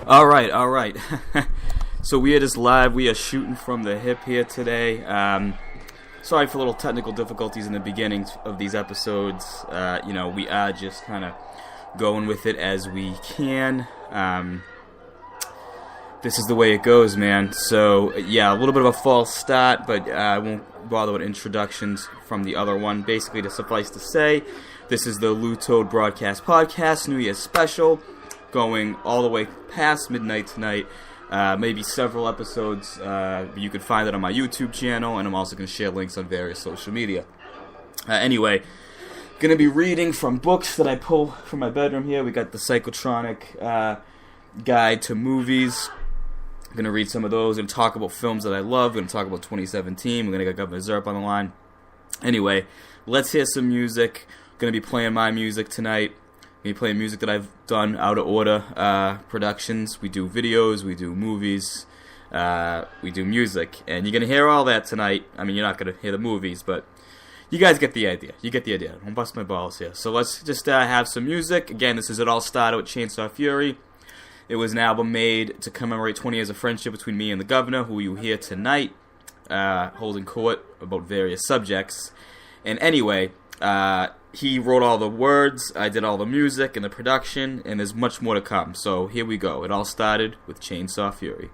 All right. So we are just live. We are shooting from the hip here today. Sorry for little technical difficulties in the beginning of these episodes. We are just kind of going with it as we can. This is the way it goes, man. So, yeah, a little bit of a false start, but I won't bother with introductions from the other one. Basically, to suffice to say, this is the Lou Toad Broadcast Podcast, New Year's special, going all the way past midnight tonight. Maybe several episodes. You can find it on my YouTube channel, and I'm also going to share links on various social media. Anyway, going to be reading from books that I pull from my bedroom here. We got the Psychotronic Guide to Movies. I'm going to read some of those and talk about films that I love. We're going to talk about 2017. We're going to get Governor Zerp on the line. Anyway, let's hear some music. I'm going to be playing my music tonight. I'm going to be playing music that I've done out of order productions. We do videos, we do movies, we do music. And you're going to hear all that tonight. I mean, you're not going to hear the movies, but you guys get the idea. Don't bust my balls here. So let's just have some music. Again, this is It All Started with Chainsaw Fury. It was an album made to commemorate 20 years of friendship between me and the governor, who you hear tonight, holding court about various subjects. And anyway, he wrote all the words, I did all the music and the production, and there's much more to come. So here we go. It all started with Chainsaw Fury.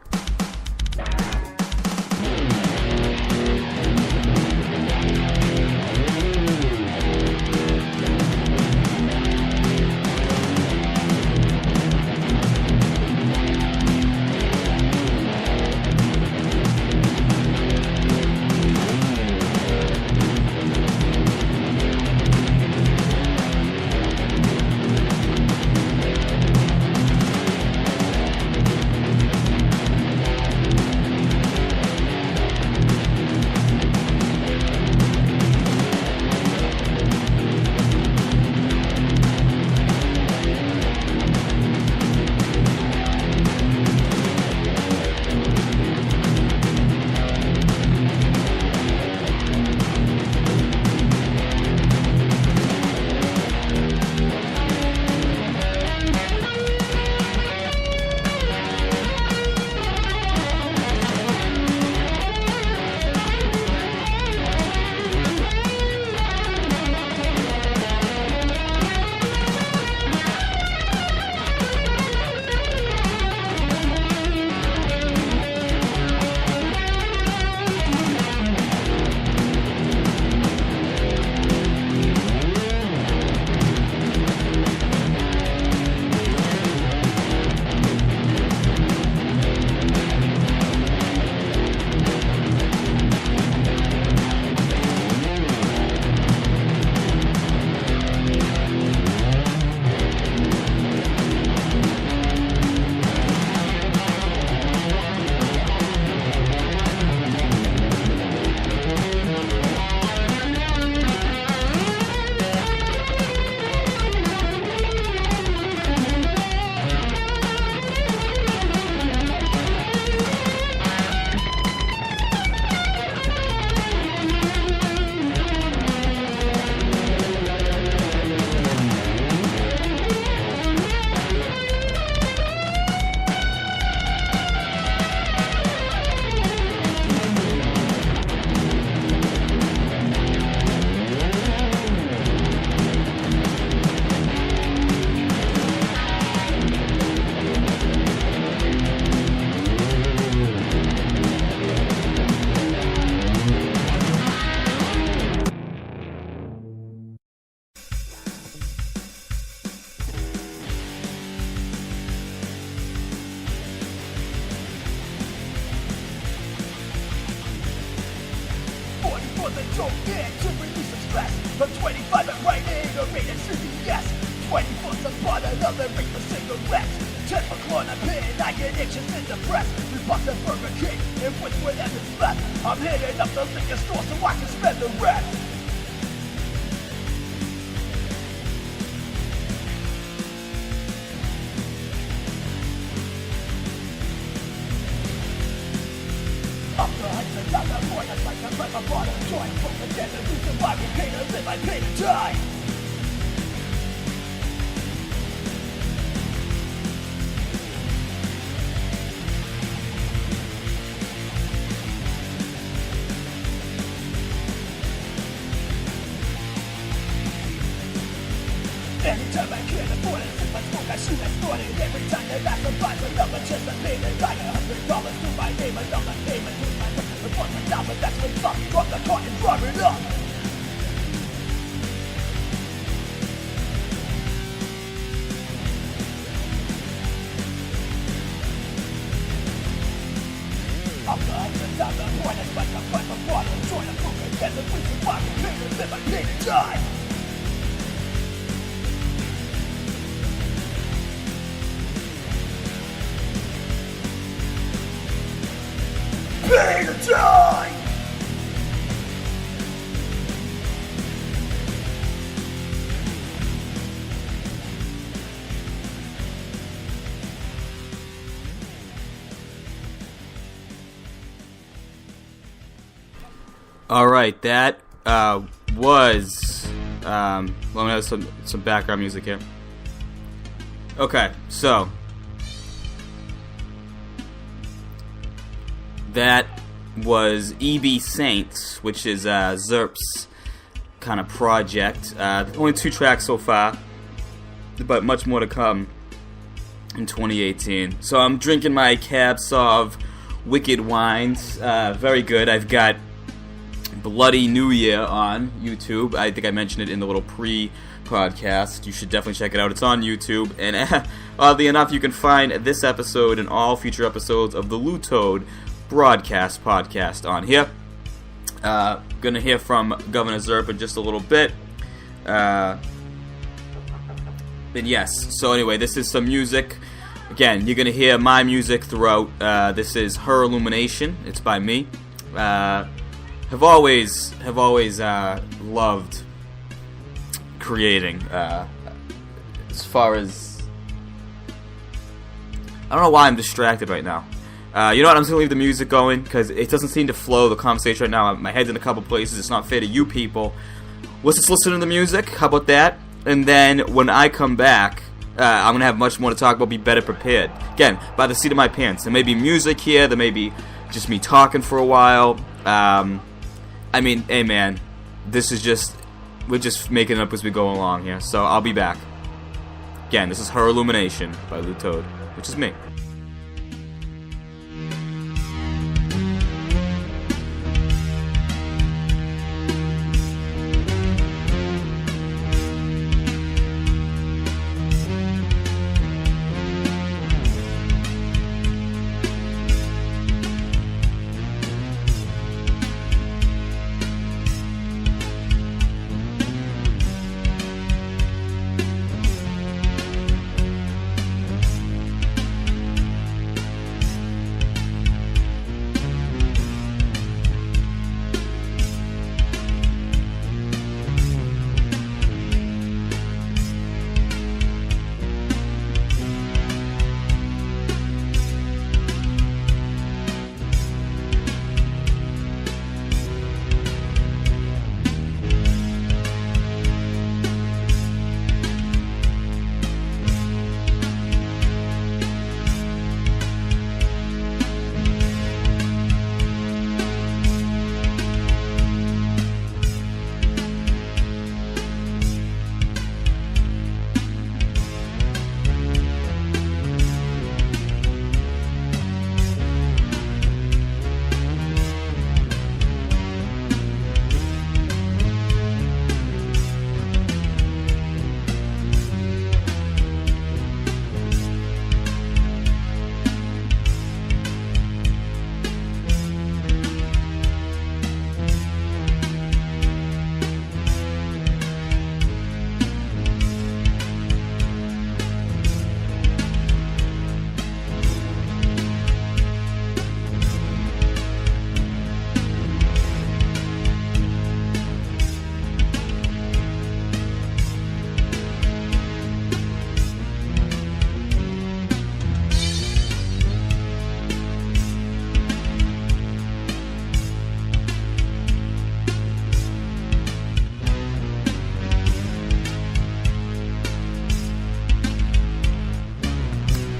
Anytime I can't afford it, sip my smoke, I shoot, I snort it. Every time they pass the price, another chest of payment. I got $100 to my name, another payment to my life. The $1 that's what's up, drop the car and drive it up. I'm the husband, I'm the point, I spike the fight, the bottle, join the group, and get the free survival, pay to live, I pay to die. Pay to die! All right, that was. Let me have some background music here. Okay, so that was EB Saints, which is Zerp's kind of project. Only 2 tracks so far, but much more to come in 2018. So I'm drinking my Cab Sauv Wicked Wines. Very good. I've got Bloody New Year on YouTube. I think I mentioned it in the little pre-podcast. You should definitely check it out. It's on YouTube. And oddly enough, you can find this episode and all future episodes of the Lou Toad Broadcast podcast on here. Gonna hear from Governor Zerp in just a little bit. And yes, so anyway, this is some music. Again, you're gonna hear my music throughout. This is Her Illumination. It's by me. Have always loved creating. As far as I don't know why I'm distracted right now. You know what? I'm just gonna leave the music going because it doesn't seem to flow the conversation right now. My head's in a couple places. It's not fair to you people. Let's just listen to the music. How about that? And then when I come back, I'm gonna have much more to talk about. Be better prepared. Again, by the seat of my pants. There may be music here. There may be just me talking for a while. I mean, hey man, we're just making it up as we go along here. So I'll be back. Again, this is Her Illumination by Lou Toad, which is me.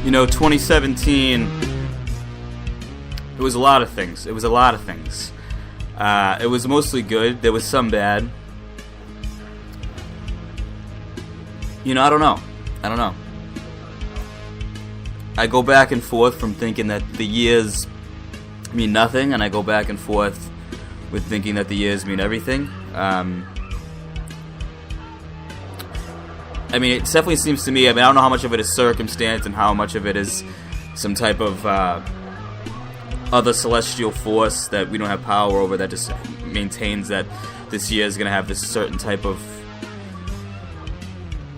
You know, 2017, it was a lot of things. It was mostly good. There was some bad. I don't know. I go back and forth from thinking that the years mean nothing, and I go back and forth with thinking that the years mean everything. It definitely seems to me, I don't know how much of it is circumstance and how much of it is some type of other celestial force that we don't have power over, that just maintains that this year is going to have this certain type of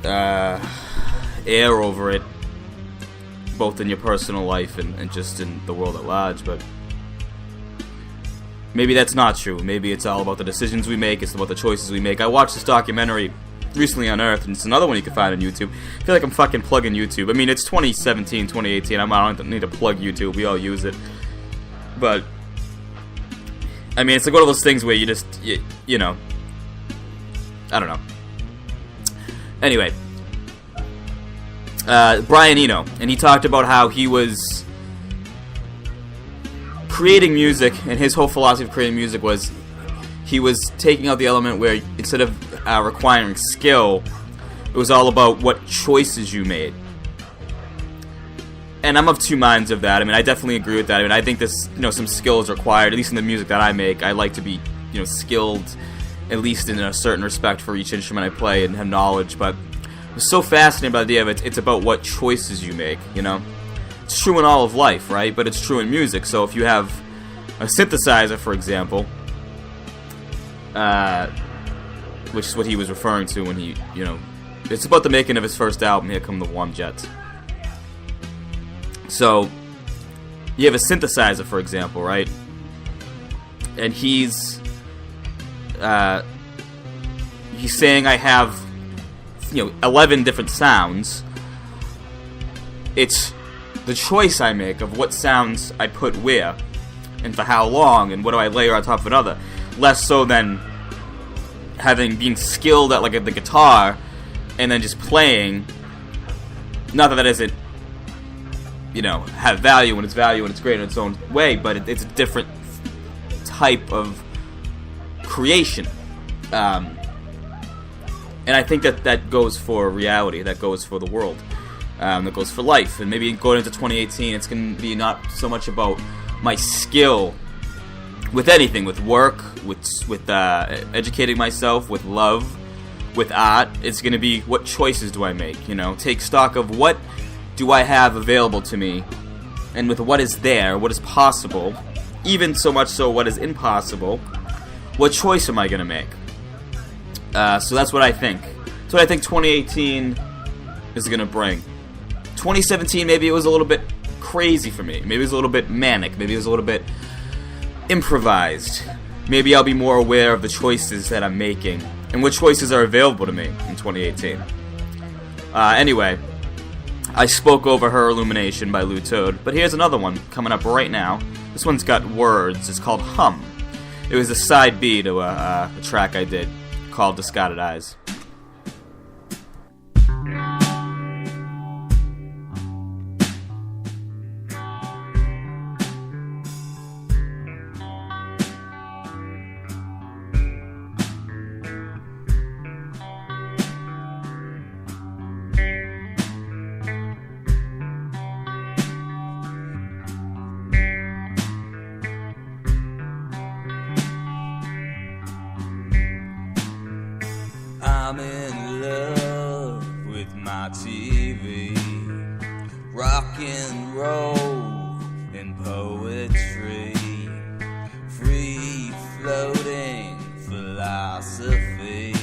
air over it, both in your personal life and just in the world at large. But maybe that's not true. Maybe it's all about the decisions we make, it's about the choices we make. I watched this documentary recently on Earth, and it's another one you can find on YouTube. I feel like I'm fucking plugging YouTube. It's 2017, 2018. I don't need to plug YouTube. We all use it. But it's like one of those things where you just, I don't know. Anyway, Brian Eno, and he talked about how he was creating music, and his whole philosophy of creating music was he was taking out the element where instead of requiring skill, it was all about what choices you made. And I'm of two minds of that. I definitely agree with that. I think this, some skill is required, at least in the music that I make. I like to be, skilled, at least in a certain respect for each instrument I play and have knowledge. But I was so fascinated by the idea of it's about what choices you make, It's true in all of life, right? But it's true in music. So if you have a synthesizer, for example, which is what he was referring to when he, it's about the making of his first album, Here Come the Warm Jets. So, you have a synthesizer, for example, right? And he's saying I have, 11 different sounds. It's the choice I make of what sounds I put where, and for how long, and what do I layer on top of another. Less so than being skilled at the guitar, and then just playing. Not that isn't, have value when it's great in its own way, but it's a different type of creation. And I think that goes for reality, that goes for the world, that goes for life. And maybe going into 2018, it's going to be not so much about my skill with anything, with work, with educating myself, with love, with art. It's going to be what choices do I make, take stock of what do I have available to me, and with what is there, what is possible, even so much so what is impossible, what choice am I going to make? So that's what I think. That's what I think 2018 is going to bring. 2017, maybe it was a little bit crazy for me. Maybe it was a little bit manic. Maybe it was a little bit improvised. Maybe I'll be more aware of the choices that I'm making and what choices are available to me in 2018. Anyway, I spoke over Her Illumination by Lou Toad, but here's another one coming up right now. This one's got words. It's called Hum. It was a side B to a track I did called Discarded Eyes. I'm in love with my TV, rock and roll and poetry, free floating philosophy.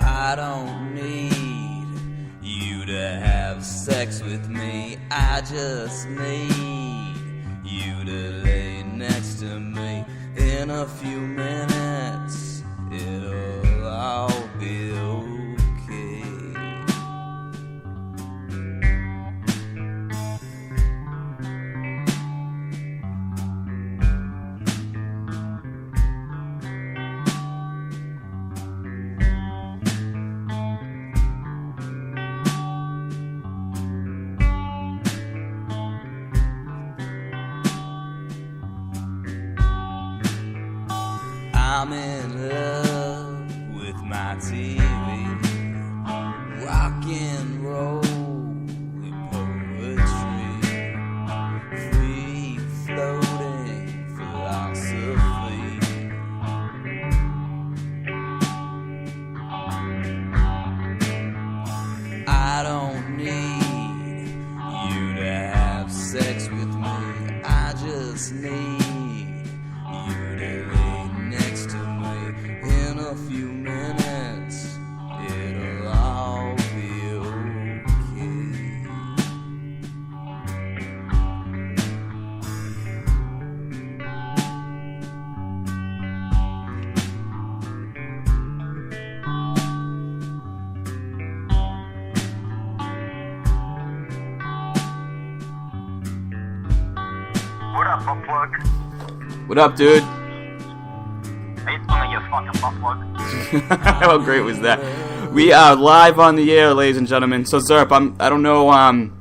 I don't need you to have sex with me, I just need you to lay next to me. In a few minutes, it'll all be okay. I'm in love with my TV. Rock and roll with poetry. Free floating philosophy. I don't need you to have sex with me. I just need you to lay next to me. In a few minutes, it'll all be okay. What up, butt plug? What up, dude? How you doing, you fucking butt plug? How great was that? We are live on the air, ladies and gentlemen. So Zerp, I don't know. I'm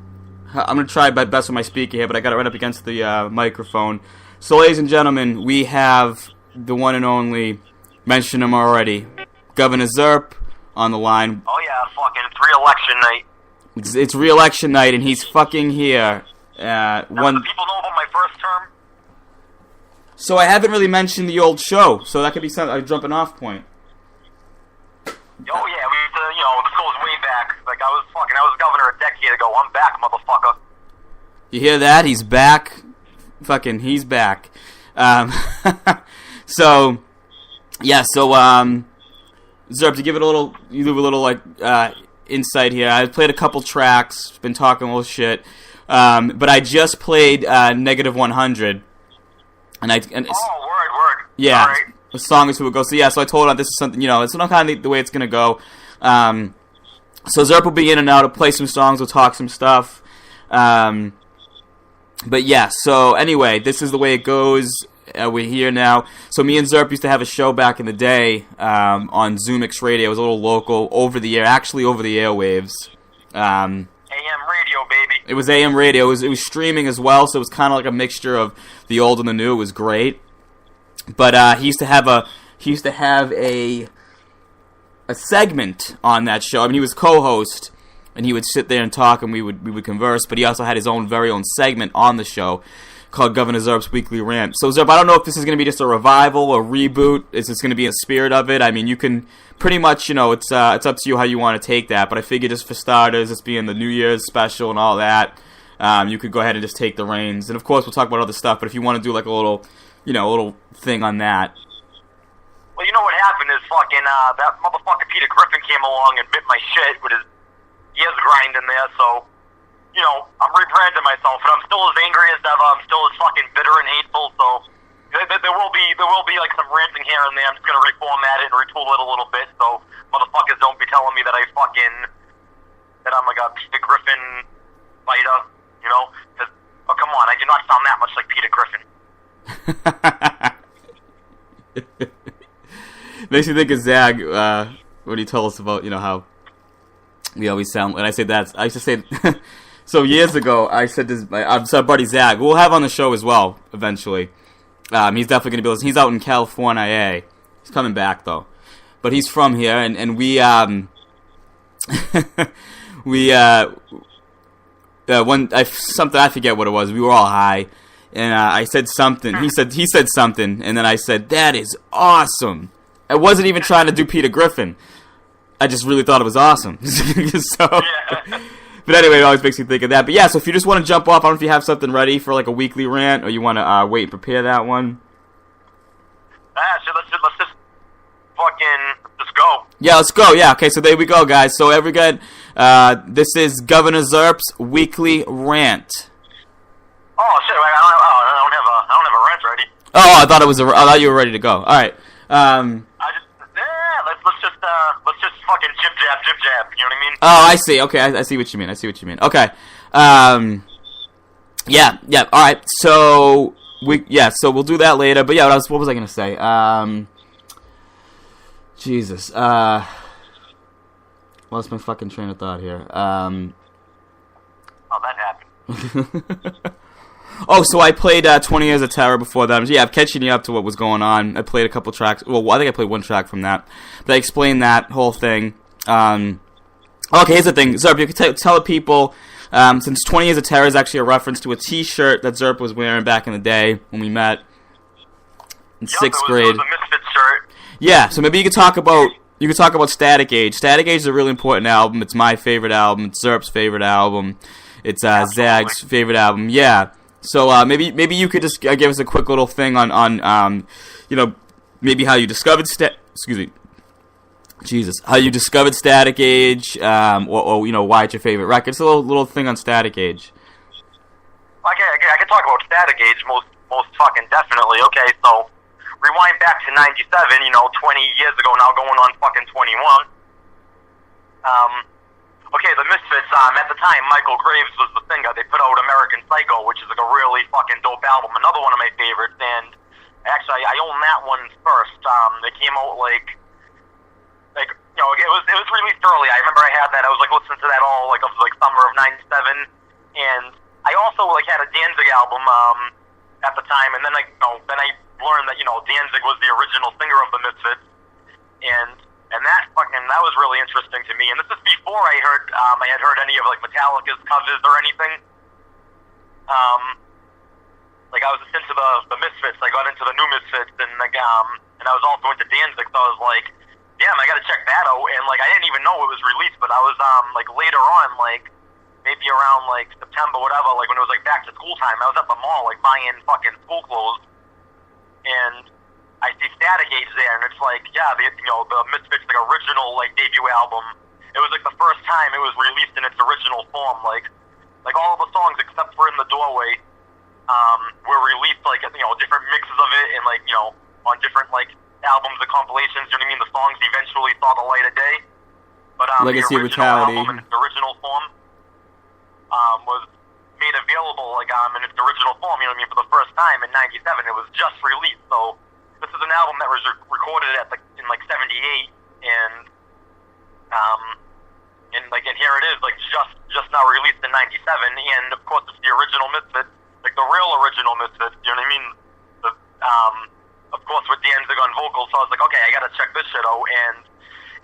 gonna try my best with my speaker here, but I got it right up against the microphone. So, ladies and gentlemen, we have the one and only. Mentioned him already, Governor Zerp on the line. Oh yeah, fucking it's re-election night. It's re-election night, and he's fucking here. Now, do people know about my first term? So I haven't really mentioned the old show, so that could be a jumping off point. Oh yeah, we used to, this goes way back. Like I was governor a decade ago. I'm back, motherfucker. You hear that? He's back. Fucking, he's back. So Zerp, to give it a little insight here. I played a couple tracks, been talking a little shit, but I just played Negative 100, and word. Yeah, Right. the song is who it goes. So yeah, so I told him this is something, it's not kind of the way it's gonna go. So Zerp will be in and out. He'll play some songs. We'll talk some stuff. But yeah, so anyway, this is the way it goes. We're here now. So me and Zerp used to have a show back in the day on ZoomX Radio. It was a little local, over the air, actually over the airwaves. AM radio, baby. It was AM radio. It was streaming as well, so it was kind of like a mixture of the old and the new. It was great. But he used to have a segment on that show. I mean, he was co-host, and he would sit there and talk, and we would converse. But he also had his very own segment on the show called Governor Zerp's Weekly Rant. So Zerp, I don't know if this is going to be just a revival, a reboot. Is this going to be a spirit of it? I mean, you can pretty much, it's up to you how you want to take that. But I figure just for starters, this being the New Year's special and all that, you could go ahead and just take the reins. And of course, we'll talk about other stuff. But if you want to do like a little thing on that. Well, you know what happened is fucking that motherfucker Peter Griffin came along and bit my shit with his ears grind in there. So, I'm rebranding myself, but I'm still as angry as ever. I'm still as fucking bitter and hateful. So there will be like some ranting here and there. I'm just gonna reformat it and retool it a little bit. So motherfuckers don't be telling me that that I'm like a Peter Griffin fighter. Because come on, I do not sound that much like Peter Griffin. Makes me think of Zag when he told us about how we always sound. And I say that I used to say. So years ago, I said this. I'm sorry, buddy Zag. We'll have on the show as well eventually. He's definitely going to be listening. He's out in California. He's coming back though, but he's from here, and we something I forget what it was. We were all high, and I said something. He said something, and then I said, "That is awesome." I wasn't even trying to do Peter Griffin. I just really thought it was awesome. So. Yeah. But anyway, it always makes me think of that. But yeah, so if you just want to jump off, I don't know if you have something ready for like a weekly rant, or you want to wait and prepare that one. So let's just fucking just go. Yeah, let's go. Yeah, okay, so there we go, guys. So this is Governor Zerp's Weekly Rant. Oh shit! I don't have a rant ready. Oh, I thought you were ready to go. All right. Let's just fucking jib jab. You know what I mean? Oh, I see. Okay, I see what you mean. Okay. Yeah. All right. So we'll do that later. But yeah, what was I gonna say? Jesus. Lost my fucking train of thought here. Oh, that happened. Oh, so I played 20 Years of Terror before that. Yeah, I'm catching you up to what was going on. I played a couple tracks. Well, I think I played one track from that. But I explained that whole thing. Okay, here's the thing. Zerp, you can tell the people, since 20 Years of Terror is actually a reference to a T-shirt that Zerp was wearing back in the day when we met in 6th grade. It was a Misfits shirt. Yeah, so maybe you could talk about Static Age. Static Age is a really important album. It's my favorite album. It's Zerp's favorite album. It's Zag's favorite album. Yeah. So maybe you could just give us a quick little thing on maybe how you discovered how you discovered Static Age, or why it's your favorite record. It's a little thing on Static Age. I can talk about Static Age most fucking definitely. Okay, so rewind back to 97, 20 years ago now, going on fucking 21. Okay, the Misfits, at the time, Michael Graves was the singer. They put out American Psycho, which is like a really fucking dope album. Another one of my favorites, and actually, I own that one first. They came out it was released early. I remember I had that. I was like listening to that all summer of '97, and I also had a Danzig album at the time, and then I learned that Danzig was the original singer of the Misfits, and that was really interesting to me. And this is before I had heard any of Metallica's covers or anything. I was into the Misfits. I got into the new Misfits, and I was also into Danzig. So I was like, damn, I got to check that out. And I didn't even know it was released, but I was later on, maybe around September, whatever, when it was back to school time, I was at the mall buying fucking school clothes, and I see Static Age there, and it's the Misfits original debut album. It was the first time it was released in its original form. All of the songs except for In the Doorway were released different mixes of it, and on different albums and compilations. You know what I mean? The songs eventually saw the light of day, but Legacy the original Brutality album in its original form was made available in its original form. You know what I mean? For the first time in '97, it was just released. So this is an album that was recorded in 78, and here it is, just now released in '97, and of course it's the original Misfits, the real original Misfits. You know what I mean? Of course with Danzig on vocals. So I was like, okay, I gotta check this shit out, and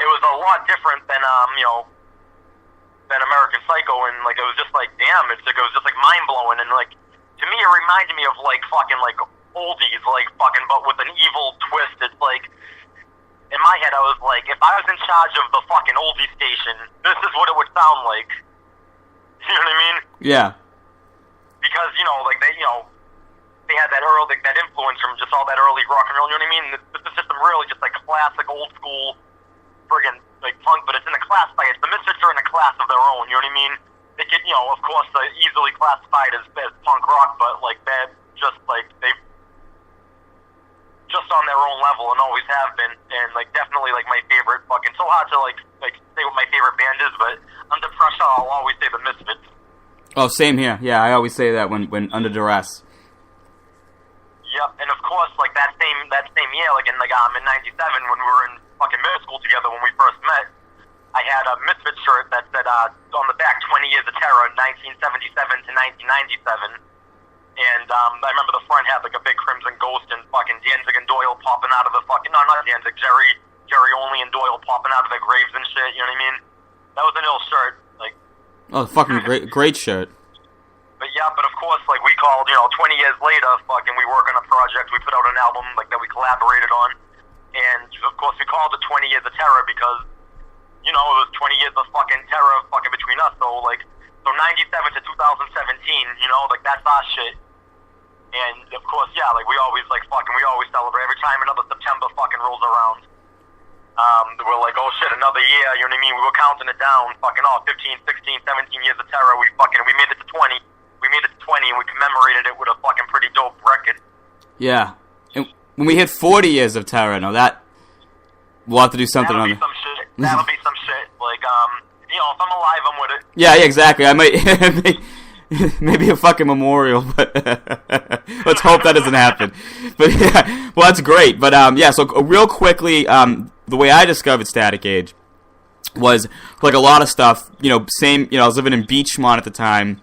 it was a lot different than than American Psycho, and it was just damn, it was just mind blowing, and to me it reminded me of fucking oldies, but with an evil twist. It's in my head I was if I was in charge of the fucking oldie station, this is what it would sound like. You know what I mean? Yeah. Because they had that early that influence from just all that early rock and roll. You know what I mean? This is just some really just classic old school friggin' punk, but it's in a class by it. The Misfits are in a class of their own. You know what I mean? They get of course easily classified as punk rock, but they're just they've just on their own level and always have been, and definitely my favorite fucking. So hard to say what my favorite band is, but under pressure I'll always say the Misfits. Oh, same here. Yeah, I always say that when under duress. Yep, and of course that same year, in '97 when we were in fucking middle school together when we first met, I had a Misfits shirt that said on the back 20 Years of Terror, 1977 to 1997. And I remember the front had a big crimson ghost and fucking Danzig and Doyle popping out of the fucking, no, not Danzig, Jerry Only and Doyle popping out of their graves and shit. You know what I mean? That was an ill shirt. Oh, fucking great shirt. But yeah, but of course, we called, 20 years later, fucking, we work on a project. We put out an album that we collaborated on, and of course we called it 20 Years of Terror because it was 20 years of fucking terror fucking between us. So 97 to 2017, that's our shit. And of course, yeah, we always we always celebrate every time another September fucking rolls around. We're oh shit, another year, you know what I mean? We were counting it down, 15, 16, 17 years of terror. We made it to 20. We made it to 20, and we commemorated it with a fucking pretty dope record. Yeah. And when we hit 40 years of terror, we'll have to do something on it. That'll be some shit. If I'm alive, I'm with it. Yeah, exactly. I might... Maybe a fucking memorial, but let's hope that doesn't happen. But yeah, well, that's great. But yeah, so real quickly, the way I discovered Static Age was a lot of stuff. Same. I was living in Beachmont at the time,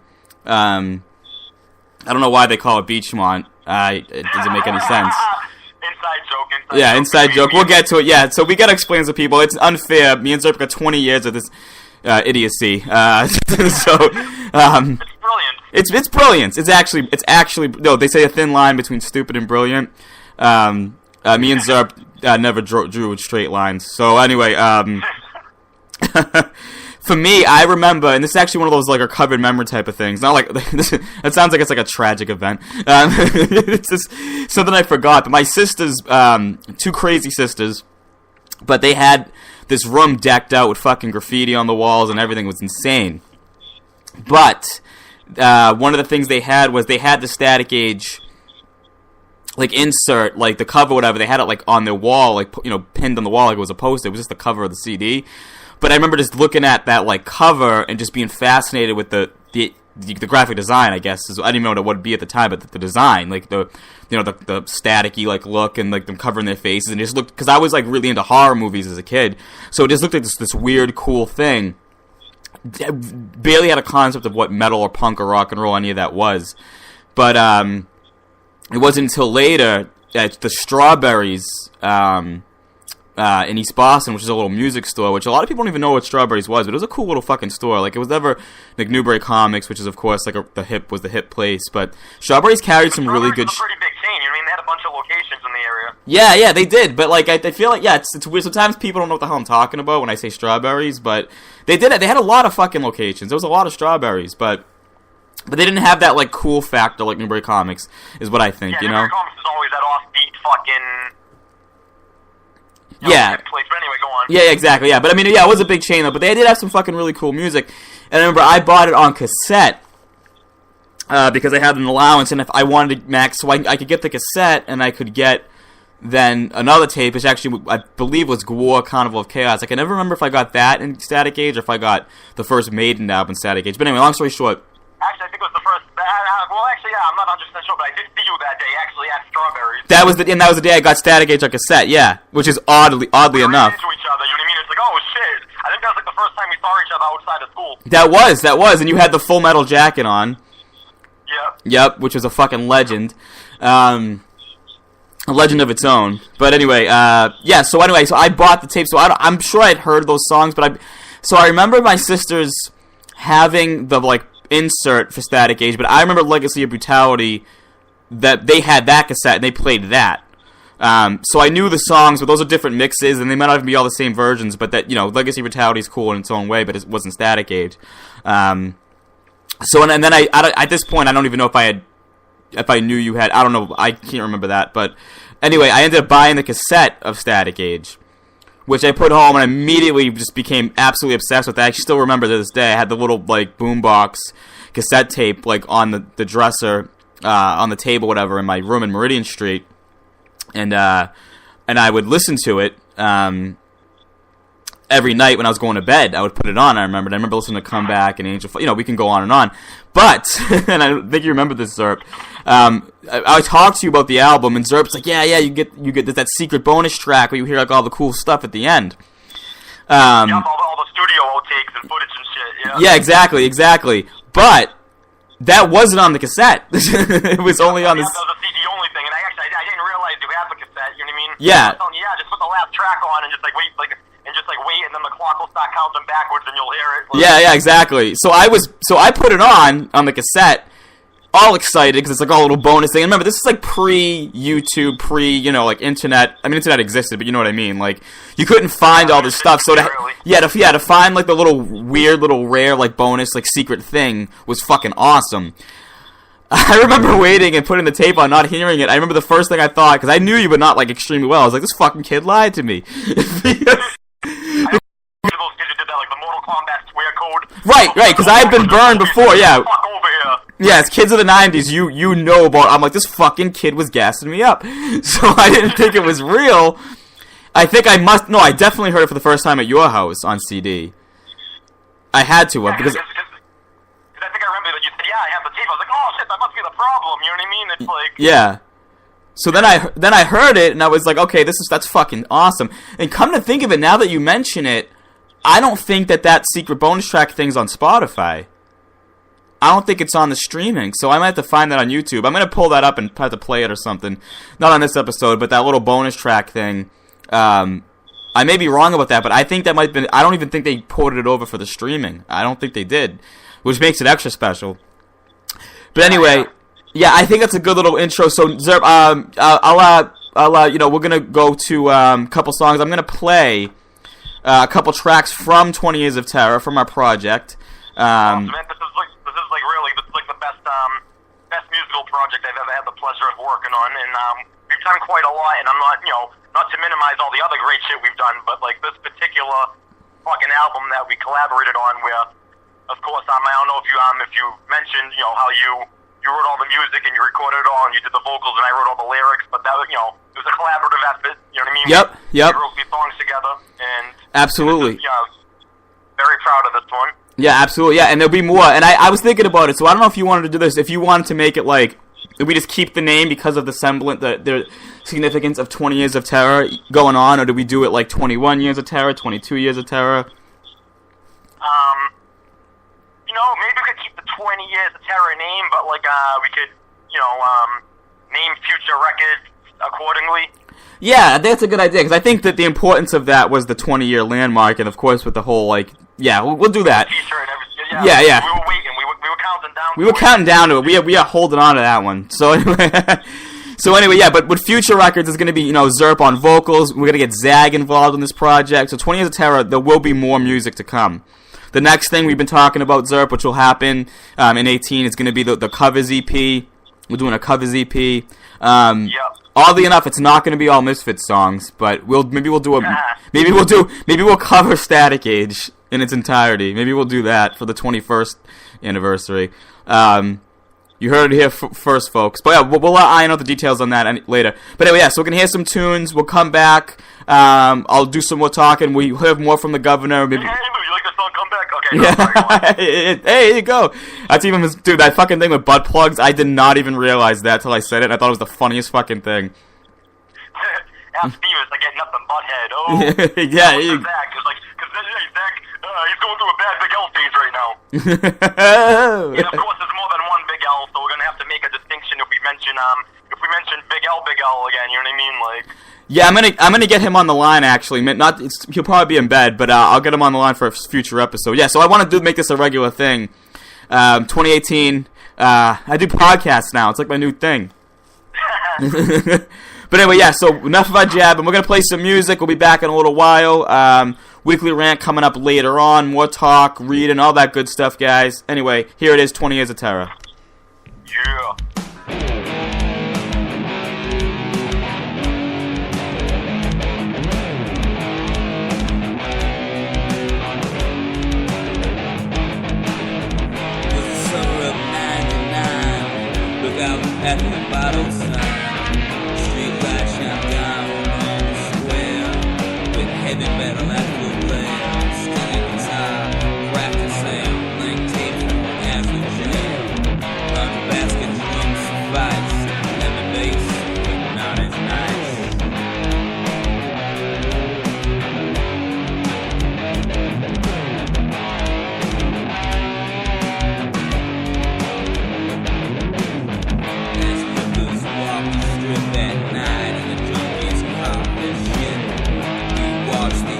I don't know why they call it Beachmont. It doesn't make any sense. Inside joke. Inside joke. We'll get to it. Yeah, so we gotta explain to people. It's unfair. Me and Zerp got 20 years of this idiocy. So, It's brilliant. it's brilliant. It's actually no. They say a thin line between stupid and brilliant. Me and Zerp never drew straight lines. So anyway, for me, I remember, and this is actually one of those like a covered memory type of things. Not like it sounds like it's like a tragic event. It's just something I forgot. But my sisters, two crazy sisters, but they had this room decked out with fucking graffiti on the walls and everything. It was insane. But one of the things they had was they had the Static Age like insert, like the cover, whatever. They had it like on their wall, like pinned on the wall, like it was a poster. It was just the cover of the CD. But I remember just looking at that like cover and just being fascinated with the graphic design. I guess I didn't even know what it would be at the time, but the design, like the staticky like look and like them covering their faces, and just looked, because I was like really into horror movies as a kid, so it just looked like this weird cool thing. Barely had a concept of what metal or punk or rock and roll any of that was, but it wasn't until later at the Strawberries. In East Boston, which is a little music store, which a lot of people don't even know what Strawberries was, but it was a cool little fucking store. Like, it was never like Newbury Comics, which is of course like the hip place, but Strawberries carried some really good. It's a pretty big chain. You know what I mean? They had a bunch of locations in the area. Yeah, they did, but like I feel like it's weird. Sometimes people don't know what the hell I'm talking about when I say Strawberries, but they did it. They had a lot of fucking locations. There was a lot of Strawberries, but they didn't have that like cool factor like Newbury Comics, is what I think. Yeah, you know, Newbury Comics is always that offbeat fucking. Yeah. Place. But anyway, go on. Yeah, exactly. Yeah, but I mean, yeah, it was a big chain though. But they did have some fucking really cool music. And I remember I bought it on cassette because I had an allowance, and if I wanted to max, so I could get the cassette, and I could get then another tape, which actually I believe was Gwar Carnival of Chaos. I can never remember if I got that in Static Age or if I got the first Maiden album in Static Age. But anyway, long story short. Actually, I think it was the first. I'm not 100% sure, but I did see you that day actually at Strawberries. That was the day I got Static Age on cassette. Yeah, which is oddly enough. We ran into each other. You know what I mean? It's like, oh shit! I think that was like the first time we saw each other outside of school. That was, and you had the Full Metal Jacket on. Yep, which was a fucking legend. A legend of its own. But anyway, yeah. So I bought the tape. So I'm sure I'd heard those songs, but I remember my sisters having the like insert for Static Age, but I remember Legacy of Brutality, that they had that cassette and they played that. So I knew the songs, but those are different mixes, and they might not even be all the same versions. But that, Legacy of Brutality is cool in its own way, but it wasn't Static Age. So and then I at this point I don't even know if I knew you had. I don't know. I can't remember that. But anyway, I ended up buying the cassette of Static Age, which I put home and immediately just became absolutely obsessed with it. I still remember to this day. I had the little like boombox cassette tape like on the dresser, on the table, whatever, in my room in Meridian Street, and I would listen to it every night when I was going to bed. I would put it on. I remember listening to Comeback and Angel. We can go on and on. But and I think you remember this, Zerp. I talked to you about the album, and Zerp's like, yeah, you get that secret bonus track where you hear like all the cool stuff at the end. All the studio outtakes and footage and shit. Yeah, exactly. But that wasn't on the cassette. It was only on the. That was a CD only thing, and I didn't realize you had the cassette. You know what I mean? Yeah. Just put the last track on and just like wait, and then the clock will start counting backwards, and you'll hear it. Yeah, exactly. So I put it on the cassette, all excited because it's like all a little bonus thing. And remember, this is like pre-YouTube, like internet. I mean, internet existed, but you know what I mean. Like, you couldn't find all this stuff. So to find like the little weird, little rare, like bonus, like secret thing was fucking awesome. I remember waiting and putting the tape on, not hearing it. I remember the first thing I thought, because I knew you, but not like extremely well. I was like, this fucking kid lied to me. Right, because I had been burned before, yeah. Yeah, as kids of the 90s, you know about. I'm like, this fucking kid was gassing me up. So I didn't think it was real. I definitely heard it for the first time at your house on CD. I had to, because I think I remember that you said, yeah, I have the tape. I was like, oh shit, that must be the problem. You know what I mean? It's like, yeah. So then I heard it, and I was like, okay, that's fucking awesome. And come to think of it, now that you mention it, I don't think that secret bonus track thing's on Spotify. I don't think it's on the streaming, so I might have to find that on YouTube. I'm gonna pull that up and have to play it or something. Not on this episode, but that little bonus track thing. I may be wrong about that, but I think that might have been. I don't even think they ported it over for the streaming. I don't think they did, which makes it extra special. But anyway, yeah, I think that's a good little intro. So Zerp, we're gonna go to a couple songs. I'm gonna play a couple tracks from 20 Years of Terror from our project. Man, this is really the best musical project I've ever had the pleasure of working on, and we've done quite a lot. And I'm not to minimize all the other great shit we've done, but like this particular fucking album that we collaborated on, where, of course, I don't know if you mentioned how you wrote all the music and you recorded it all and you did the vocals and I wrote all the lyrics, but that it was a collaborative effort. You know what I mean? Yep. We wrote these songs together, and absolutely. Very proud of this one. Yeah, absolutely. Yeah, and there'll be more. And I was thinking about it, so I don't know if you wanted to do this. If you wanted to make it like, if we just keep the name because of the semblance, the significance of 20 Years of Terror going on, or do we do it like 21 Years of Terror, 22 Years of Terror? Maybe we could keep the 20 Years of Terror name, but like we could, name future records accordingly. Yeah, that's a good idea, because I think that the importance of that was the 20-year landmark, and of course with the whole, like, yeah, we'll do that. T-shirt and everything. Yeah. We were waiting. We were counting down. We were counting down to it. We are holding on to that one. So anyway, yeah, but with future records, it's going to be, Zerp on vocals. We're going to get Zag involved in this project. So 20 Years of Terror, there will be more music to come. The next thing we've been talking about, Zerp, which will happen in 18, is going to be the covers EP. We're doing a covers EP. Yep. Oddly enough, it's not going to be all Misfits songs, but we'll cover Static Age in its entirety. Maybe we'll do that for the 21st anniversary. You heard it here first, folks. But yeah, we'll iron out the details on that later. But anyway, yeah, so we're going to hear some tunes. We'll come back. I'll do some more talking. We'll hear more from the governor. Maybe. You like the song Come Back? Okay. Yeah. Hey, here you go. That's even, dude, that fucking thing with butt plugs, I did not even realize that till I said it. I thought it was the funniest fucking thing. Ask Beavis, I get nothing but head. Oh. Yeah. Zach, because Zach, he's going through a bad Big L phase right now. And of course, there's more than one Big L, so we're gonna have to make a distinction if we mention Big L again. You know what I mean? Like. Yeah, I'm gonna get him on the line actually. He'll probably be in bed, but I'll get him on the line for a future episode. Yeah, so I want to make this a regular thing. 2018. I do podcasts now. It's like my new thing. But anyway, yeah. So enough of our jab, and we're gonna play some music. We'll be back in a little while. Weekly rant coming up later on. More talk, reading, all that good stuff, guys. Anyway, here it is. 20 Years of Terror. Yeah. At the bottle sign, street lights shine down on the square, with heavy metal at full blare, steel guitar, practicing, blank tape as a jam, lunch basket drums suffice, heavy bass, but not as nice. At night and the junkies cop this shit. We watch the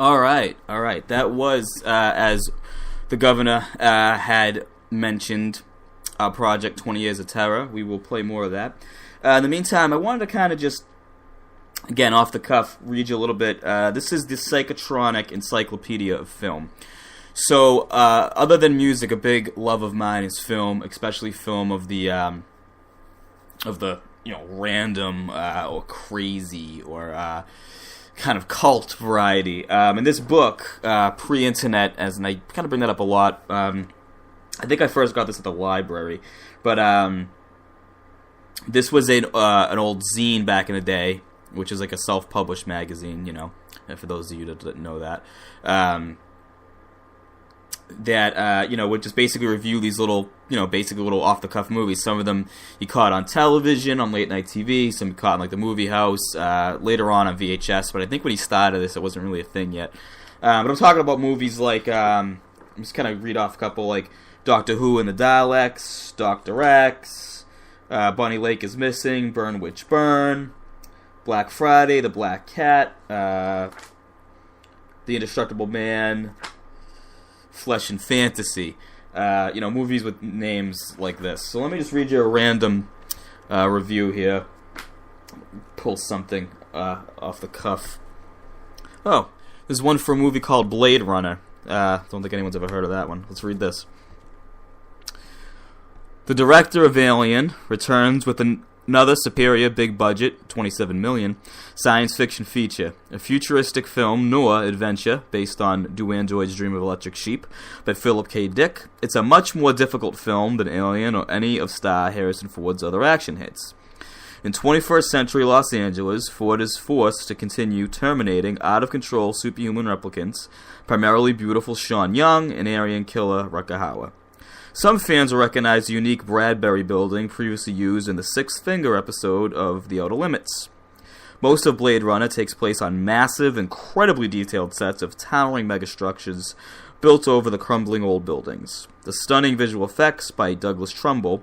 All right. That was, as the governor had mentioned, Project 20 Years of Terror. We will play more of that. In the meantime, I wanted to kind of just, again, off the cuff, read you a little bit. This is the Psychotronic Encyclopedia of Film. So, other than music, a big love of mine is film, especially film of the random or crazy or kind of cult variety. And this book, pre-internet, and I kind of bring that up a lot. I think I first got this at the library, but this was an old zine back in the day, which is like a self-published magazine, for those of you that didn't know that. That would just basically review these little, basically little off-the-cuff movies. Some of them you caught on television, on late-night TV. Some you caught in, like, the movie house, later on VHS. But I think when he started this, it wasn't really a thing yet. But I'm talking about movies like, I'm just kind of read off a couple, like Doctor Who and the Daleks, Dr. X, Bunny Lake is Missing, Burn Witch Burn, Black Friday, The Black Cat, The Indestructible Man, Flesh and Fantasy, movies with names like this. So let me just read you a random review here. Pull something off the cuff. Oh, there's one for a movie called Blade Runner. Don't think anyone's ever heard of that one. Let's read this. The director of Alien returns with another superior big-budget, $27 million, science fiction feature. A futuristic film noir adventure based on Do Androids Dream of Electric Sheep by Philip K. Dick. It's a much more difficult film than Alien or any of star Harrison Ford's other action hits. In 21st century Los Angeles, Ford is forced to continue terminating out-of-control superhuman replicants, primarily beautiful Sean Young and Aryan killer Rutger Hauer. Some fans will recognize the unique Bradbury building previously used in the Six Finger episode of The Outer Limits. Most of Blade Runner takes place on massive, incredibly detailed sets of towering megastructures built over the crumbling old buildings. The stunning visual effects by Douglas Trumbull,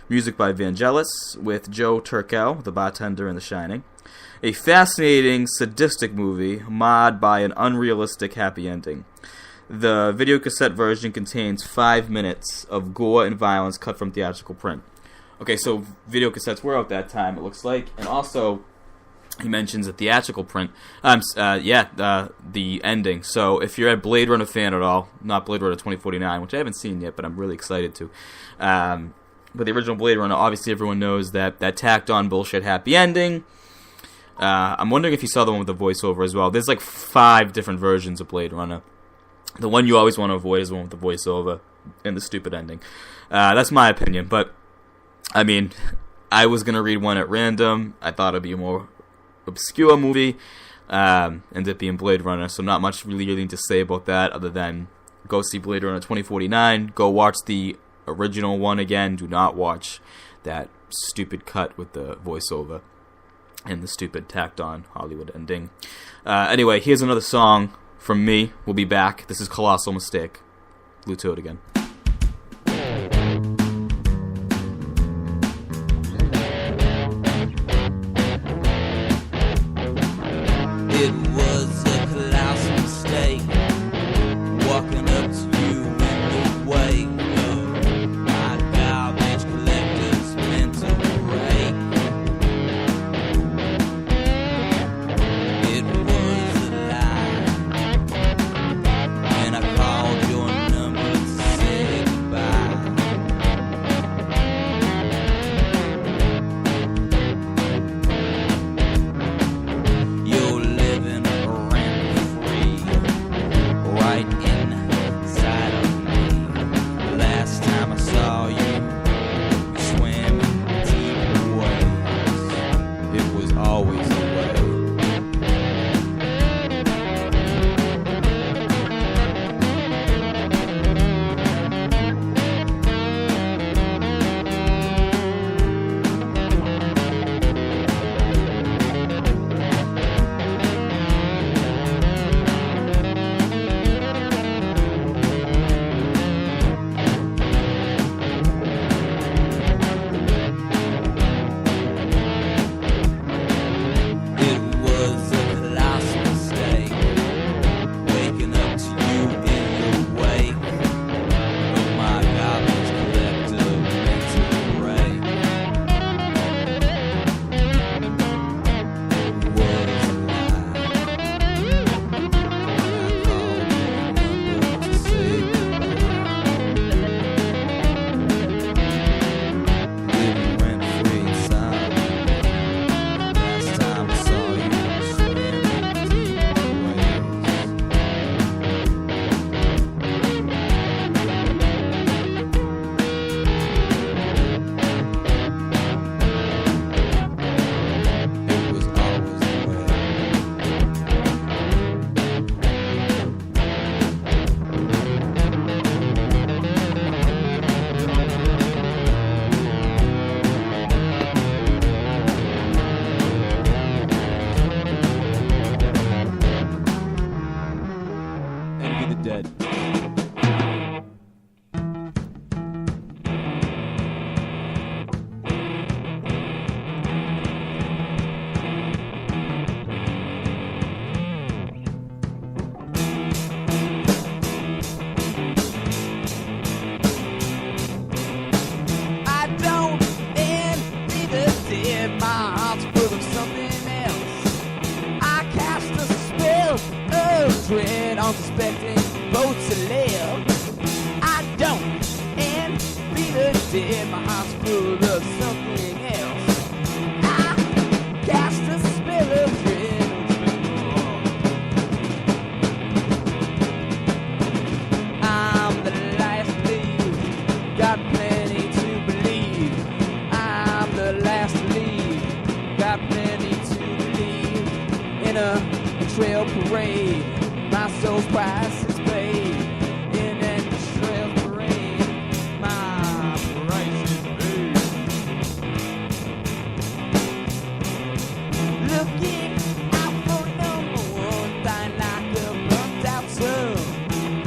music by Vangelis, with Joe Turkel, the bartender in The Shining. A fascinating, sadistic movie marred by an unrealistic happy ending. The videocassette version contains 5 minutes of gore and violence cut from theatrical print. Okay, so videocassettes were out that time, it looks like. And also, he mentions a theatrical print. The ending. So if you're a Blade Runner fan at all, not Blade Runner 2049, which I haven't seen yet, but I'm really excited to. But the original Blade Runner, obviously everyone knows that tacked on bullshit happy ending. I'm wondering if you saw the one with the voiceover as well. There's like 5 different versions of Blade Runner. The one you always want to avoid is the one with the voiceover and the stupid ending. That's my opinion, but, I mean, I was going to read one at random. I thought it'd be a more obscure movie, ended up being Blade Runner, so not much really to say about that other than go see Blade Runner 2049, go watch the original one again, do not watch that stupid cut with the voiceover and the stupid tacked-on Hollywood ending. Anyway, here's another song from me. We'll be back. This is Colossal Mistake. Lou Toad again. It was a colossal mistake walking up to you in the wake of my garbage collector's mental break. It was a lie, and I called your number to say expecting both to live. I don't, and feeling dead. My heart's full of something else. I cast a spell of dread. I'm the last lead, got plenty to believe. I'm the last lead, got plenty to believe. In a trail parade, my soul's price is paid. In a trail parade, my price is paid. Looking out for number one, dying like a burnt out sun.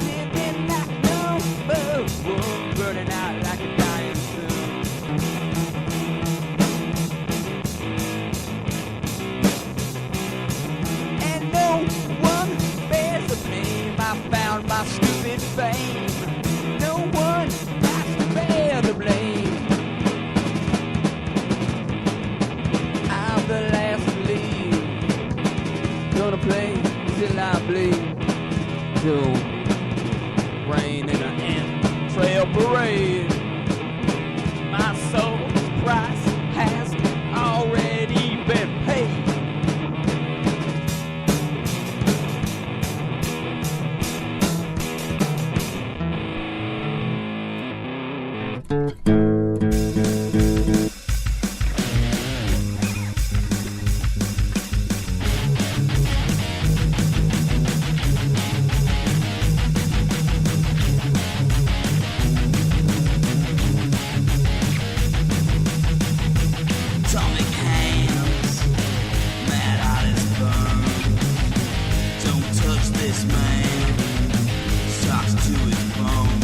Living like number one, burning out like a dying sun. And no one bears the blame. I found my stupid fame. No one has to bear the blame. I'm the last to leave. Gonna play till I bleed. Till rain in a hand trail parade. My soul's price has already been paid. Atomic hands, mad eyes burn. Don't touch this man, socks to his bone.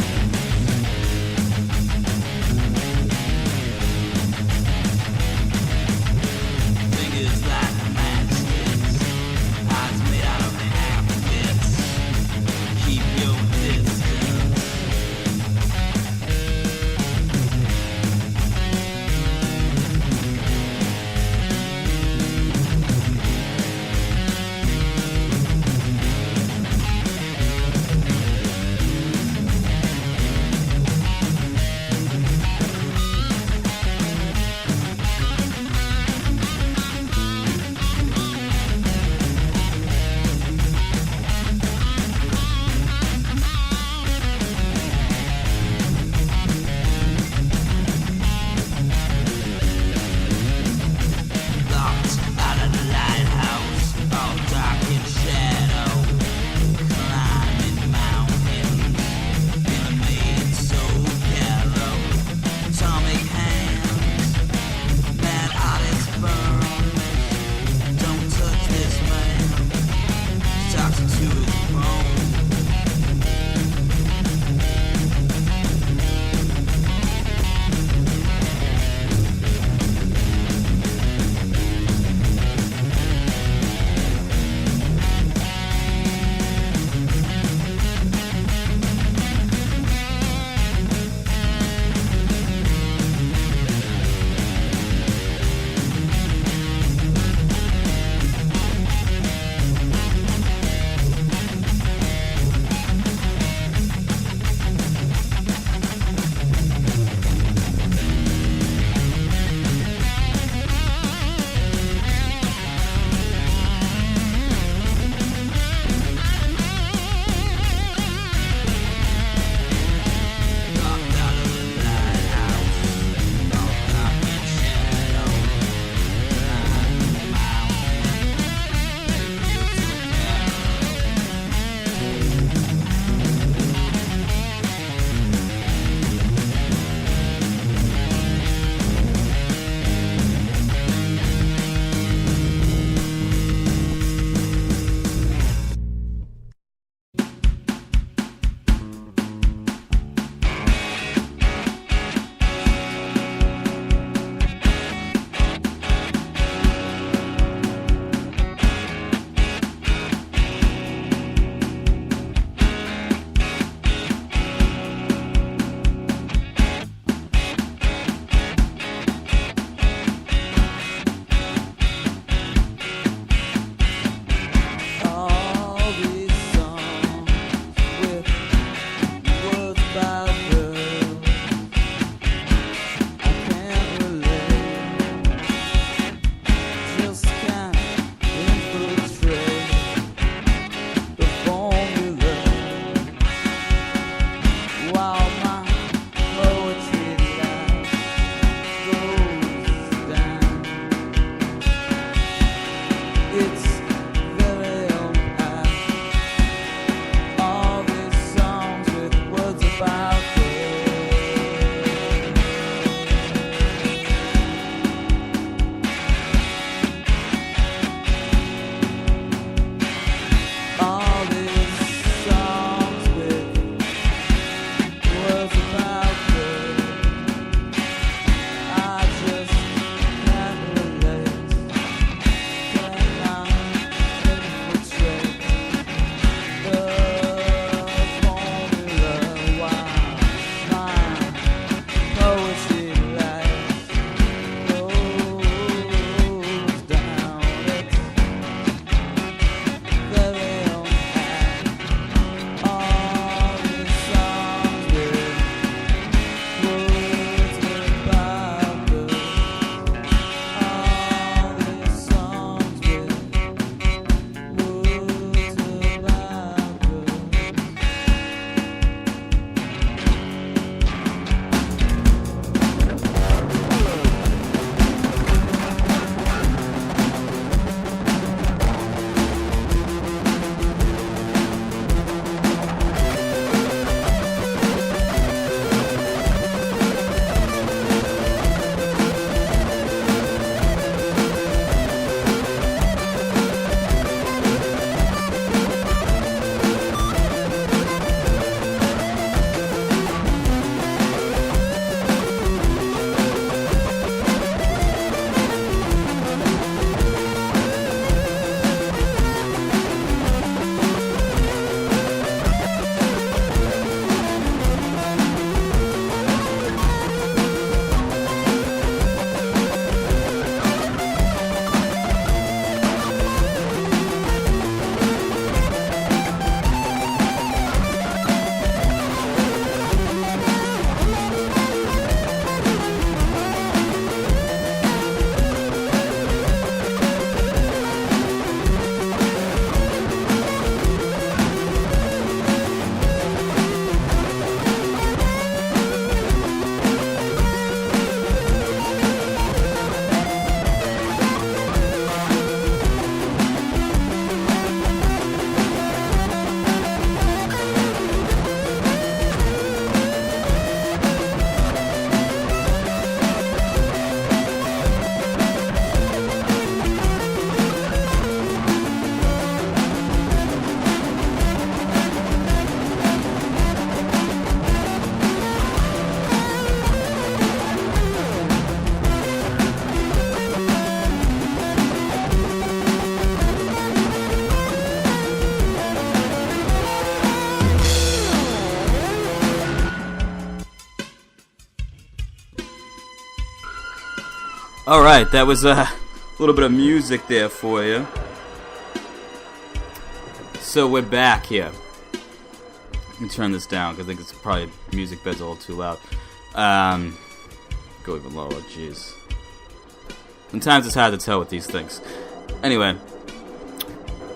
about girls. I can't relate, just can't infiltrate the formula. While my poetry life goes down, it's very unpacked. All these songs with words about all these songs with words about I just can't relate. Cannot infiltrate the formula. While my poetry life goes down, it's very unpacked. All these songs with words about girls. All these songs with words about girls. Alright, that was a little bit of music there for you. So we're back here. Let me turn this down because I think it's probably music bed's a little too loud. Go even lower, jeez. Sometimes it's hard to tell with these things. Anyway,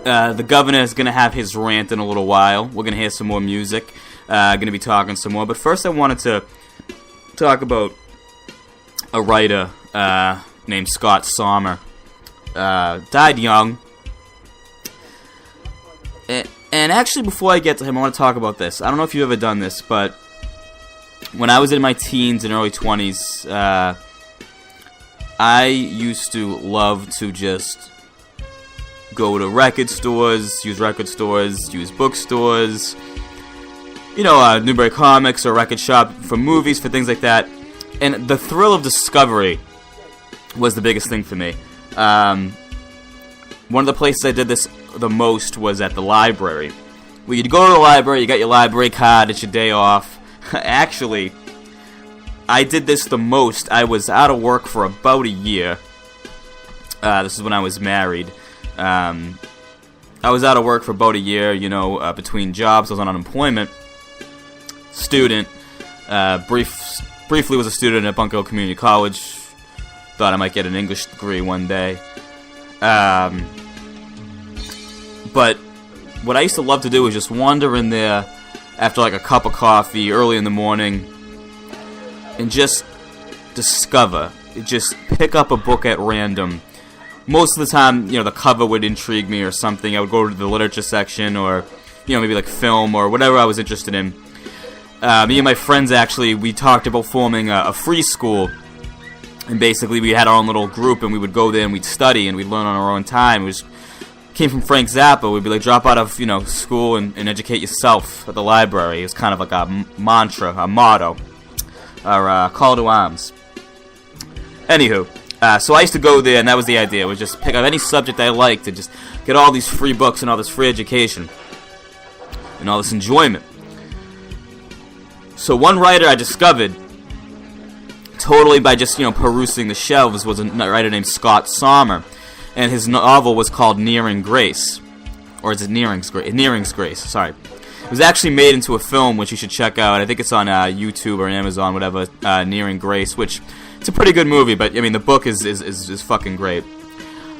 the governor is going to have his rant in a little while. We're going to hear some more music. Going to be talking some more. But first I wanted to talk about a writer named Scott Sommer. Died young. And actually, before I get to him, I want to talk about this. I don't know if you've ever done this, but when I was in my teens and early 20s, I used to love to just go to record stores, use bookstores, Newbury Comics or Record Shop for movies, for things like that. And the thrill of discovery was the biggest thing for me. One of the places I did this the most was at the library. Well, you'd go to the library, you got your library card, it's your day off. Actually, I did this the most. I was out of work for about a year. This is when I was married. I was out of work for about a year, between jobs. I was on unemployment. student. Briefly was a student at Bunker Hill Community College. Thought I might get an English degree one day. But what I used to love to do was just wander in there after like a cup of coffee early in the morning and just discover, just pick up a book at random. Most of the time, the cover would intrigue me or something. I would go to the literature section or, maybe like film or whatever I was interested in. Me and my friends, actually, we talked about forming a free school. And basically, we had our own little group, and we would go there and we'd study and we'd learn on our own time. It was came from Frank Zappa. We'd be like, drop out of, school and educate yourself at the library. It was kind of like a mantra, a motto, or a call to arms. Anywho, so I used to go there, and that was the idea. Was just pick up any subject I liked and just get all these free books and all this free education and all this enjoyment. So one writer I discovered, totally by just, perusing the shelves, was a writer named Scott Sommer. And his novel was called Nearing Grace. Or is it Nearing's Grace? Nearing's Grace, sorry. It was actually made into a film, which you should check out. I think it's on YouTube or Amazon, whatever, Nearing Grace, which it's a pretty good movie, but, the book is fucking great.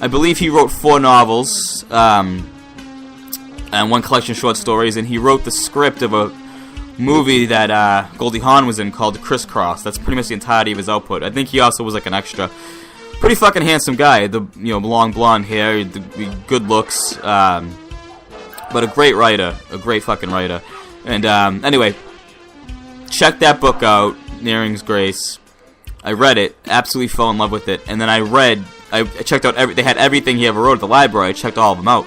I believe he wrote 4 novels, and 1 collection of short stories, and he wrote the script of a movie that Goldie Hawn was in called Crisscross. That's pretty much the entirety of his output. I think he also was like an extra. Pretty fucking handsome guy. The long blonde hair, the good looks, but a great writer, a great fucking writer. And anyway, check that book out, Nearing's Grace. I read it, absolutely fell in love with it, and then I checked out they had everything he ever wrote at the library. I checked all of them out.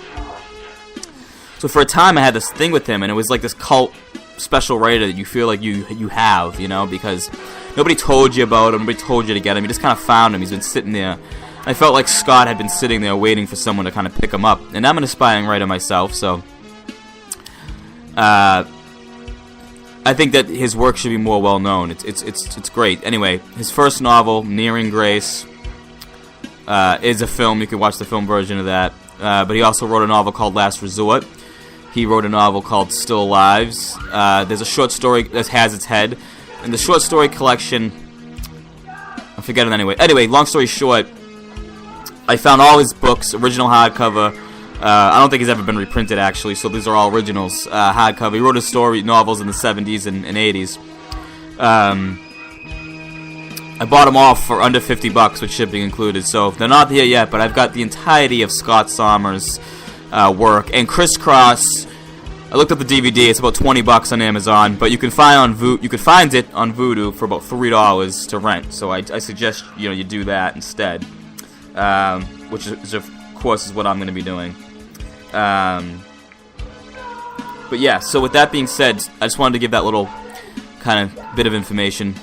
So for a time, I had this thing with him, and it was like this cult special writer that you feel like you have, because nobody told you about him, nobody told you to get him. You just kind of found him. He's been sitting there. I felt like Scott had been sitting there waiting for someone to kind of pick him up. And I'm an aspiring writer myself, so I think that his work should be more well known. It's great. Anyway, his first novel, Nearing Grace, is a film. You can watch the film version of that. But he also wrote a novel called Last Resort. He wrote a novel called Still Lives. There's a short story that has its head. In the short story collection, I forget it anyway. Anyway, long story short, I found all his books, original hardcover. I don't think he's ever been reprinted, actually, so these are all originals, hardcover. He wrote his story novels in the 70s and 80s. I bought them all for under $50 with shipping included, so they're not here yet, but I've got the entirety of Scott Sommer's work. And Crisscross, I looked up the DVD. It's about $20 on Amazon, but you can find it on Vudu for about $3 to rent. So I suggest you do that instead, which is of course is what I'm going to be doing. But yeah, so with that being said, I just wanted to give that little kind of bit of information.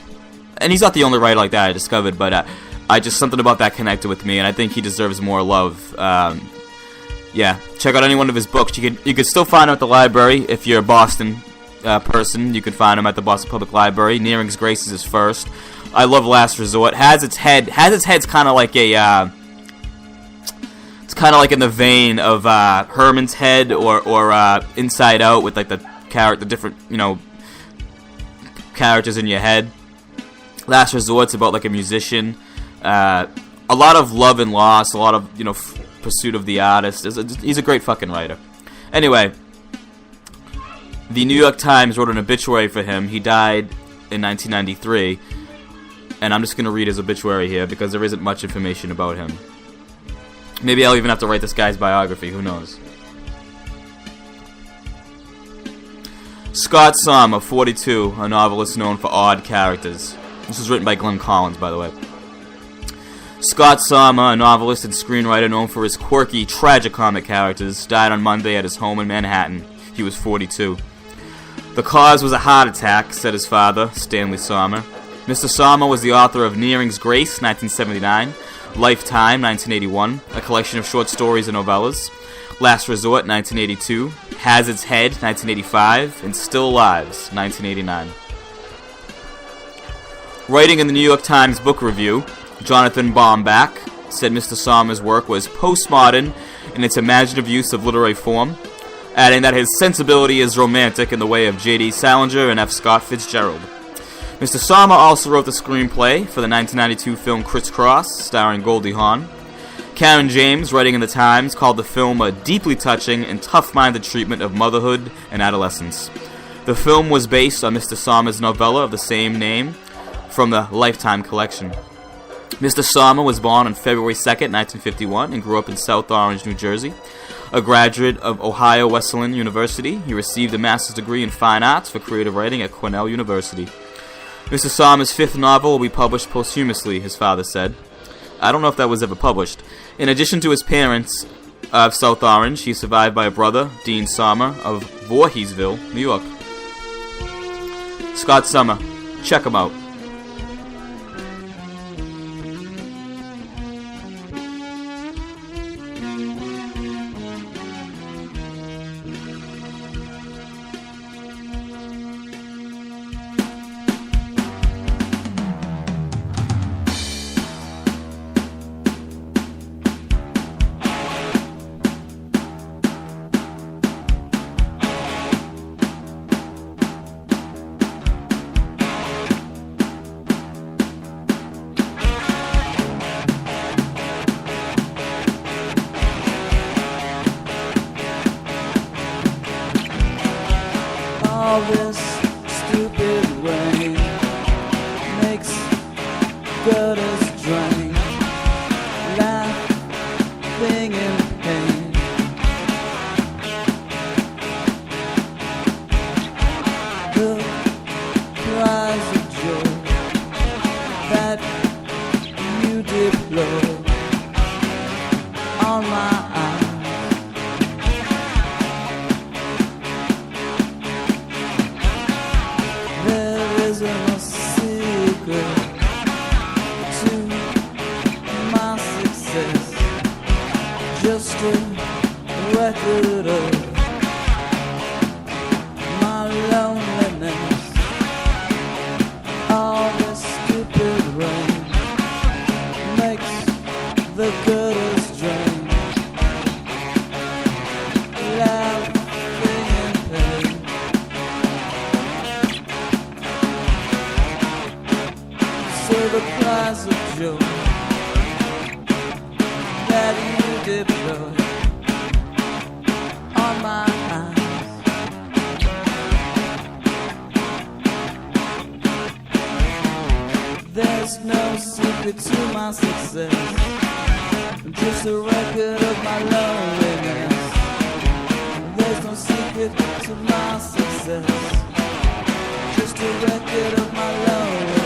And he's not the only writer like that I discovered, but I just something about that connected with me, and I think he deserves more love. Yeah, check out any one of his books. You could still find him at the library if you're a Boston person. You can find him at the Boston Public Library. Nearing's Grace is his first. I love Last Resort. Has its head's kind of like a it's kind of like in the vein of Herman's Head or Inside Out, with like the different characters in your head. Last Resort's about like a musician. A lot of love and loss. A lot of pursuit of the artist. He's a great fucking writer. Anyway, the New York Times wrote an obituary for him. He died in 1993, and I'm just going to read his obituary here because there isn't much information about him. Maybe I'll even have to write this guy's biography, who knows. Scott Sommer, 42, a novelist known for odd characters. This was written by Glenn Collins, by the way. Scott Sommer, a novelist and screenwriter known for his quirky, tragicomic characters, died on Monday at his home in Manhattan. He was 42. The cause was a heart attack, said his father, Stanley Sommer. Mr. Sommer was the author of Nearing's Grace, 1979, Lifetime, 1981, a collection of short stories and novellas, Last Resort, 1982, Has Its Head, 1985, and Still Lives, 1989. Writing in the New York Times Book Review, Jonathan Baumbach said Mr. Sommer's work was postmodern in its imaginative use of literary form, adding that his sensibility is romantic in the way of J.D. Salinger and F. Scott Fitzgerald. Mr. Sama also wrote the screenplay for the 1992 film Crisscross, starring Goldie Hawn. Karen James, writing in the Times, called the film a deeply touching and tough-minded treatment of motherhood and adolescence. The film was based on Mr. Sama's novella of the same name from the Lifetime collection. Mr. Sama was born on February 2nd, 1951, and grew up in South Orange, New Jersey. A graduate of Ohio Wesleyan University, he received a master's degree in fine arts for creative writing at Cornell University. Mr. Sama's 5th novel will be published posthumously, his father said. I don't know if that was ever published. In addition to his parents of South Orange, he's survived by a brother, Dean Sama, of Voorheesville, New York. Scott Summer. Check him out. All this stupid rain makes gutters drain, laughing in pain. The cries of joy that you deploy on my eyes. No secret to my success, just a record of my loneliness. All this stupid rain makes the gutters drain, laughing in pain. So the cries of joy that you deploy on my eyes, there's no secret to my success, just a record of my loneliness. There's no secret to my success, just a record of my loneliness.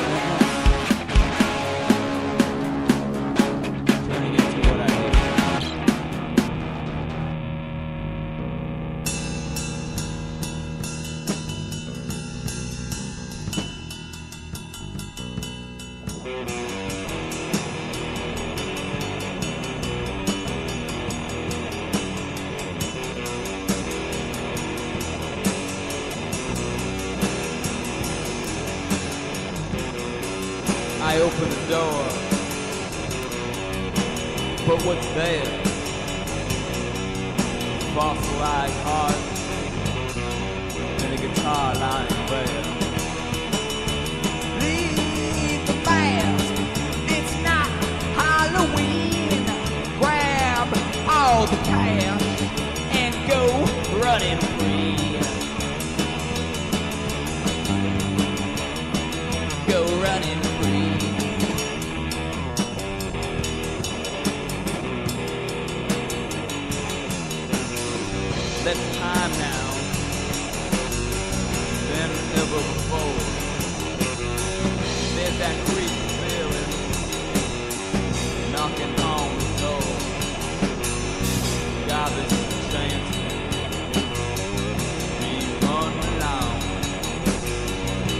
I open the door, but what's there? Fossilized heart and a guitar lying bare. Leave the mask, it's not Halloween. Grab all the cash and go running free. Go running free. Less time now than ever before. There's that creepy feeling knocking on the door. God, this is a chance to run along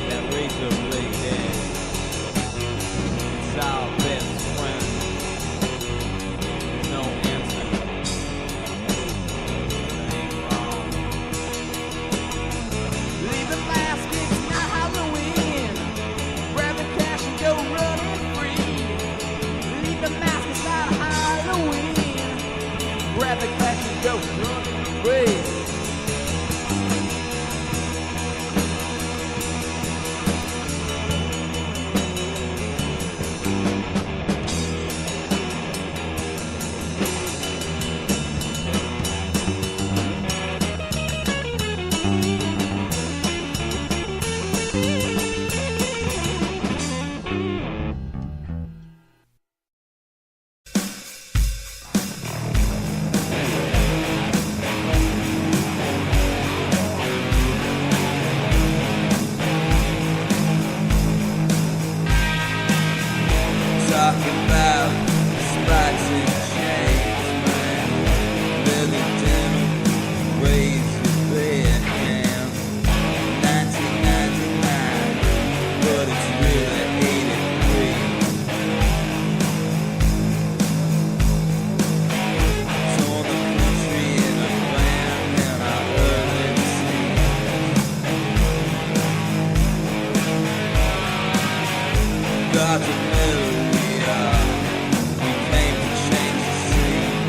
that razor blade edge. It's our best friend. There's no answer. Ain't wrong. Leave the mask, it's not Halloween. Grab the cash and go running free. Leave the mask, it's not Halloween. Grab the cash and go running free. start to move. We came to change the scene.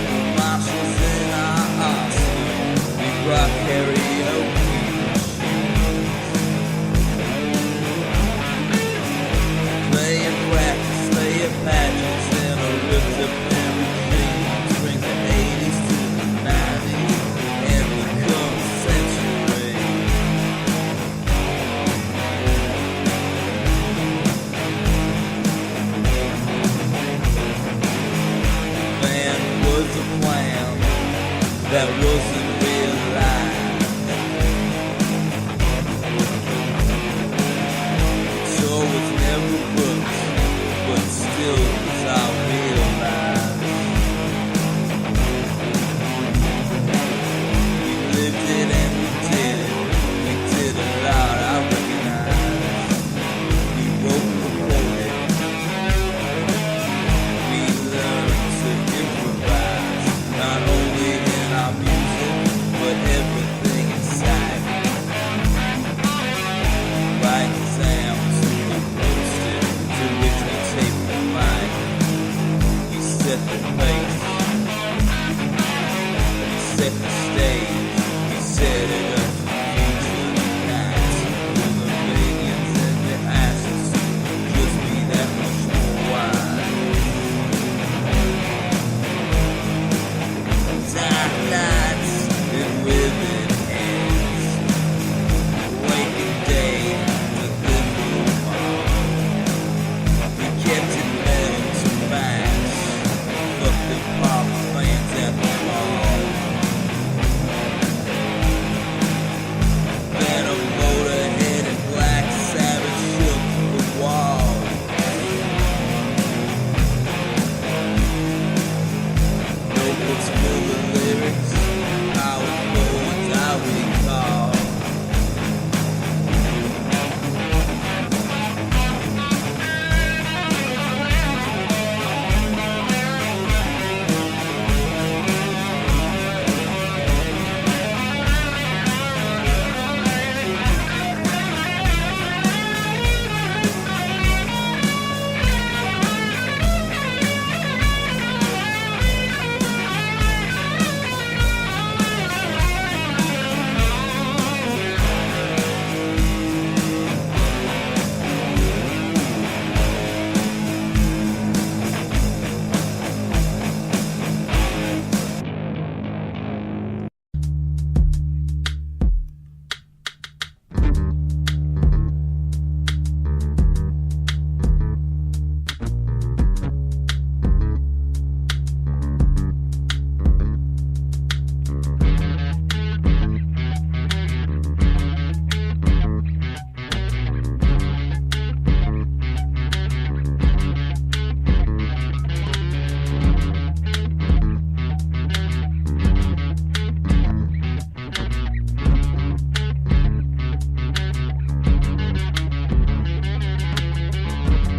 The marshals in our arsenal, we brought karaoke machines. Playing practice, playing pageants in a ripped up memory dreams. Bring the 80s to the 90s and become a century. Man was a plan that wasn't realized. So was never booked, but still was all realized. We lived it and we did it. We did a lot, I recognize. We wrote the poet. We learned to improvise, not only in our music, but everything inside. Right exams we posted, to which we taped the mic. We set the pace, we set the stage, we set it up for future nights. For the millions and the ashes, just be that much more wise. Dark nights and ribbon ends, waking day with little mom. We kept it metal to max, fuck the pop fans at the mall. Then a motorhead and Black Sabbath shook the wall. Notebooks full of lyrics, our poems I recall.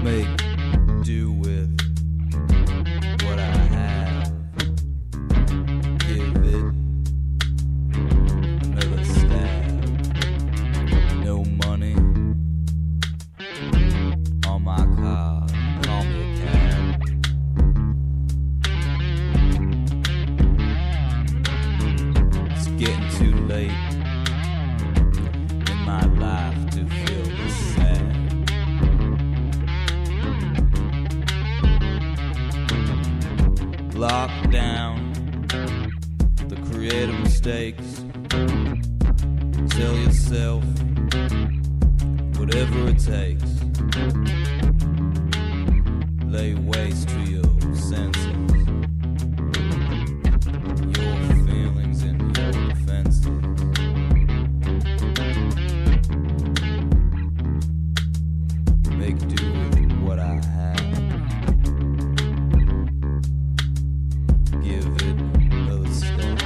Make do with what I have. Give it another stab. No money on my card. Call me a cab. It's getting too late in my life to feel this sad. Lock down the creative mistakes. Tell yourself whatever it takes. Lay waste to your senses, your feelings and your defenses. Make do with what I have. Give it another step.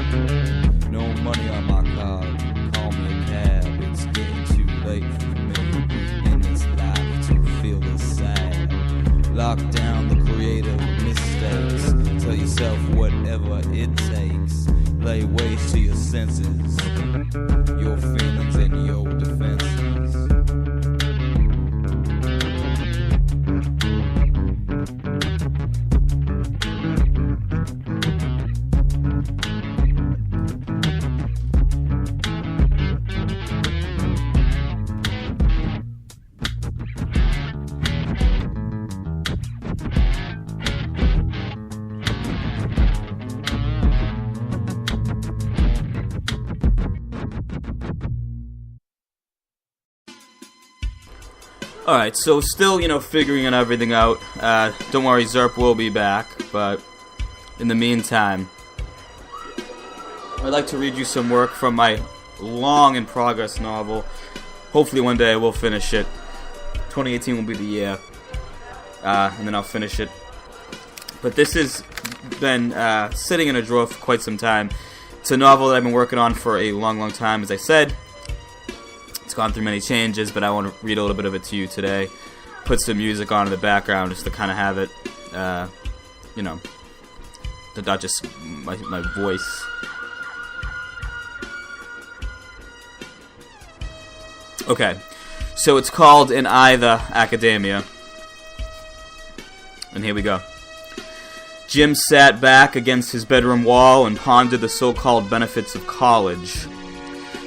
No money on my card. Call me a cab. It's getting too late for me in this life to feel this sad. Lock down the creative mistakes. Alright, so still, figuring everything out. Don't worry, Zerp will be back, but in the meantime, I'd like to read you some work from my long-in-progress novel. Hopefully one day I will finish it. 2018 will be the year, and then I'll finish it. But this has been sitting in a drawer for quite some time. It's a novel that I've been working on for a long, long time, as I said. It's gone through many changes, but I want to read a little bit of it to you today. Put some music on in the background just to kind of have it, not just my voice. Okay, so it's called In Either Academia. And here we go. Jim sat back against his bedroom wall and pondered the so-called benefits of college.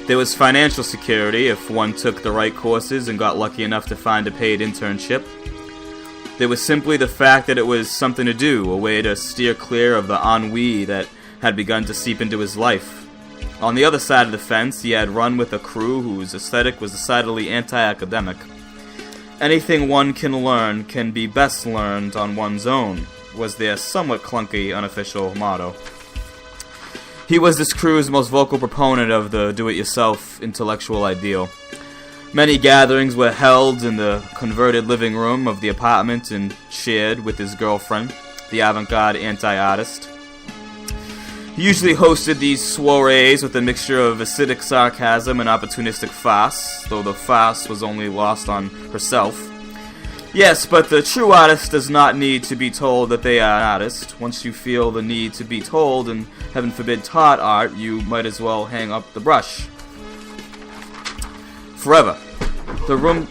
There was financial security if one took the right courses and got lucky enough to find a paid internship. There was simply the fact that it was something to do, a way to steer clear of the ennui that had begun to seep into his life. On the other side of the fence, he had run with a crew whose aesthetic was decidedly anti-academic. Anything one can learn can be best learned on one's own, was their somewhat clunky unofficial motto. He was this crew's most vocal proponent of the do-it-yourself intellectual ideal. Many gatherings were held in the converted living room of the apartment and shared with his girlfriend, the avant-garde anti-artist. He usually hosted these soirees with a mixture of acidic sarcasm and opportunistic farce, though the farce was only lost on herself. Yes, but the true artist does not need to be told that they are an artist. Once you feel the need to be told, and heaven forbid taught art, you might as well hang up the brush. Forever. The room...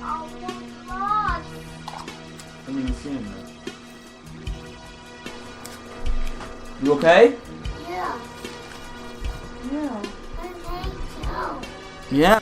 I didn't even see him there. You okay? Yeah. Yeah. I'm okay too. Yeah.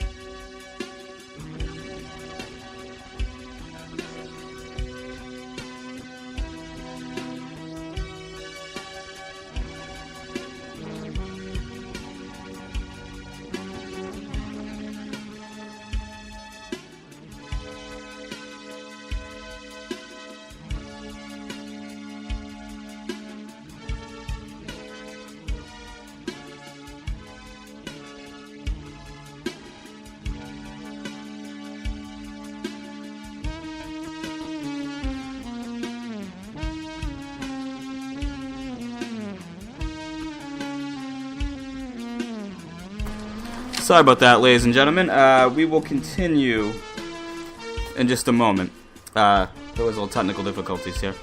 Sorry about that, ladies and gentlemen. We will continue in just a moment. There was a little technical difficulties here.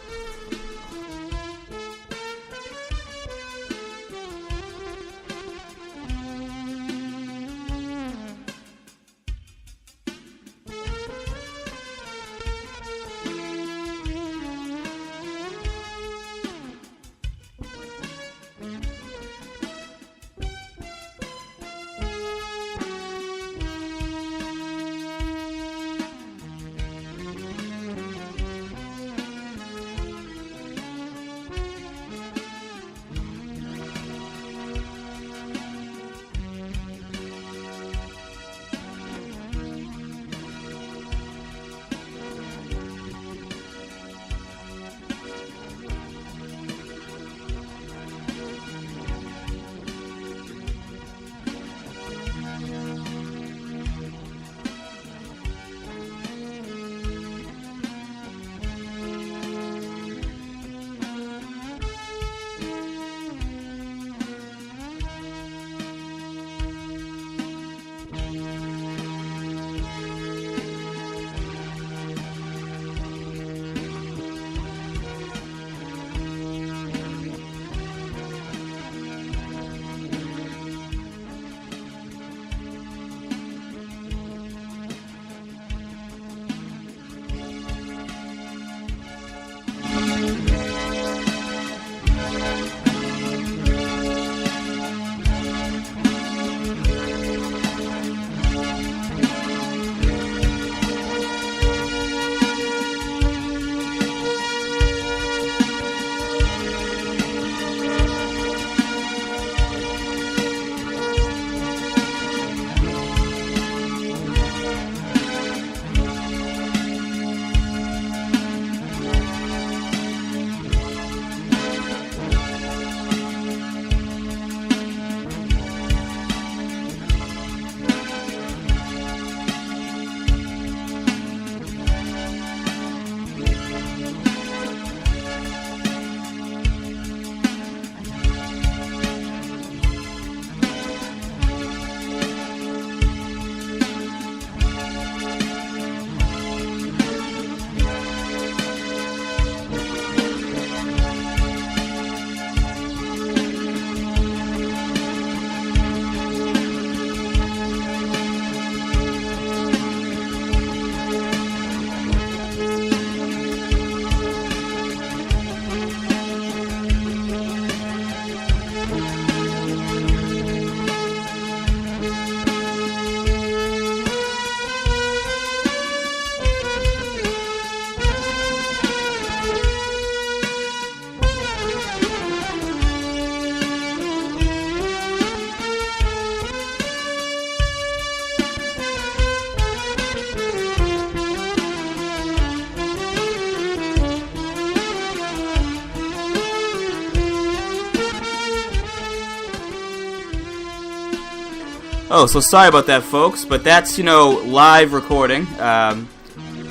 Oh, so sorry about that, folks, but that's, live recording.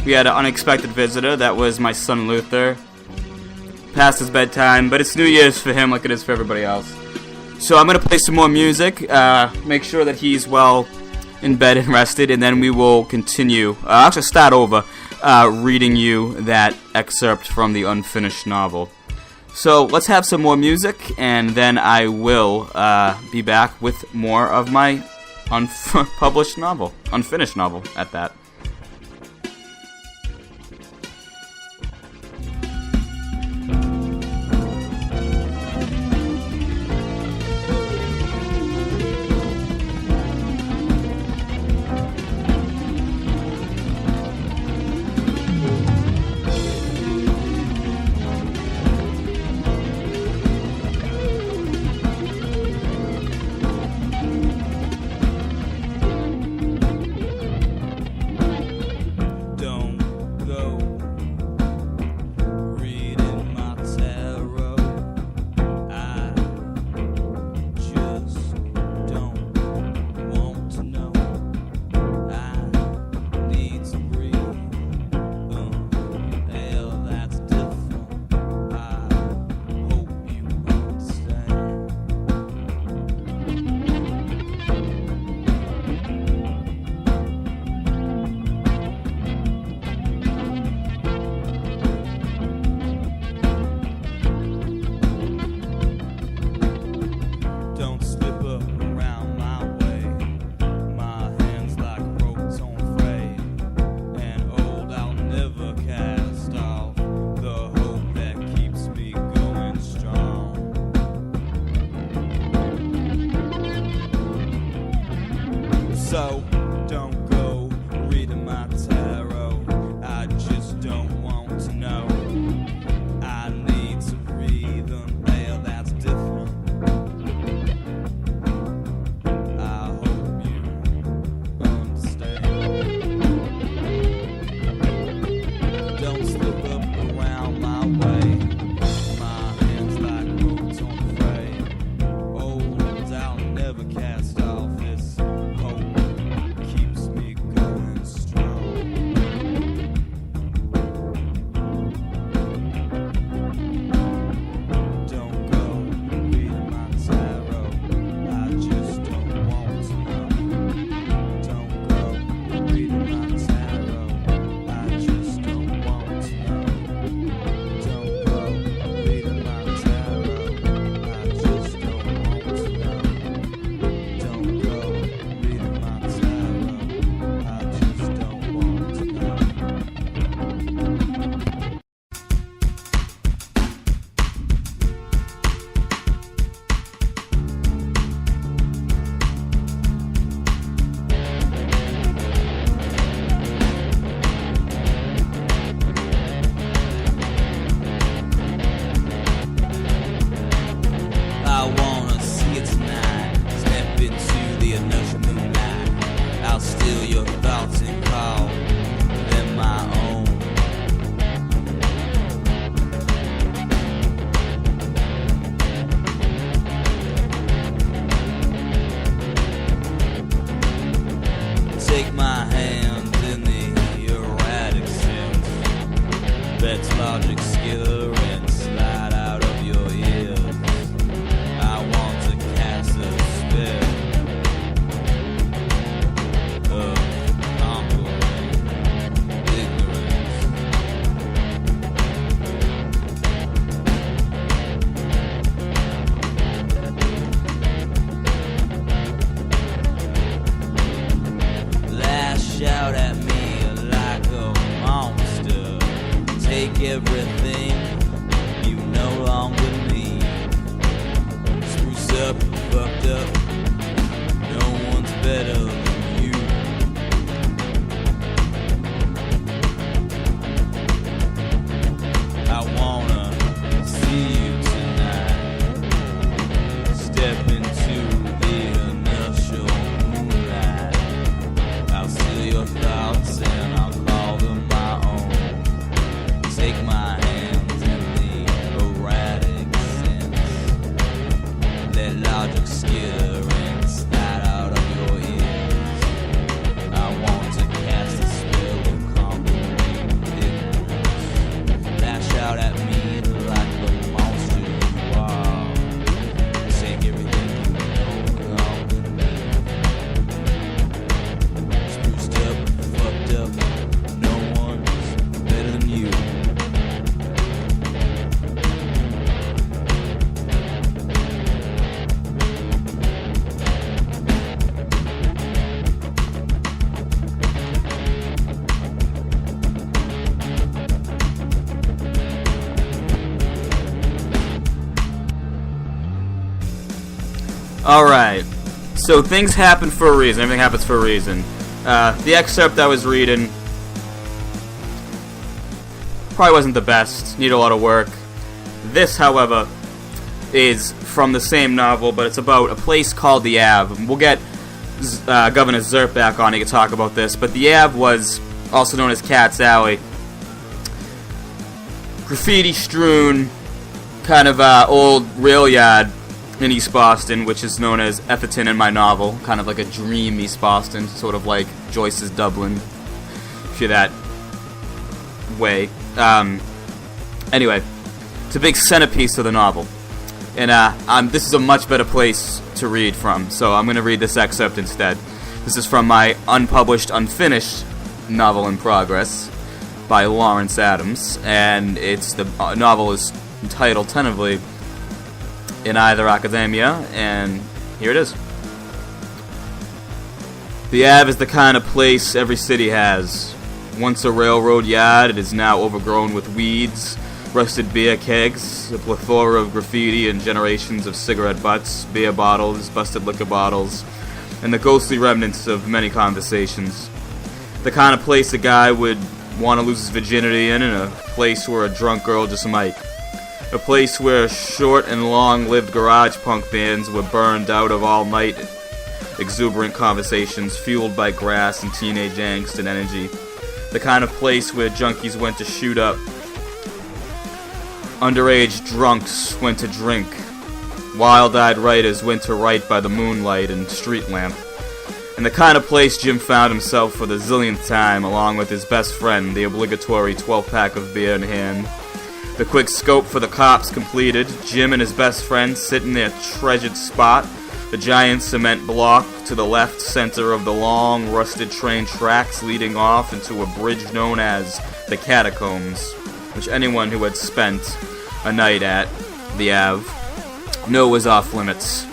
We had an unexpected visitor. That was my son Luther. Past his bedtime, but it's New Year's for him like it is for everybody else. So I'm going to play some more music, make sure that he's well in bed and rested, and then we will continue, actually start over, reading you that excerpt from the unfinished novel. So let's have some more music, and then I will be back with more of my unfinished novel at that. So don't go reading my tarot. I just don't want to know. I need to read them. Hell, that's different. I hope you understand. Don't slip up around my way. My hands like ropes on a frame. Old, I'll never cast off this hope. Keeps me going strong. Don't go reading my tarot. I just don't want to know. Don't go reading my tarot. I just don't want to know. Don't go reading my tarot. I just don't want to know. Don't go reading my tarot. I just don't want to know. I wanna see it tonight. Step into the inertia moonlight. I'll steal your thoughts and call them my own. Take my hand in the erratic sense. That's logic, skill, and slide out of your ears. I want to cast a spell of conquering ignorance. Lash out at me like a monster. Take everything you no longer need. Spruce up, fucked up. No one's better than you. I wanna see you tonight. Step into the inertial moonlight. I'll steal your thoughts and I'll call them my own. Take my hands in the erratic sense. Let logic skitter and slide out of your ears. Alright, so things happen for a reason. Everything happens for a reason. The excerpt I was reading probably wasn't the best. Need a lot of work. This, however, is from the same novel, but it's about a place called the Ave. We'll get Governor Zerp back on. He can talk about this. But the Ave was also known as Cat's Alley. Graffiti-strewn, kind of old rail yard in East Boston, which is known as Etherton in my novel. Kind of like a dream East Boston, sort of like Joyce's Dublin, if you're that way. Anyway, it's a big centerpiece of the novel. And this is a much better place to read from, so I'm going to read this excerpt instead. This is from my unpublished, unfinished novel in progress by Lawrence Adams, and the novel is entitled tentatively In Either Academia, and here it is. The Ave is the kind of place every city has. Once a railroad yard, it is now overgrown with weeds, rusted beer kegs, a plethora of graffiti, and generations of cigarette butts, beer bottles, busted liquor bottles, and the ghostly remnants of many conversations. The kind of place a guy would want to lose his virginity in, and a place where a drunk girl just might. A place where short and long-lived garage punk bands were burned out of all-night exuberant conversations fueled by grass and teenage angst and energy. The kind of place where junkies went to shoot up, underage drunks went to drink, wild-eyed writers went to write by the moonlight and street lamp, and the kind of place Jim found himself for the zillionth time along with his best friend, the obligatory 12-pack of beer in hand. The quick scope for the cops completed, Jim and his best friend sit in their treasured spot, the giant cement block to the left center of the long, rusted train tracks leading off into a bridge known as the Catacombs, which anyone who had spent a night at the Ave knew was off limits.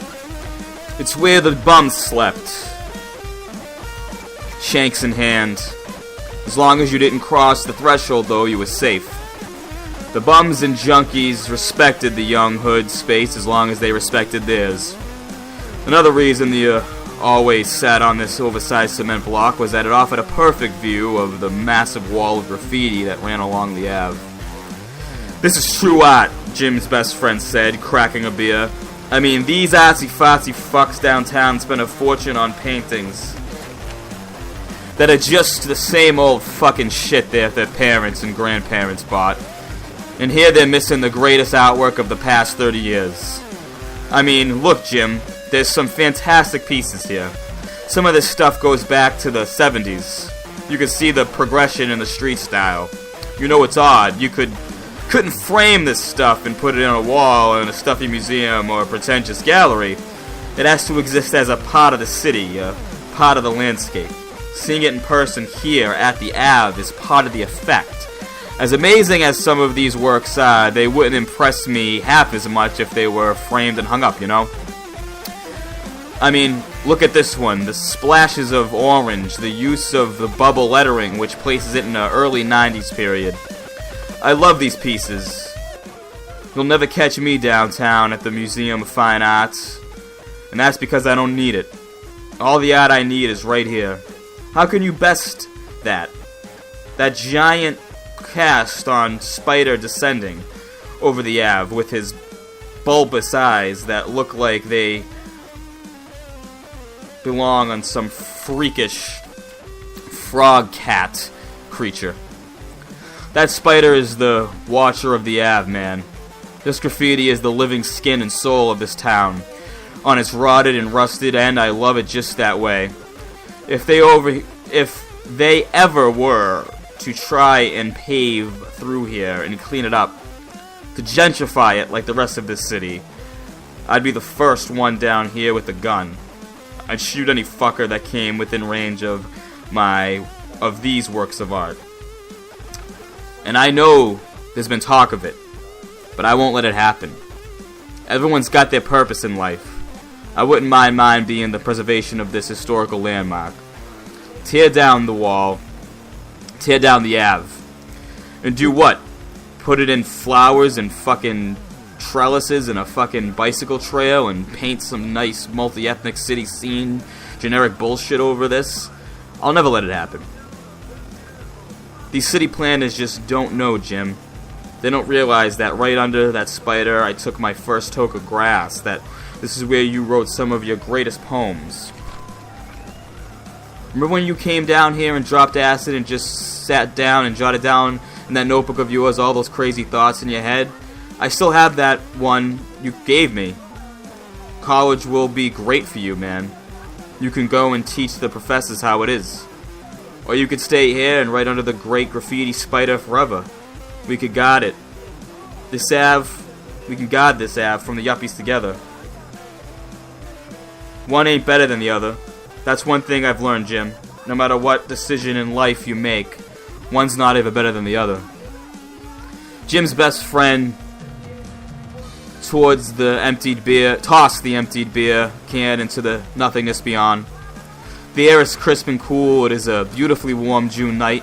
It's where the bums slept, shanks in hand. As long as you didn't cross the threshold, though, you were safe. The bums and junkies respected the young hood space as long as they respected theirs. Another reason the always sat on this oversized cement block was that it offered a perfect view of the massive wall of graffiti that ran along the Ave. "This is true art," Jim's best friend said, cracking a beer. "I mean, these artsy-fartsy fucks downtown spend a fortune on paintings that are just the same old fucking shit that their parents and grandparents bought. And here they're missing the greatest artwork of the past 30 years. I mean, look, Jim, there's some fantastic pieces here. Some of this stuff goes back to the 70s. You can see the progression in the street style. You know it's odd. You couldn't frame this stuff and put it on a wall in a stuffy museum or a pretentious gallery. It has to exist as a part of the city, a part of the landscape. Seeing it in person here at the Ave is part of the effect. As amazing as some of these works are, they wouldn't impress me half as much if they were framed and hung up, you know? I mean, look at this one, the splashes of orange, the use of the bubble lettering, which places it in the early 90s period. I love these pieces. You'll never catch me downtown at the Museum of Fine Arts, and that's because I don't need it. All the art I need is right here. How can you best that? That giant cast on Spider descending over the Ave with his bulbous eyes that look like they belong on some freakish frog cat creature. That spider is the watcher of the Ave, man. This graffiti is the living skin and soul of this town, on its rotted and rusted end. I love it just that way. If they ever were to try and pave through here and clean it up, to gentrify it like the rest of this city, I'd be the first one down here with a gun. I'd shoot any fucker that came within range of these works of art. And I know there's been talk of it, but I won't let it happen. Everyone's got their purpose in life. I wouldn't mind mine being the preservation of this historical landmark. Tear down the wall, tear down the Ave, and do what? Put it in flowers and fucking trellises and a fucking bicycle trail and paint some nice multi-ethnic city scene generic bullshit over this. I'll never let it happen. These city planners just don't know, Jim. They don't realize that right under that spider I took my first toke of grass, that this is where you wrote some of your greatest poems. Remember when you came down here and dropped acid and just sat down and jotted down in that notebook of yours all those crazy thoughts in your head? I still have that one you gave me. College will be great for you, man. You can go and teach the professors how it is. Or you could stay here and write under the great graffiti spider forever. We could guard it. We can guard this Ave from the yuppies together. One ain't better than the other. That's one thing I've learned, Jim. No matter what decision in life you make, one's not ever better than the other. Jim's best friend tossed the emptied beer can into the nothingness beyond. The air is crisp and cool. It is a beautifully warm June night.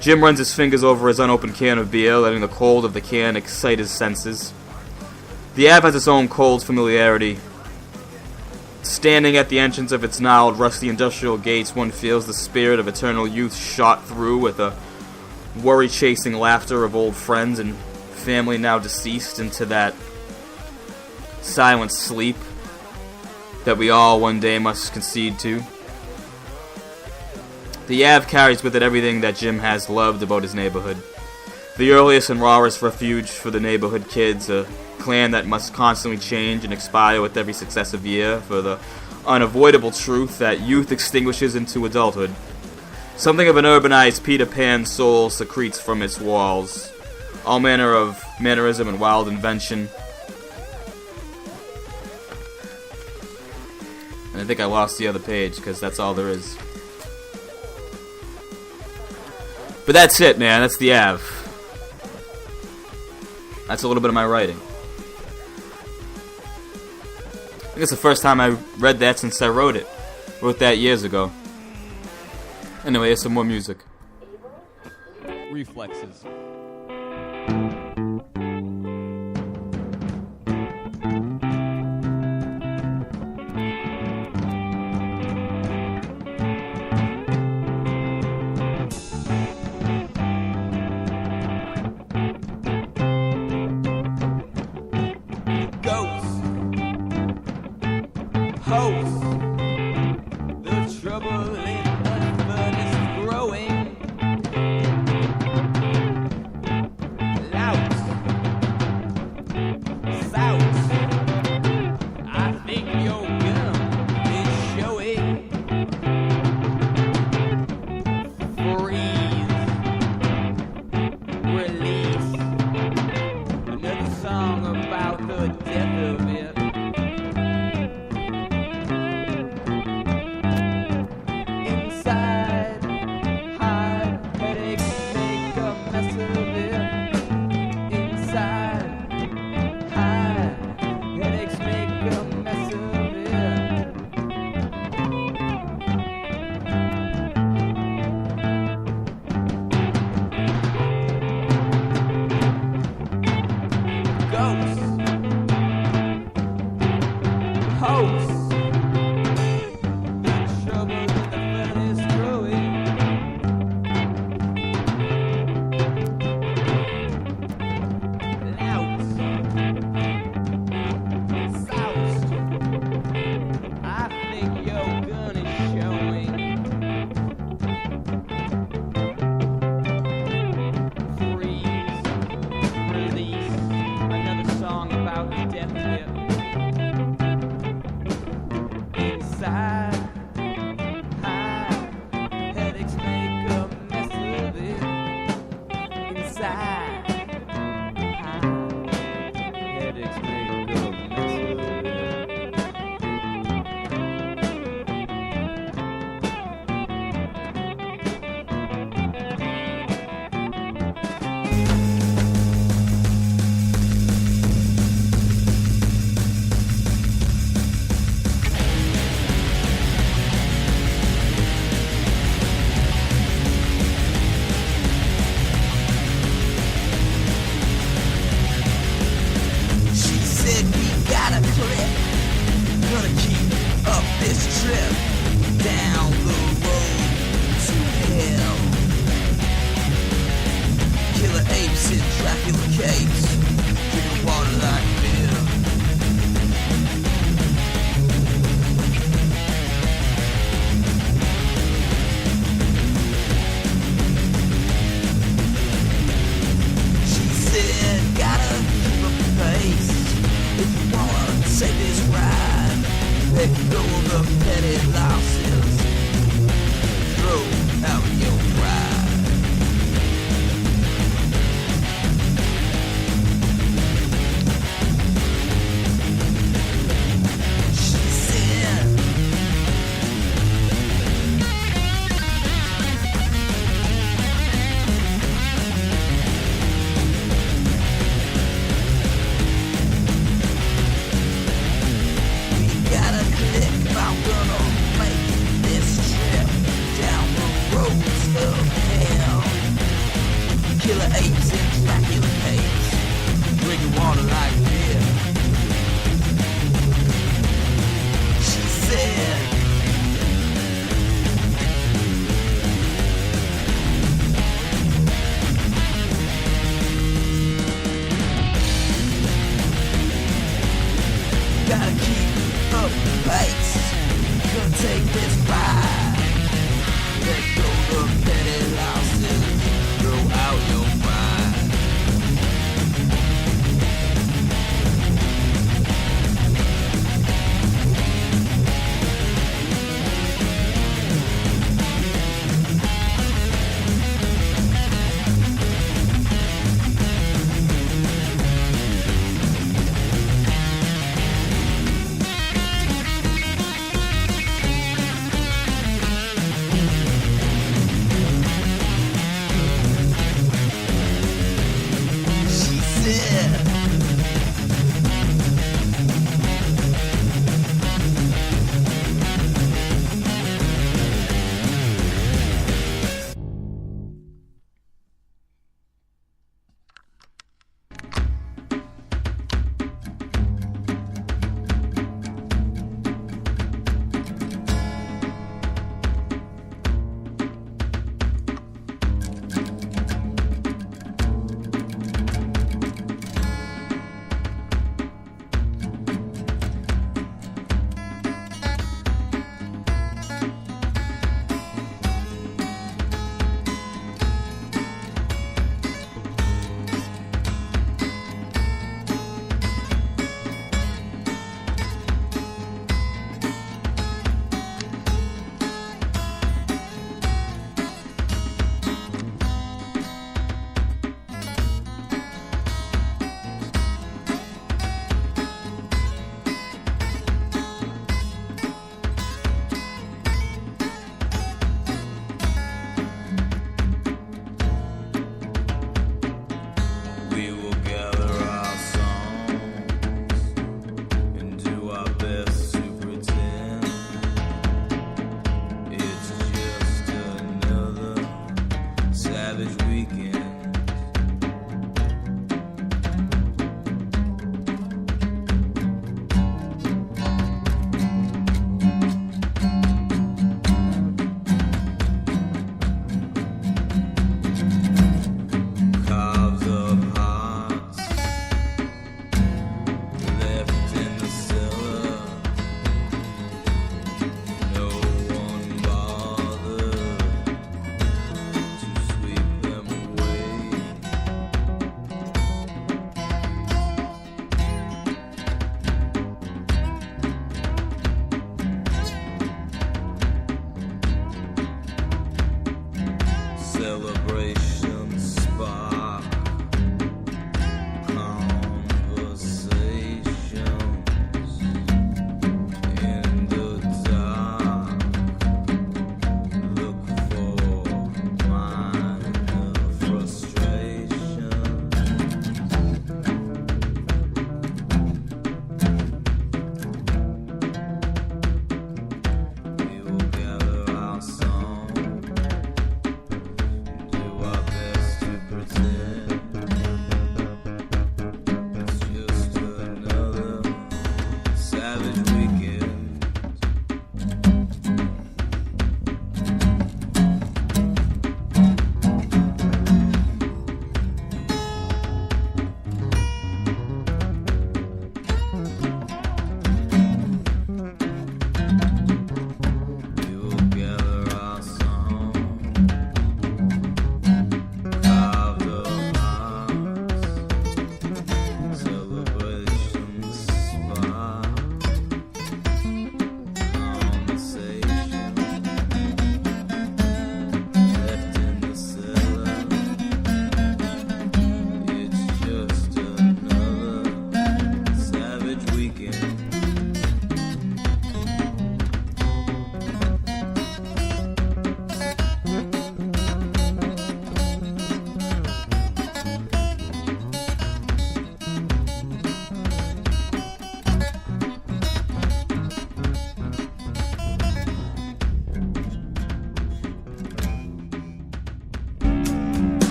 Jim runs his fingers over his unopened can of beer, letting the cold of the can excite his senses. The Ave has its own cold familiarity. Standing at the entrance of its gnarled, rusty industrial gates, one feels the spirit of eternal youth shot through with a worry-chasing laughter of old friends and family now deceased into that silent sleep that we all one day must concede to. The Ave carries with it everything that Jim has loved about his neighborhood. The earliest and rawest refuge for the neighborhood kids, a clan that must constantly change and expire with every successive year, for the unavoidable truth that youth extinguishes into adulthood. Something of an urbanized Peter Pan soul secretes from its walls. All manner of mannerism and wild invention. And I think I lost the other page, because that's all there is. But that's it, man. That's the Ave. That's a little bit of my writing. I think it's the first time I read that since I wrote it. Wrote that years ago. Anyway, here's some more music. Reflexes. The trouble in us is growing. Louts, south. I think your gun is showing. Freeze, release. Another song about the death of it. let go of the petty losses. Throw out your pride. She said, we gotta click, I'm gonna make it.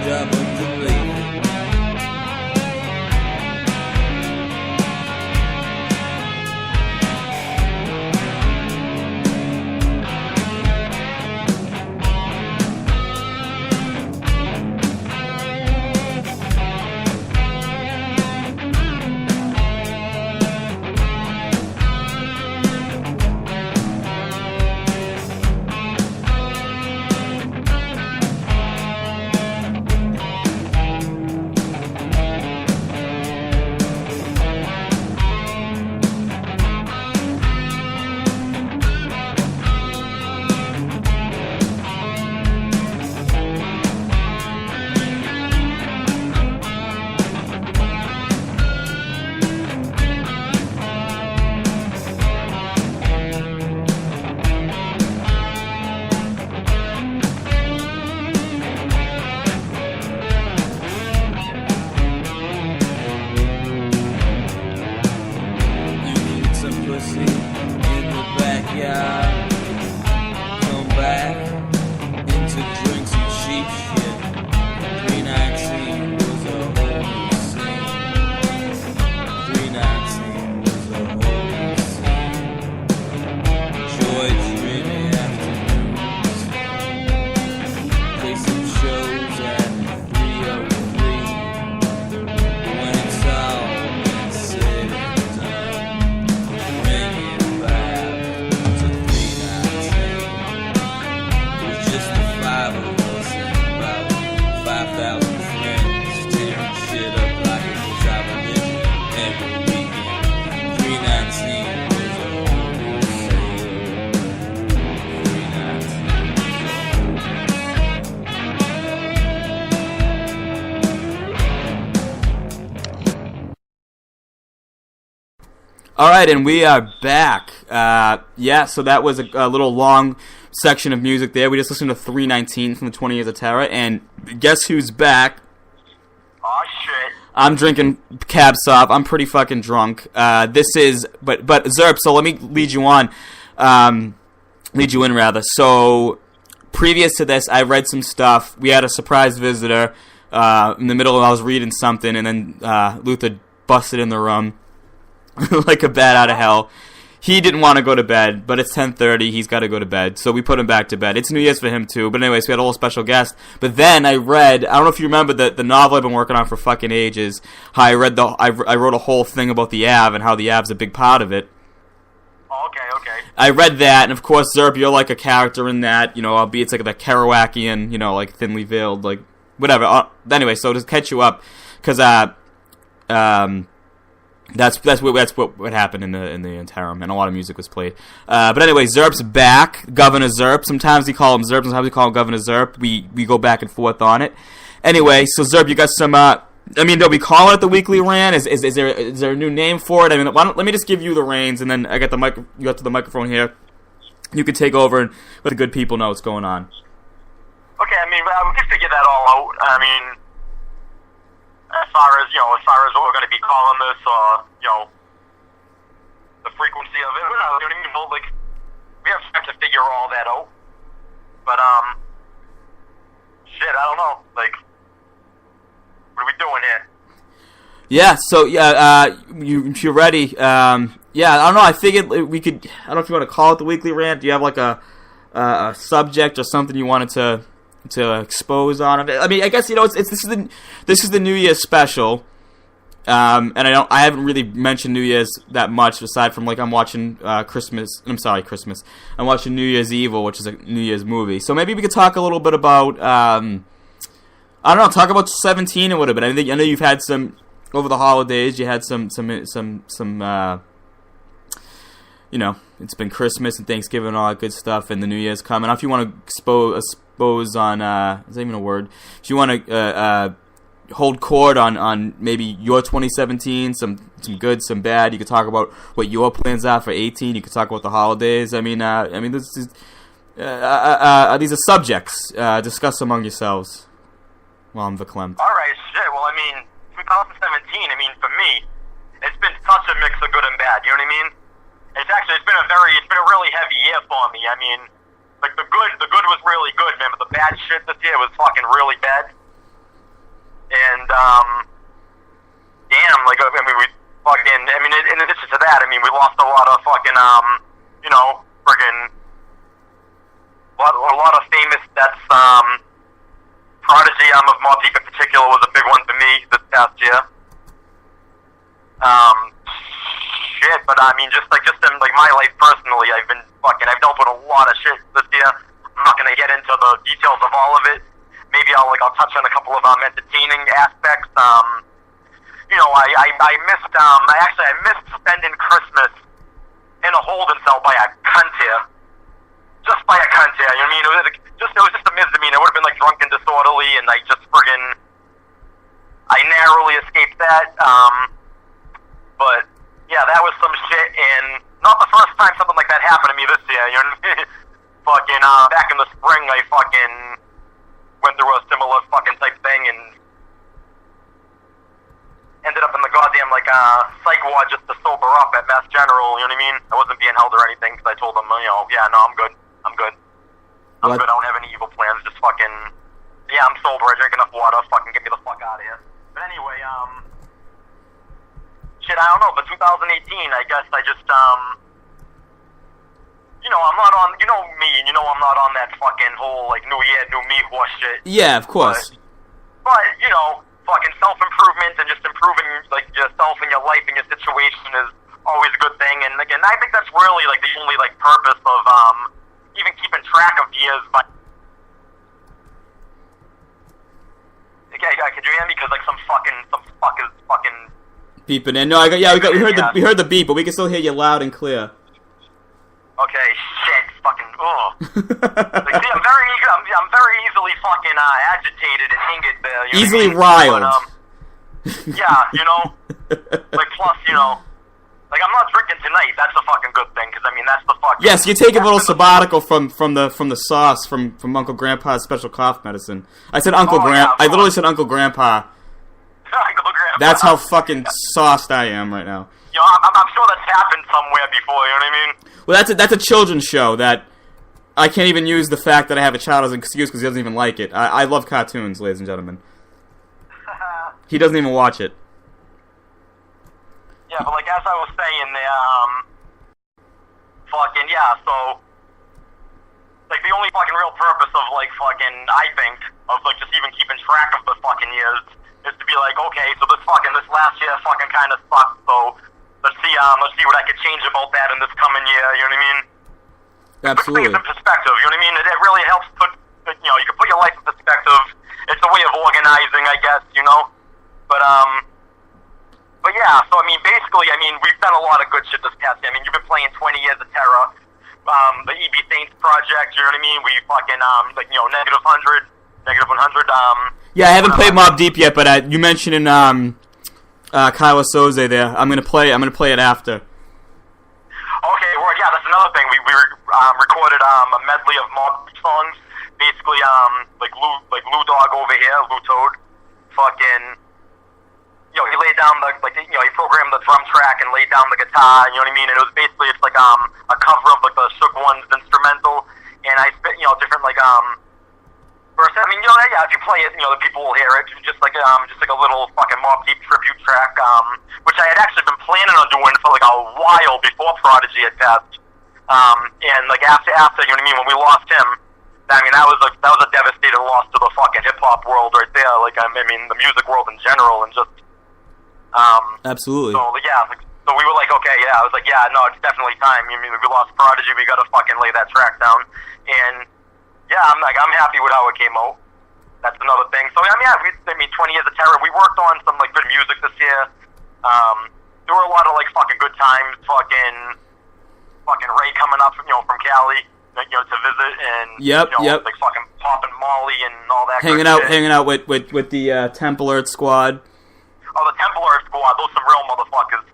job of believing. All right, and we are back. So that was a little long section of music there. We just listened to 319 from the 20 Years of Terror, and guess who's back? Aw, shit. I'm drinking Cab Sauv. I'm pretty fucking drunk. This is, but Zerp, so let me lead you in rather. So, previous to this, I read some stuff. We had a surprise visitor in the middle of, I was reading something, and then Luther busted in the room. Like a bat out of hell. He didn't want to go to bed, but it's 10:30. He's got to go to bed, so we put him back to bed. It's New Year's for him too. But anyways, we had a little special guest. But then I read. I don't know if you remember the novel I've been working on for fucking ages. How I wrote a whole thing about the Av and how the Av's a big part of it. Oh, okay. I read that, and of course, Zerp, you're like a character in that. You know, albeit it's like the Kerouacian, you know, like thinly veiled, like whatever. Anyway, so to catch you up, because That's what happened in the interim, and a lot of music was played. But anyway, Zerp's back, Governor Zerp. Sometimes we call him Zerp, sometimes we call him Governor Zerp. We go back and forth on it. Anyway, so Zerp, you got some. Do we call it the Weekly Rant? Is there a new name for it? I mean, let me just give you the reins, and then I got the mic. You got to the microphone here. You can take over and let the good people know what's going on. Okay, I mean, we can figure that all out. I mean, as far as what we're going to be calling this, the frequency of it, you know what I mean? Like, we have to figure all that out. But, shit, I don't know. Like, what are we doing here? Yeah, so, if you're ready, I don't know, I figured we could, I don't know if you want to call it the Weekly Rant. Do you have, like, a subject or something you wanted to expose on it? I mean, I guess, this is the New Year's special, and I haven't really mentioned New Year's that much aside from like I'm watching Christmas. I'm watching New Year's Evil, which is a New Year's movie. So maybe we could talk a little bit about talk about 17 and what a bit. I know you've had some over the holidays. You had some it's been Christmas and Thanksgiving and all that good stuff, and the New Year's coming. If you want to expose on, is that even a word? If you want to hold court on maybe your 2017, some good, some bad. You could talk about what your plans are for 18. You could talk about the holidays. I mean, this is these are subjects. Discuss among yourselves while I'm verklempt. All right, shit. Well, I mean, 2017. I mean, for me, it's been such a mix of good and bad. You know what I mean? It's been a really heavy year for me. I mean, like the good was really good, man, but the bad shit this year was fucking really bad. And damn, like I mean, we fucking. I mean, in addition to that, I mean, we lost a lot of fucking you know, friggin' a lot of famous deaths. Prodigy, of Mobb Deep in particular, was a big one for me this past year. Shit, but I mean, just in like my life personally, I've dealt with a lot of shit this year. I'm not gonna get into the details of all of it. Maybe I'll touch on a couple of entertaining aspects. You know, I missed spending Christmas in a holding cell by a cunt here. Just by a cunt here. You know what I mean? It was just a misdemeanor. It would have been like drunk and disorderly, and I narrowly escaped that. But yeah, that was some shit, and not the first time something like that happened to me this year. You know what I mean? Fucking back in the spring, I fucking went through a similar fucking type thing and ended up in the goddamn psych ward just to sober up at Mass General. You know what I mean? I wasn't being held or anything because I told them, you know, yeah, no, I'm good. I'm good. I'm good. I don't have any evil plans. Just fucking, yeah, I'm sober. I drink enough water. Fucking get me the fuck out of here. But anyway, shit, I don't know. But 2018, I guess I just, you know, I'm not on, you know me, and you know I'm not on that fucking whole, like, New Year, New Me horse shit. Yeah, of course. But you know, fucking self-improvement and just improving, like, yourself and your life and your situation is always a good thing. And again, I think that's really, like, the only, like, purpose of, even keeping track of years by... Okay, could you hear me? Because, like, some fuck is fucking... Beeping in. No, we heard the beep, but we can still hear you loud and clear. Okay, shit, fucking, ugh. Like, see, I'm very easily fucking agitated and angered there. You know Easily what I mean? riled. But, yeah, you know, like, plus, you know, like, I'm not drinking tonight. That's a fucking good thing, because, I mean, that's the fucking... Yes, you take a little sabbatical from the sauce from Uncle Grandpa's special cough medicine. I said Uncle Grandpa. I literally said Uncle Grandpa. Uncle Grandpa. That's how fucking sauced I am right now. You know, I'm sure that's happened somewhere before, you know what I mean? Well, that's a children's show that I can't even use the fact that I have a child as an excuse because he doesn't even like it. I love cartoons, ladies and gentlemen. He doesn't even watch it. Yeah, but like as I was saying there, fucking yeah, so like the only fucking real purpose of like fucking I think of like just even keeping track of the fucking years is to be like, okay, so this last year fucking kind of sucked, so let's see what I could change about that in this coming year. You know what I mean? Absolutely. Put things in perspective. You know what I mean? It really helps put, you know, you can put your life in perspective. It's a way of organizing, I guess. You know, but yeah. So I mean, basically, I mean, we've done a lot of good shit this past year. I mean, you've been playing 20 Years of Terror, the EB Saints project. You know what I mean? We fucking like you know negative 100. Yeah, I haven't played Mobb Deep yet, but you mentioned in Kyla Soze there. I'm gonna play it after. Okay, well, yeah, that's another thing. We recorded a medley of Mobb Deep songs. Basically, like Lou Dog over here, Lou Toad, fucking, you know, he laid down he programmed the drum track and laid down the guitar. You know what I mean? And it was basically it's like a cover of like the Shook Ones instrumental, and I spit different verse. I mean, you know, yeah, if you play it, you know, the people will hear it. Just like a little fucking Mobb Deep tribute track, which I had actually been planning on doing for like a while before Prodigy had passed. And like after, you know what I mean, when we lost him, I mean, that was a devastating loss to the fucking hip hop world right there. Like, I mean, the music world in general, and just absolutely. So yeah, so we were like, okay, yeah. I was like, yeah, no, it's definitely time. I mean, we lost Prodigy, we got to fucking lay that track down, and. Yeah, I'm happy with how it came out. That's another thing. So, I mean, 20 Years of Terror. We worked on some, like, good music this year. There were a lot of, like, fucking good times. Fucking Ray coming up, you know, from Cali, you know, to visit. And, yep. like, fucking popping Molly and all that hanging out with the Temple Earth squad. Oh, the Temple Earth squad. Those some real motherfuckers.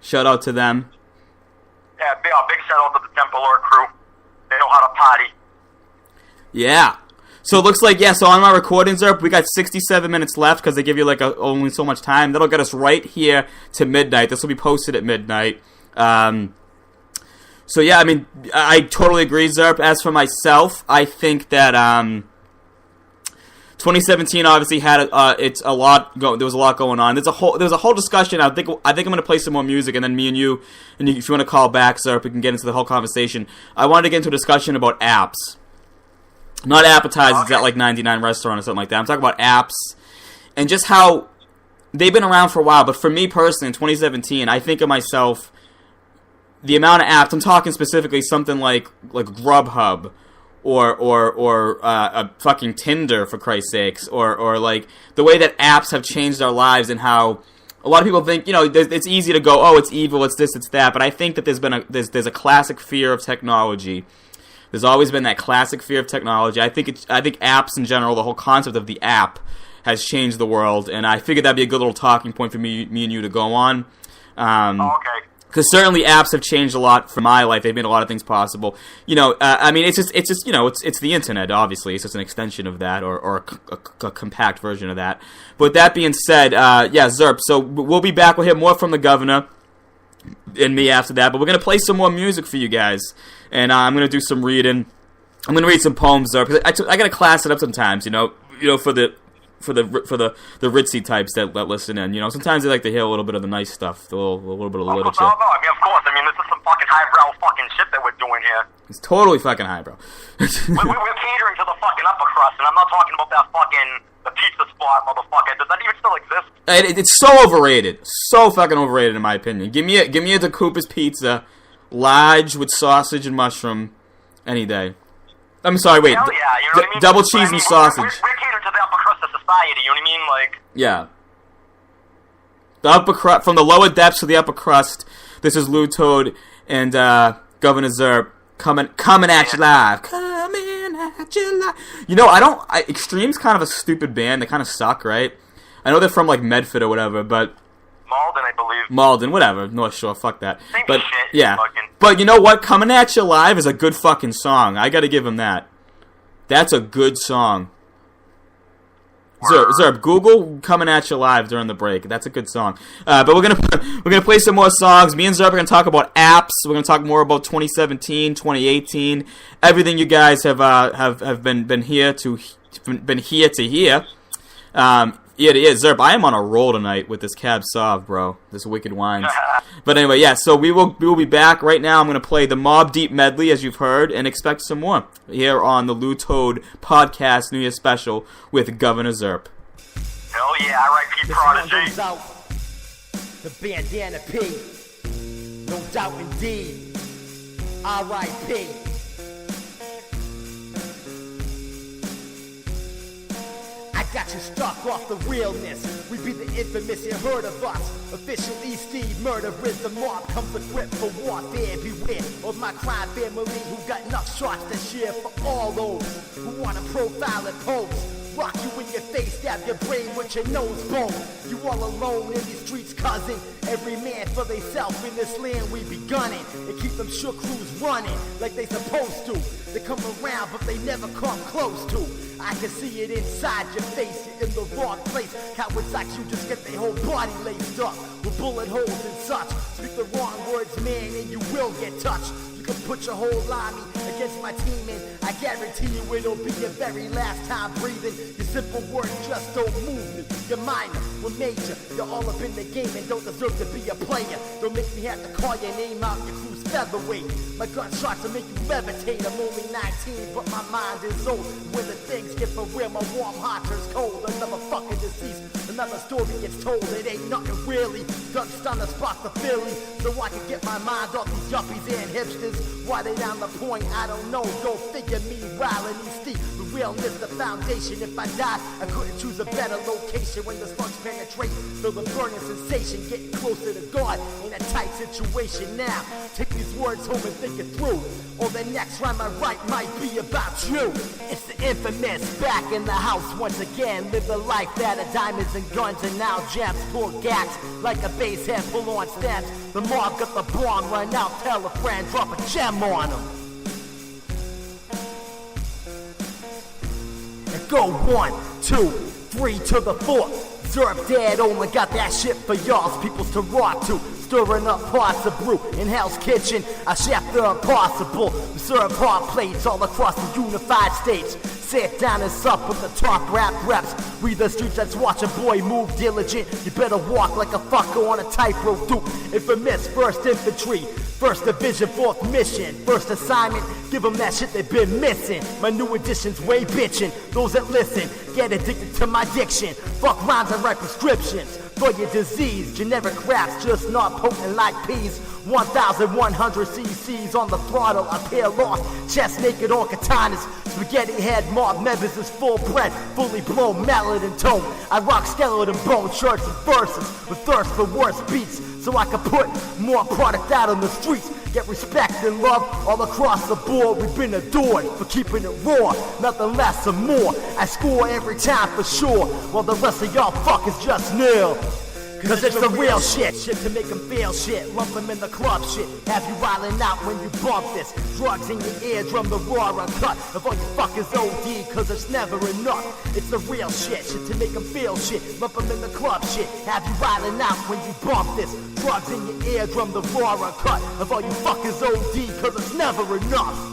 Shout out to them. Yeah, big shout out to the Temple Earth crew. They know how to party. Yeah. So it looks like, so on my recordings, we got 67 minutes left because they give you, like, only so much time. That'll get us right here to midnight. This will be posted at midnight. So, yeah, I mean, I totally agree, Zerp. As for myself, I think that 2017 obviously had it's a lot there was a lot going on. There's a whole discussion. I think I'm gonna play some more music, and then me and you, if you want to call back, sir, we can get into the whole conversation. I wanted to get into a discussion about apps, not appetizers at like 99 restaurant or something like that. I'm talking about apps and just how they've been around for a while. But for me personally, in 2017, I think of myself, the amount of apps. I'm talking specifically something like Grubhub. Or a fucking Tinder, for Christ's sakes, or like the way that apps have changed our lives, and how a lot of people think, it's easy to go, oh, it's evil, it's this, it's that, but I think that there's a classic fear of technology. There's always been that classic fear of technology. I think apps in general, the whole concept of the app, has changed the world, and I figured that'd be a good little talking point for me and you to go on. Okay. Because certainly apps have changed a lot for my life. They've made a lot of things possible. I mean, it's just it's the internet. Obviously, it's just an extension of that, or a compact version of that. But that being said, Zerp. So we'll be back. We'll hear more from the governor and me after that. But we're gonna play some more music for you guys, and I'm gonna do some reading. I'm gonna read some poems, Zerp. I gotta class it up sometimes. For the ritzy types that listen in, sometimes they like to hear a little bit of the nice stuff, a little bit of the literature. No, I mean, of course. I mean, this is some fucking highbrow fucking shit that we're doing here. It's totally fucking highbrow. we're catering to the fucking upper crust, and I'm not talking about that the pizza spot, motherfucker. Does that even still exist? It's so overrated, so fucking overrated in my opinion. Give me a DeCoupa's pizza, large with sausage and mushroom, any day. I'm sorry, wait. Hell yeah, you know what I mean? Double cheese and sausage. We're catering to the upper crust of society, you know what I mean? Like, yeah. The upper crust, from the lower depths to the upper crust. This is Lou Toad and Governor Zerp coming at you live. Coming at you live. Extreme's kind of a stupid band. They kind of suck, right? I know they're from like Medford or whatever, but Malden, I believe. Malden, whatever. North Shore, fuck that. Same but shit. yeah. Fucking. But you know what? Coming at You Live is a good fucking song. I gotta give him that. That's a good song. Zerb, Google Coming At You Live during the break. That's a good song. But we're gonna play some more songs. Me and Zerb are gonna talk about apps. We're gonna talk more about 2017, 2018, everything you guys have been here to hear. Yeah, Zerb, I am on a roll tonight with this Cab Sauv, bro. This Wicked Wines. But anyway, yeah, so we will be back. Right now I'm going to play the Mobb Deep medley, as you've heard, and expect some more here on the Lou Toad Podcast New Year Special with Governor Zerp. Hell yeah, R.I.P. Prodigy. Goes out, the Bandana P. No doubt indeed. R.I.P. Got you stuck off the realness. We be the infamous, you heard of us. Officially Steve, murder is the mob. Comes equipped for warfare. Beware of my crime family who got enough shots to share for all those who wanna profile and pose. Rock you in your face, stab your brain with your nose bone. You all alone in these streets, cousin. Every man for theyself in this land we be gunning. And keep them shook crews running like they supposed to. They come around but they never come close to. I can see it inside your face, you're in the wrong place. Cowards like you just get their whole body laced up with bullet holes and such. Speak the wrong words, man, and you will get touched. You can put your whole army against my team, and I guarantee you it'll be your very last time breathing. Your simple words just don't move me. You're minor, we're major. You're all up in the game and don't deserve to be a player. Don't make me have to call your name out your crew's featherweight. My gunshots will make you levitate. I'm only 19, but my mind is old. When the things get for real, my warm heart turns cold. Another fucking deceased, another story gets told. It ain't nothing really. Doug Stunner sparked the Philly, so I can get my mind off these yuppies and hipsters. Why they down the point, I don't know. Go figure me riling these steep. The realness, the foundation. If I die, I couldn't choose a better location. When the slugs penetrate, feel the burning sensation. Getting closer to God in a tight situation now. Take these words home and think it through. Or the next rhyme I write might be about you. It's the infamous, back in the house once again. Live the life that of diamonds and guns and now gems. Pull gags like a bass head, pull on stems. The mob got the bomb, run out, tell a friend, drop a gem on them. And go 1, 2, 3 to the 4. Zerp dead, only got that shit for y'all's peoples to rock to. Stirring up pots of brew in Hell's Kitchen. I chef the impossible. We serve hot plates all across the unified states. sit down and sup with the top rap reps. We the streets that's watch a boy move diligent. You better walk like a fucker on a tightrope, dude. Infamous 1st Infantry, 1st Division, 4th Mission. First assignment, give them that shit they've been missing. My new edition's way bitchin'. Those that listen, get addicted to my diction. Fuck rhymes and write prescriptions for your disease. Generic raps just not potent like peas. 1,100 cc's on the throttle, I peel off, chest naked on katanas. Spaghetti head mob members is full bred, fully blown mallet and tone. I rock skeleton bone shirts and verses with thirst for worse beats, so I can put more product out on the streets. Get respect and love all across the board. We've been adored for keeping it raw, nothing less or more. I score every time for sure, while the rest of y'all fuckers just nil. Cause it's the real shit, shit to make them feel shit. Lump them in the club shit, have you wildin' out when you bump this. Drugs in your eardrum, the raw uncut of all you fuckers OD, cause it's never enough. It's the real shit, shit to make them feel shit. Lump them in the club shit, have you wildin' out when you bump this. Drugs in your eardrum, the raw uncut of all you fuckers OD, cause it's never enough.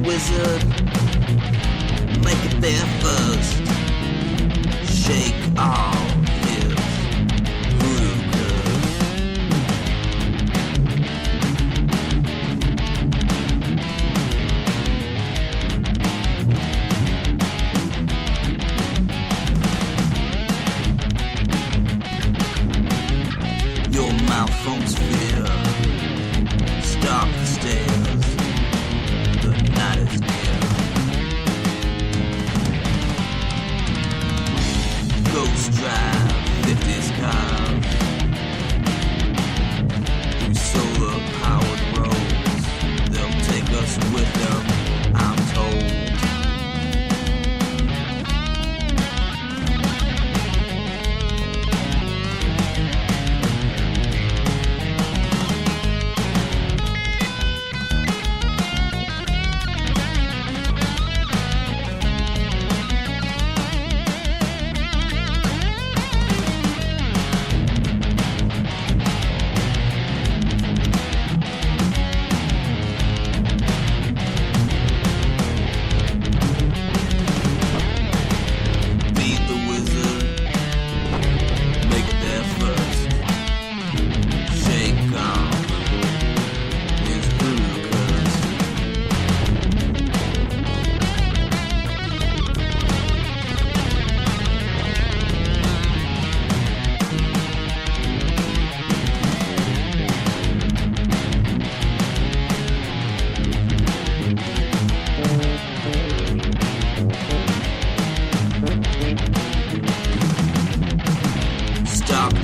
Wizard, make it there first. Shake all his hookahs. Your mouth won't sphere. Stop the stairs. Night is near. Ghost drive 50s cars through solar powered roads. They'll take us with them, I'm told.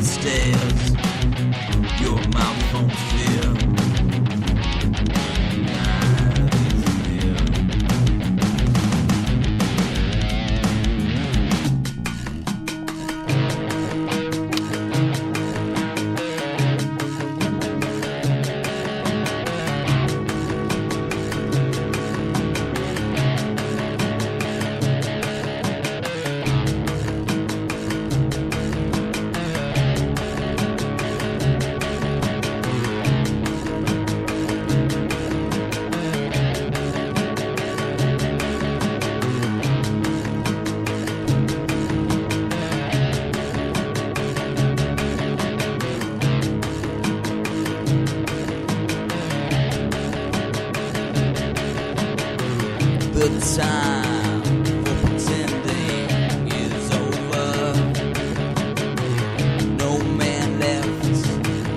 Stairs, your mouth won't clear. Night is near. The time for pretending is over. No man left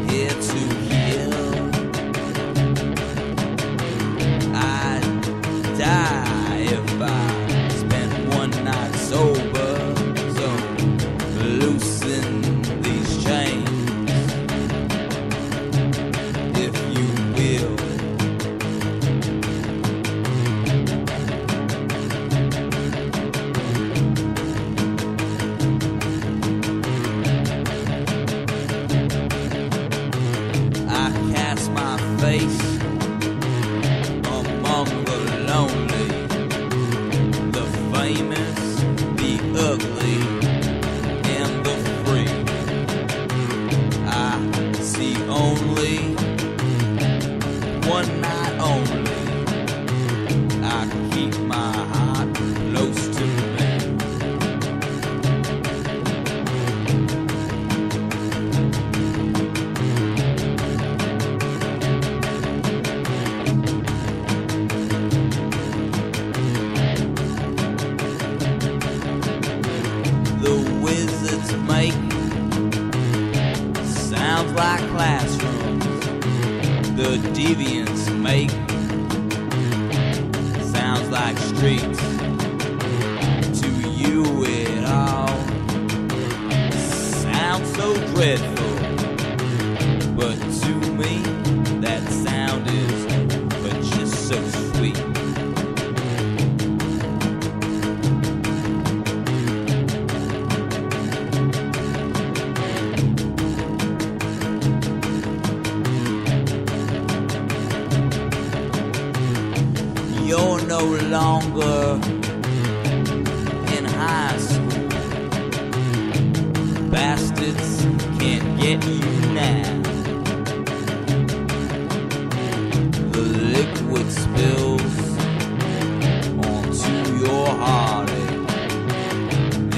here to heal. I'd die if I spent one night sober. So loose place among the lonely, the famous, the ugly, and the free. I see only one night only. I keep my heart close to me. The wizards make sounds like classrooms. The deviants make sounds like streets. To you it all sounds so dreadful, but to me that sound is but just so sweet. You're no longer in high school. Bastards can't get you now. The liquid spills onto your heartache.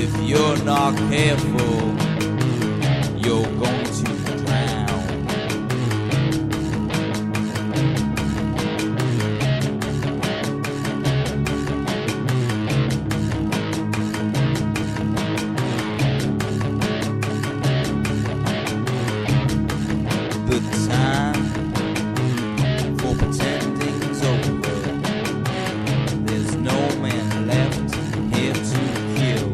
If you're not careful, you're going to drown. The time for pretending's over. There's no man left here to kill.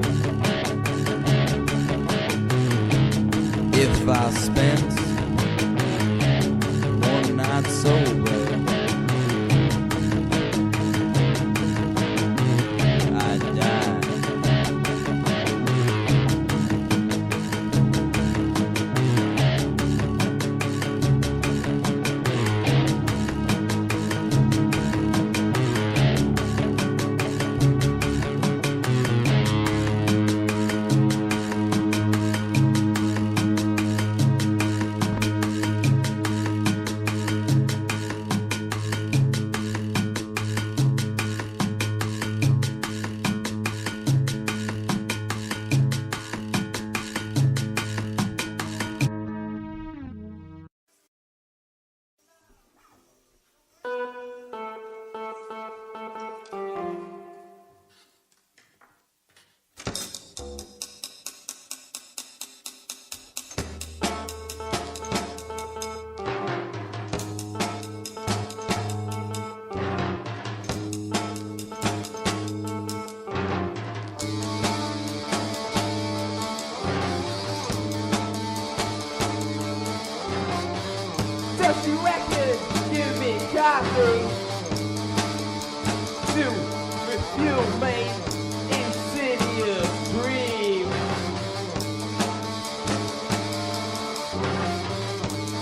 If I spent one night sober, I'd die. Dusty records give me coffee to refuel my insidious dream.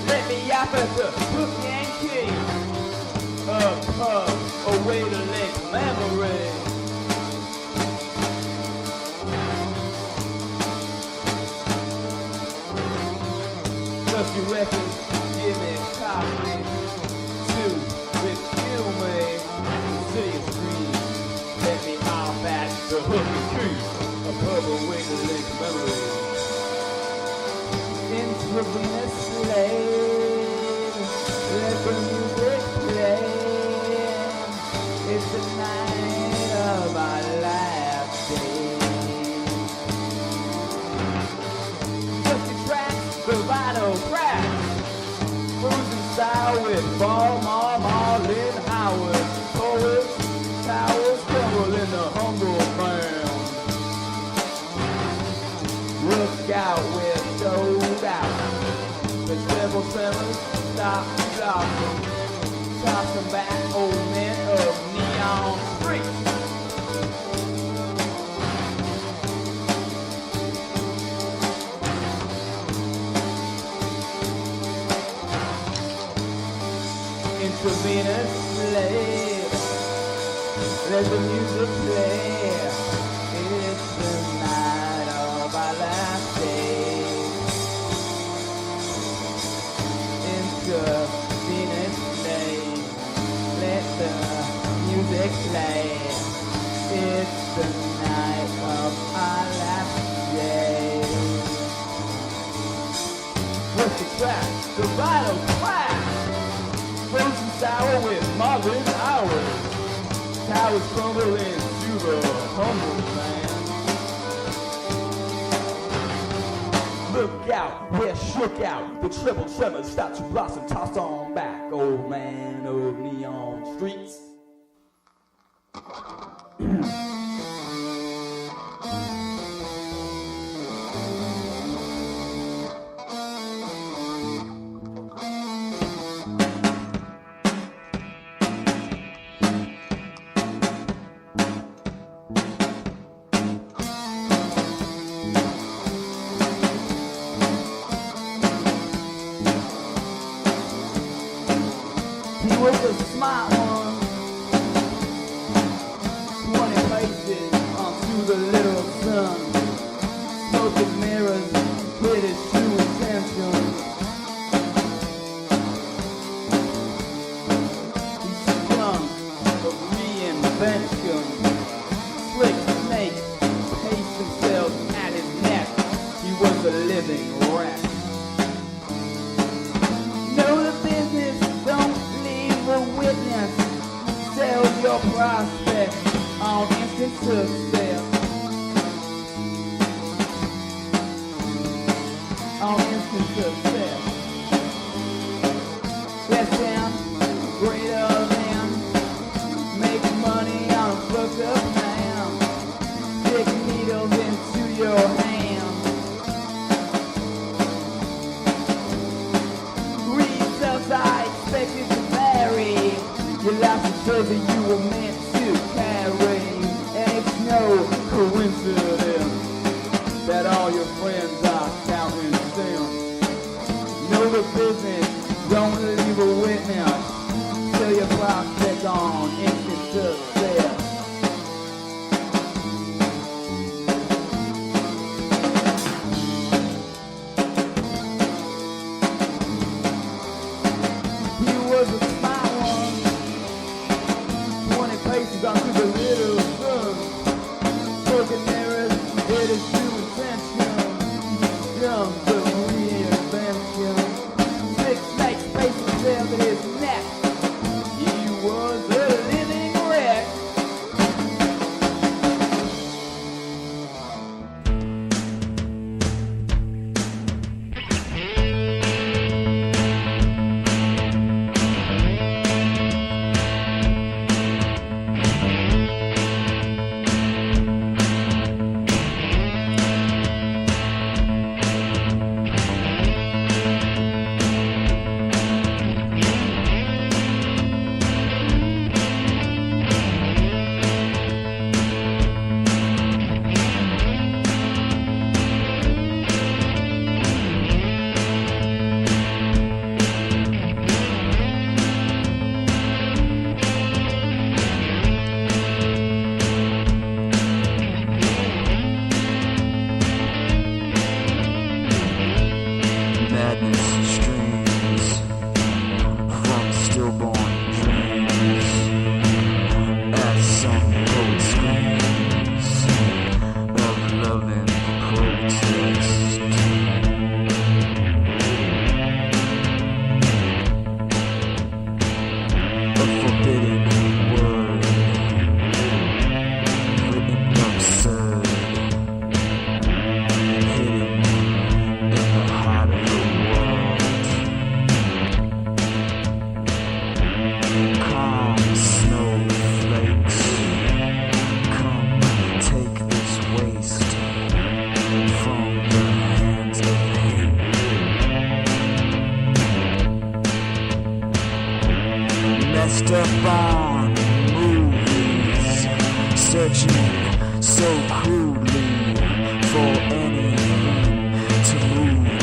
Let me yap at the hook and key, a pub, a way to link memory. Dusty records give me coffee to refuel me insidious dream. Let me off at the hook and key, a purple way to link memory. Intravenous slave, let the music play. It's the night of my last day. Dusty tracks, bravado cracks, frozen sour with ball marlin hours. Poets, towers crumble in the humble ground. Look out, we're sold out. The several summers stop blossom. Toss them back, old men of neon streets. the Venus slave. Let the music play. It's the night of our last day. Into Venus slave. Let the music play. It's the night of our last day. What's the track? The vital clash. Frozen sour with Marvin hours. Towers crumble into the humble man. Look out, we're shook out. The triple tremors start to blossom. Toss on back, old man of neon streets. He was a smart one. 20 paces onto the little sun. Smoking mirrors with his true intentions. He's sprung of reinvention. Slick snake paced himself at his neck. He was a living wreck. Know the business, don't leave a witness. Sell your prospects on instant success. On instant success. Less than, greater than. Make money on a fucked up man. Stick needles into your hand. Results I expected to vary. Your life is over you were meant to carry. And it's no coincidence that all your friends are counting sin. Know the business, don't leave a witness. Sell your prospect on instant success. He was a smart one. 20 paces onto the little sun. Broken mirrors, it is true intention. Young but reinvention. Six snakes paced himself at his neck. He was a living wreck. messed up on movies, searching so crudely for anything to move me.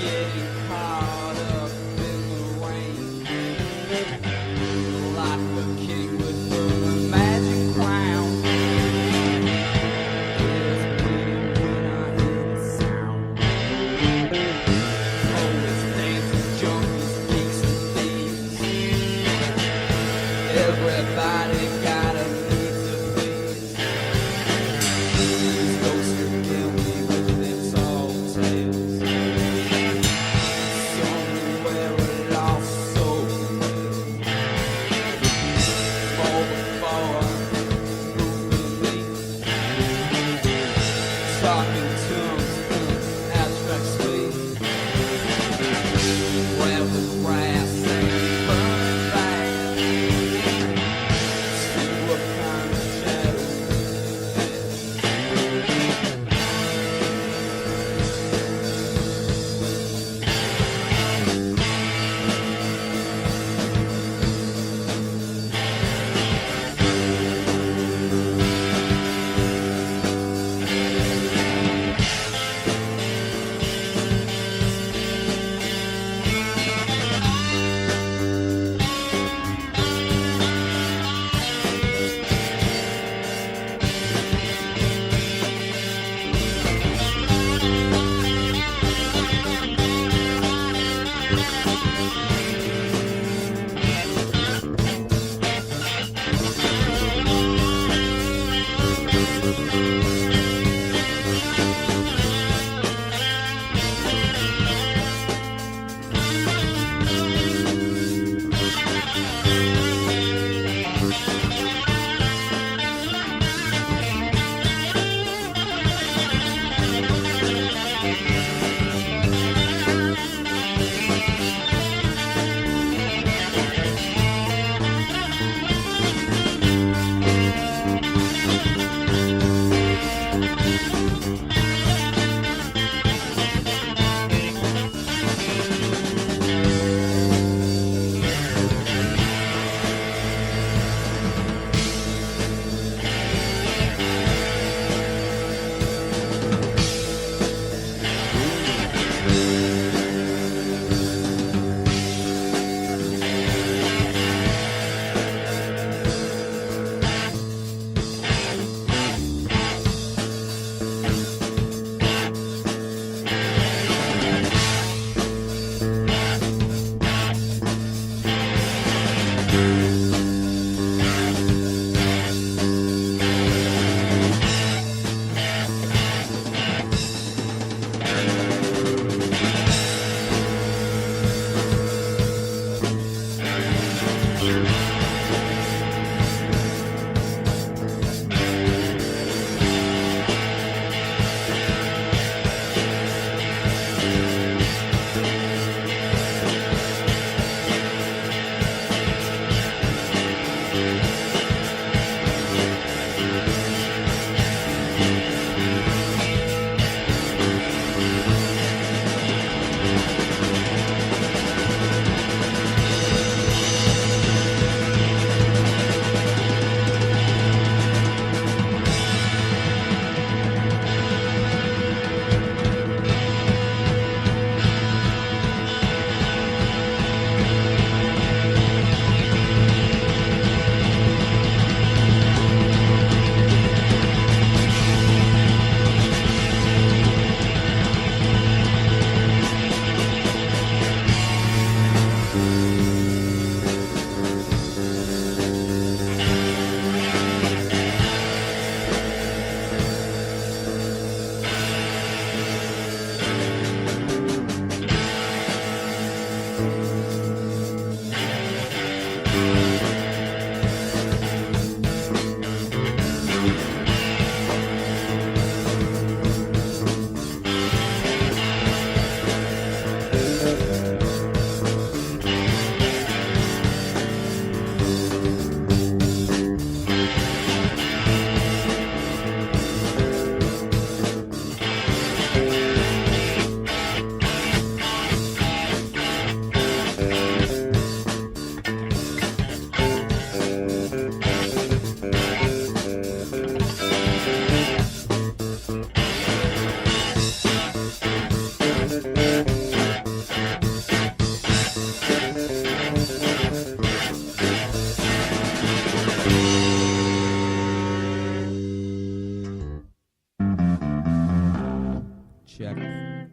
getting caught up in the rain. Like a king with a magic crown. There's bleeding when I hear the sound. Poets, dancers, junkies, geeks and thieves. Everybody got a need to please. These ghosts could kill me with their tall tales. Somewhere a lost soul lives. Fall before moving me. Talking tongues in abstract speech. Where the grass ain't burning back. See what kind of shadow it is.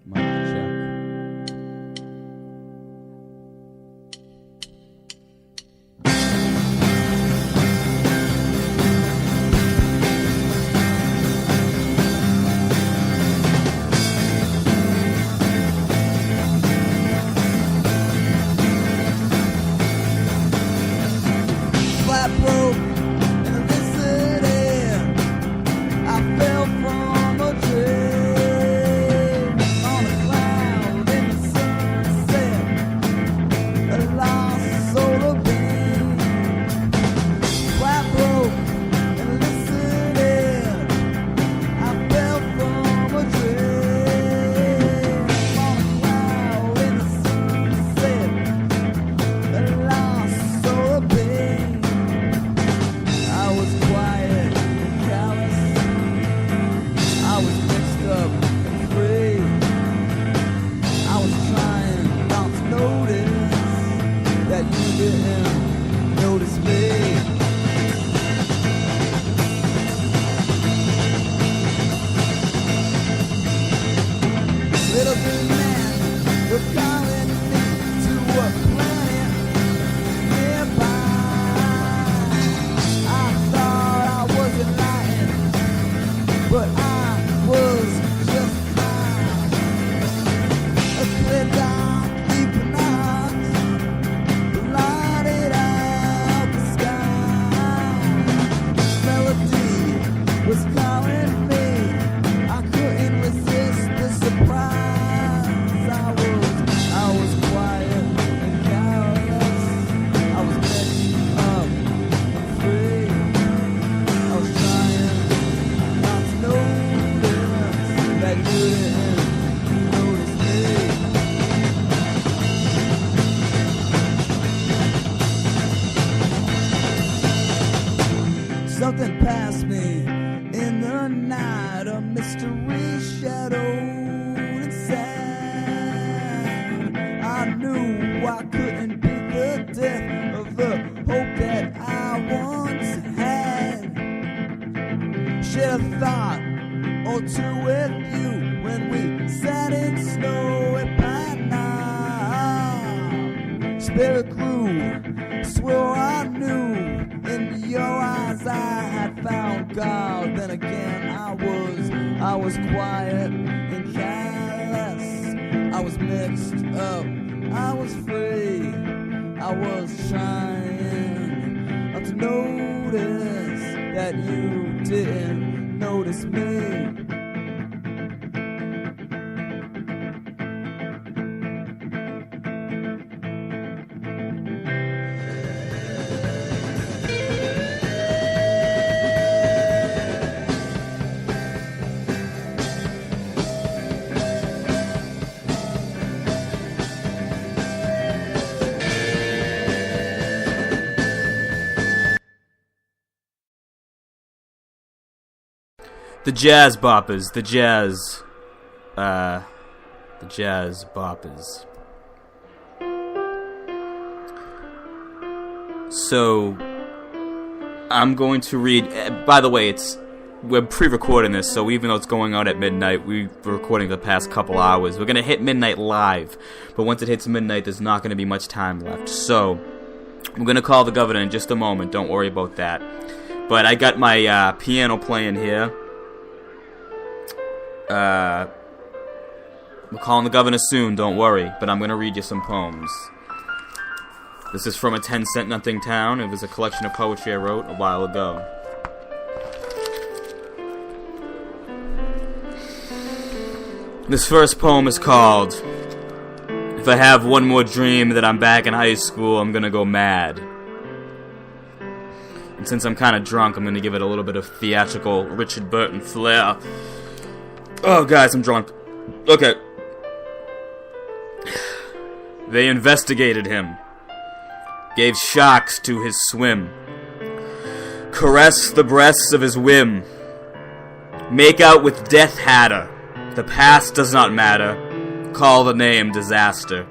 Mic check. Flat broke and listening. I fell from a train on a cloud in the sunset. A lost soul of being. Flat broke and listening. I fell from a train on a cloud in the sunset. A lost soul of being. I was quiet and callous. I was mixed up and free. I was trying not to notice that you didn't notice me. Little green men were calling me to a planet nearby. I thought I was enlightened, but I was just blind. A clear dark equinox blotted out the sky. Melody was calling me. I couldn't resist the surprise. I was quiet and careless. I was mixed up and free. I was trying not to notice that you didn't notice me. Something passed me in the night, a mystery shadowed inside. I knew I couldn't be the death of the hope that I once had. Shared a thought or two with you when we sat in snow at Pine Knob. Spirit grew, swore I knew. In your eyes I had found God. Then again I was quiet and careless. I was mixed up, I was free. I was trying not to notice that you didn't notice me. The Jazz Boppers, the Jazz Boppers. So, I'm going to read, by the way, we're pre-recording this, so even though it's going out at midnight, we're recording the past couple hours. We're going to hit midnight live, but once it hits midnight, there's not going to be much time left. So, I'm going to call the governor in just a moment, don't worry about that. But I got my piano playing here. We're calling the governor soon, don't worry, but I'm going to read you some poems. This is from a 10-cent nothing town. It was a collection of poetry I wrote a while ago. This first poem is called, If I Have One More Dream That I'm Back in High School, I'm Gonna Go Mad. And since I'm kind of drunk, I'm going to give it a little bit of theatrical Richard Burton flair. Oh, guys, I'm drunk. Okay. They investigated him. Gave sharks to his swim. Caress the breasts of his whim. Make out with Death Hatter. The past does not matter. Call the name disaster.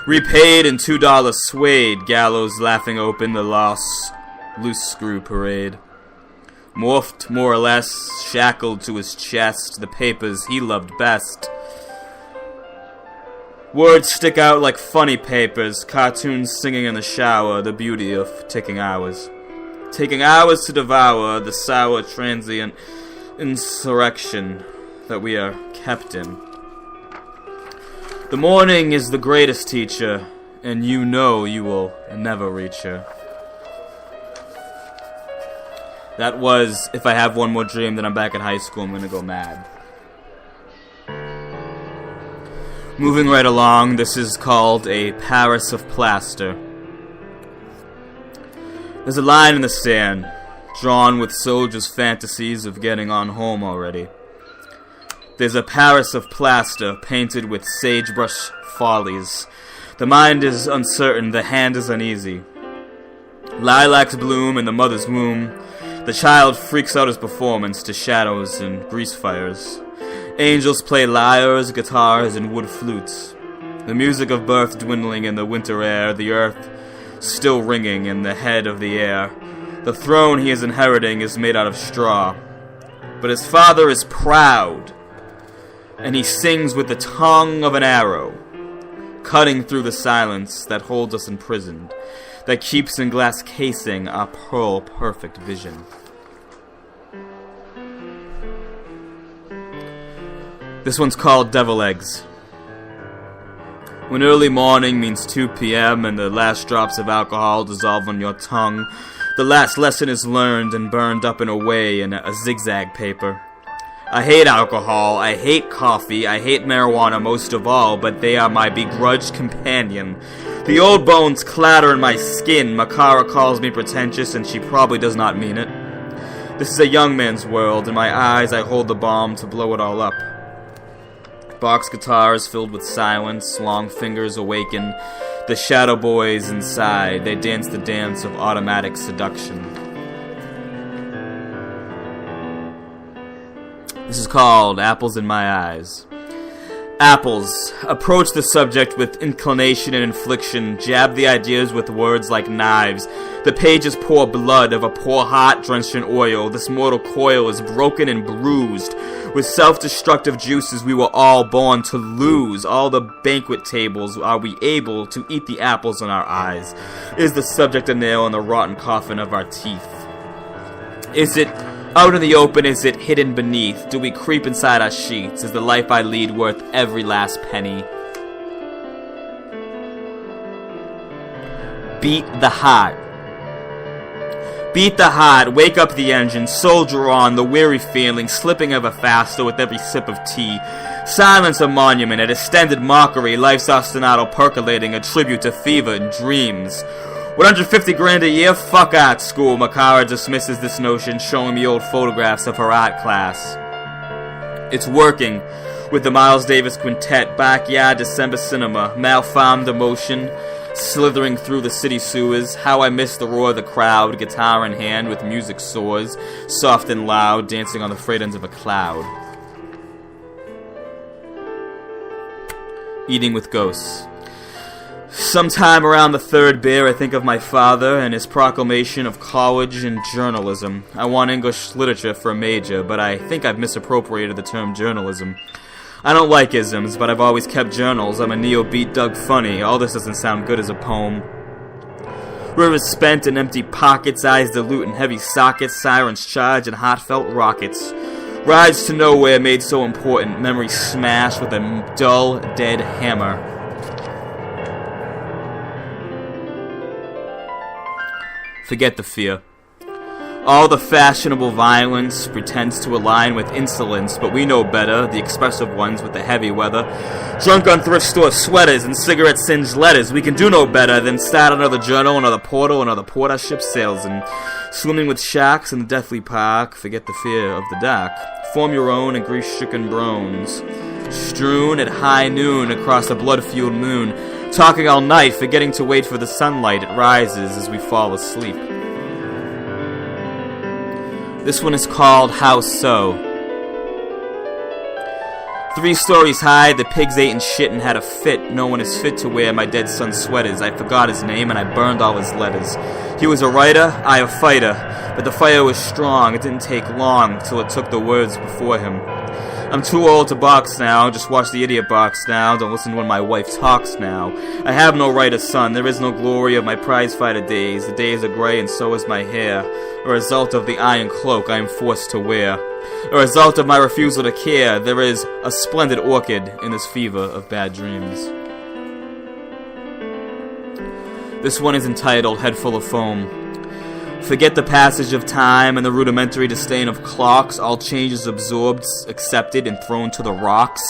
Repaid in $2 suede. Gallows laughing open the loose screw parade. Morphed more or less, shackled to his chest, the papers he loved best. Words stick out like funny papers, cartoons singing in the shower, the beauty of ticking hours. Taking hours to devour the sour transient insurrection that we are kept in. The morning is the greatest teacher, and you know you will never reach her. That was If I Have One More Dream That I'm Back in High School, I'm Gonna Go Mad. Moving right along, this is called A Paris of Plaster. There's a line in the sand, drawn with soldiers' fantasies of getting on home already. There's a Paris of plaster painted with sagebrush follies. The mind is uncertain, the hand is uneasy. Lilacs bloom in the mother's womb. The child freaks out his performance to shadows and grease fires. Angels play lyres, guitars, and wood flutes. The music of birth dwindling in the winter air, the earth still ringing in the head of the air. The throne he is inheriting is made out of straw. But his father is proud, and he sings with the tongue of an arrow, cutting through the silence that holds us imprisoned, that keeps in glass casing our pearl-perfect vision. This one's called Devil Eggs. When early morning means 2 p.m. and the last drops of alcohol dissolve on your tongue, the last lesson is learned and burned up in a way in a zigzag paper. I hate alcohol, I hate coffee, I hate marijuana most of all, but they are my begrudged companion. The old bones clatter in my skin. Makara calls me pretentious, and she probably does not mean it. This is a young man's world. In my eyes, I hold the bomb to blow it all up. Box guitars filled with silence, long fingers awaken. The shadow boys inside, they dance the dance of automatic seduction. This is called Apples in My Eyes. Apples. Approach the subject with inclination and infliction. Jab the ideas with words like knives. The pages pour blood of a poor heart drenched in oil. This mortal coil is broken and bruised. With self-destructive juices we were all born to lose. All the banquet tables are we able to eat the apples in our eyes. Is the subject a nail in the rotten coffin of our teeth? Is it out in the open? Is it hidden beneath? Do we creep inside our sheets? Is the life I lead worth every last penny? Beat the heart. Beat the heart, wake up the engine, soldier on, the weary feeling, slipping ever faster with every sip of tea. Silence a monument, a distended mockery, life's ostinato percolating, a tribute to fever and dreams. 150 grand a year? Fuck art school. Makara dismisses this notion, showing me old photographs of her art class. It's working with the Miles Davis Quintet, backyard December cinema, malformed emotion, slithering through the city sewers. How I miss the roar of the crowd, guitar in hand with music soars, soft and loud, dancing on the frayed ends of a cloud. Eating with ghosts. Sometime around the third beer, I think of my father and his proclamation of college and journalism. I want English literature for a major, but I think I've misappropriated the term journalism. I don't like isms, but I've always kept journals. I'm a neo-beat Doug Funny. All this doesn't sound good as a poem. Rivers spent in empty pockets, eyes dilute in heavy sockets, sirens charge and heartfelt rockets. Rides to nowhere made so important, memory smashed with a dull, dead hammer. Forget the fear. All the fashionable violence pretends to align with insolence, but we know better, the expressive ones with the heavy weather. Drunk on thrift store sweaters and cigarette-singed letters, we can do no better than start another journal, another portal, another port our ship sails in. Swimming with sharks in the deathly park, forget the fear of the dark. Form your own and grief-stricken brones. Strewn at high noon across a blood-fueled moon, talking all night, forgetting to wait for the sunlight. It rises as we fall asleep. This one is called How So. 3 stories high, the pigs ate and shit and had a fit. No one is fit to wear my dead son's sweaters. I forgot his name and I burned all his letters. He was a writer, I a fighter. But the fire was strong, it didn't take long till it took the words before him. I'm too old to box now, just watch the idiot box now, don't listen when my wife talks now. I have no right as son, there is no glory of my prize fighter days. The days are grey and so is my hair, a result of the iron cloak I am forced to wear. A result of my refusal to care, there is a splendid orchid in this fever of bad dreams. This one is entitled Head Full of Foam. Forget the passage of time and the rudimentary disdain of clocks, all changes absorbed, accepted, and thrown to the rocks.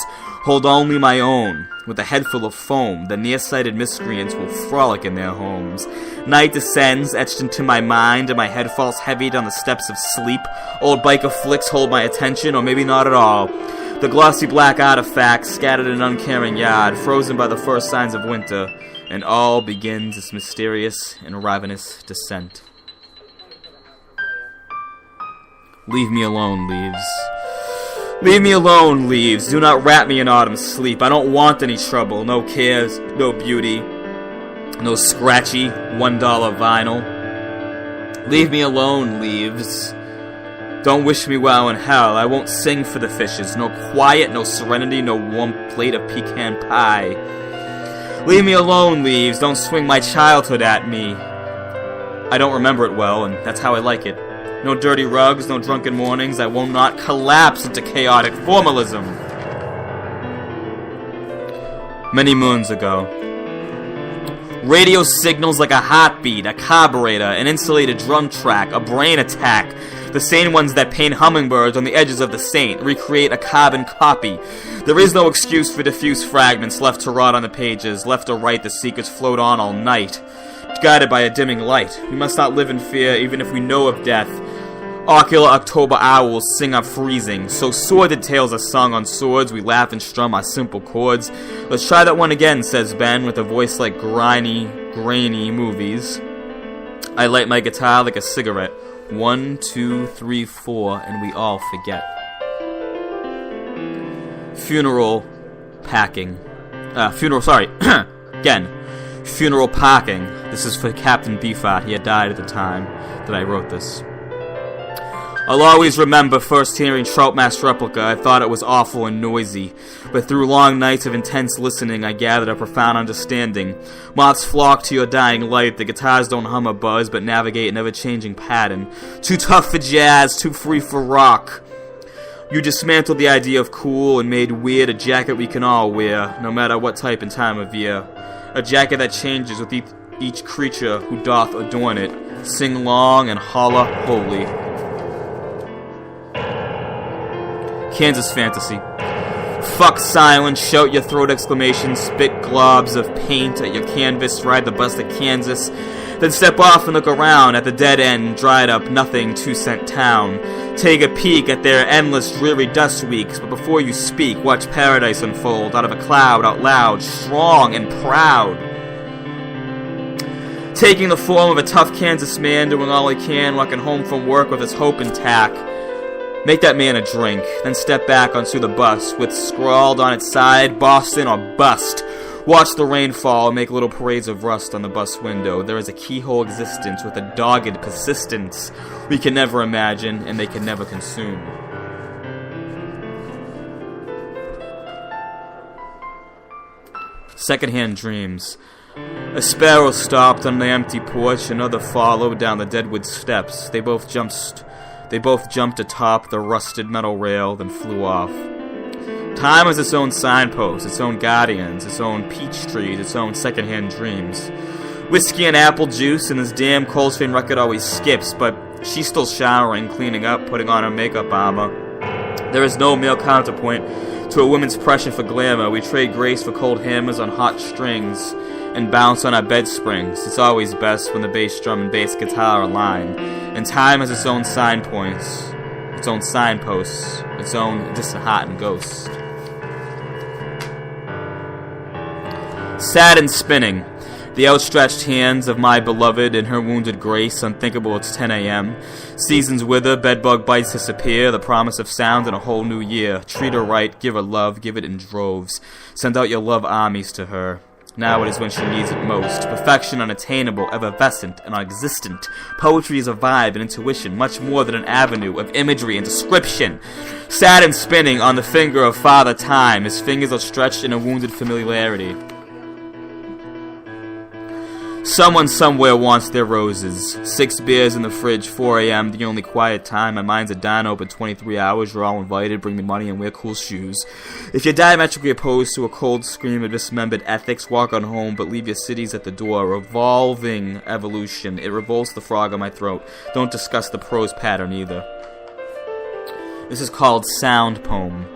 Hold only my own, with a head full of foam, the nearsighted miscreants will frolic in their homes. Night descends, etched into my mind, and my head falls heavy down the steps of sleep. Old biker flicks hold my attention, or maybe not at all. The glossy black artifacts scattered in an uncaring yard, frozen by the first signs of winter, and all begins its mysterious and ravenous descent. Leave me alone, leaves. Leave me alone, leaves. Do not wrap me in autumn sleep. I don't want any trouble, no cares, no beauty, no scratchy $1 vinyl. Leave me alone, leaves. Don't wish me well in hell. I won't sing for the fishes. No quiet, no serenity, no warm plate of pecan pie. Leave me alone, leaves. Don't swing my childhood at me. I don't remember it well, and that's how I like it. No dirty rugs, no drunken mornings. I will not collapse into chaotic formalism. Many moons ago. Radio signals like a heartbeat, a carburetor, an insulated drum track, a brain attack. The same ones that paint hummingbirds on the edges of the saint, recreate a carbon copy. There is no excuse for diffuse fragments left to rot on the pages. Left or right, the secrets float on all night, guided by a dimming light. We must not live in fear, even if we know of death. Ocular October owls sing our freezing. So sordid tales are sung on swords. We laugh and strum our simple chords. Let's try that one again, says Ben, with a voice like grainy movies. I light my guitar like a cigarette. 1, 2, 3, 4, and we all forget. Funeral parking. Funeral parking. This is for Captain Beefheart. He had died at the time that I wrote this. I'll always remember first hearing Troutmass Replica. I thought it was awful and noisy, but through long nights of intense listening, I gathered a profound understanding. Moths flock to your dying light. The guitars don't hum or buzz, but navigate an ever-changing pattern. Too tough for jazz, too free for rock. You dismantled the idea of cool and made weird a jacket we can all wear, no matter what type and time of year. A jacket that changes with each creature who doth adorn it. Sing long and holla holy. Kansas Fantasy. Fuck silence, shout your throat exclamations, spit globs of paint at your canvas, ride the bus to Kansas, then step off and look around at the dead end, dried up, nothing 2-cent town. Take a peek at their endless dreary dust weeks, but before you speak, watch paradise unfold out of a cloud, out loud, strong and proud. Taking the form of a tough Kansas man, doing all he can, walking home from work with his hope intact. Make that man a drink, then step back onto the bus, with scrawled on its side, Boston or bust. Watch the rain fall, make little parades of rust on the bus window. There is a keyhole existence with a dogged persistence we can never imagine and they can never consume. Secondhand dreams. A sparrow stopped on the empty porch, another followed down the deadwood steps. They both jumped atop the rusted metal rail, then flew off. Time has its own signposts, its own guardians, its own peach trees, its own secondhand dreams. Whiskey and apple juice and this damn Coltrane record always skips, but she's still showering, cleaning up, putting on her makeup armor. There is no male counterpoint to a woman's pressure for glamour. We trade grace for cold hammers on hot strings and bounce on our bed springs. It's always best when the bass drum and bass guitar align. And time has its own signpoints, its own signposts, its own disheartened ghost. Sad and spinning, the outstretched hands of my beloved and her wounded grace, unthinkable it's 10 a.m. Seasons wither, bedbug bites disappear, the promise of sound in a whole new year. Treat her right, give her love, give it in droves. Send out your love armies to her. Now it is when she needs it most. Perfection unattainable, effervescent, and non-existent. Poetry is a vibe and intuition, much more than an avenue of imagery and description. Sad and spinning on the finger of Father Time, his fingers outstretched in a wounded familiarity. Someone somewhere wants their roses. 6 beers in the fridge, 4 a.m., the only quiet time. My mind's a dine open 23 hours. You're all invited. Bring me money and wear cool shoes. If you're diametrically opposed to a cold scream of dismembered ethics, walk on home, but leave your cities at the door. Revolving evolution. It revolts the frog on my throat. Don't discuss the prose pattern either. This is called Sound Poem.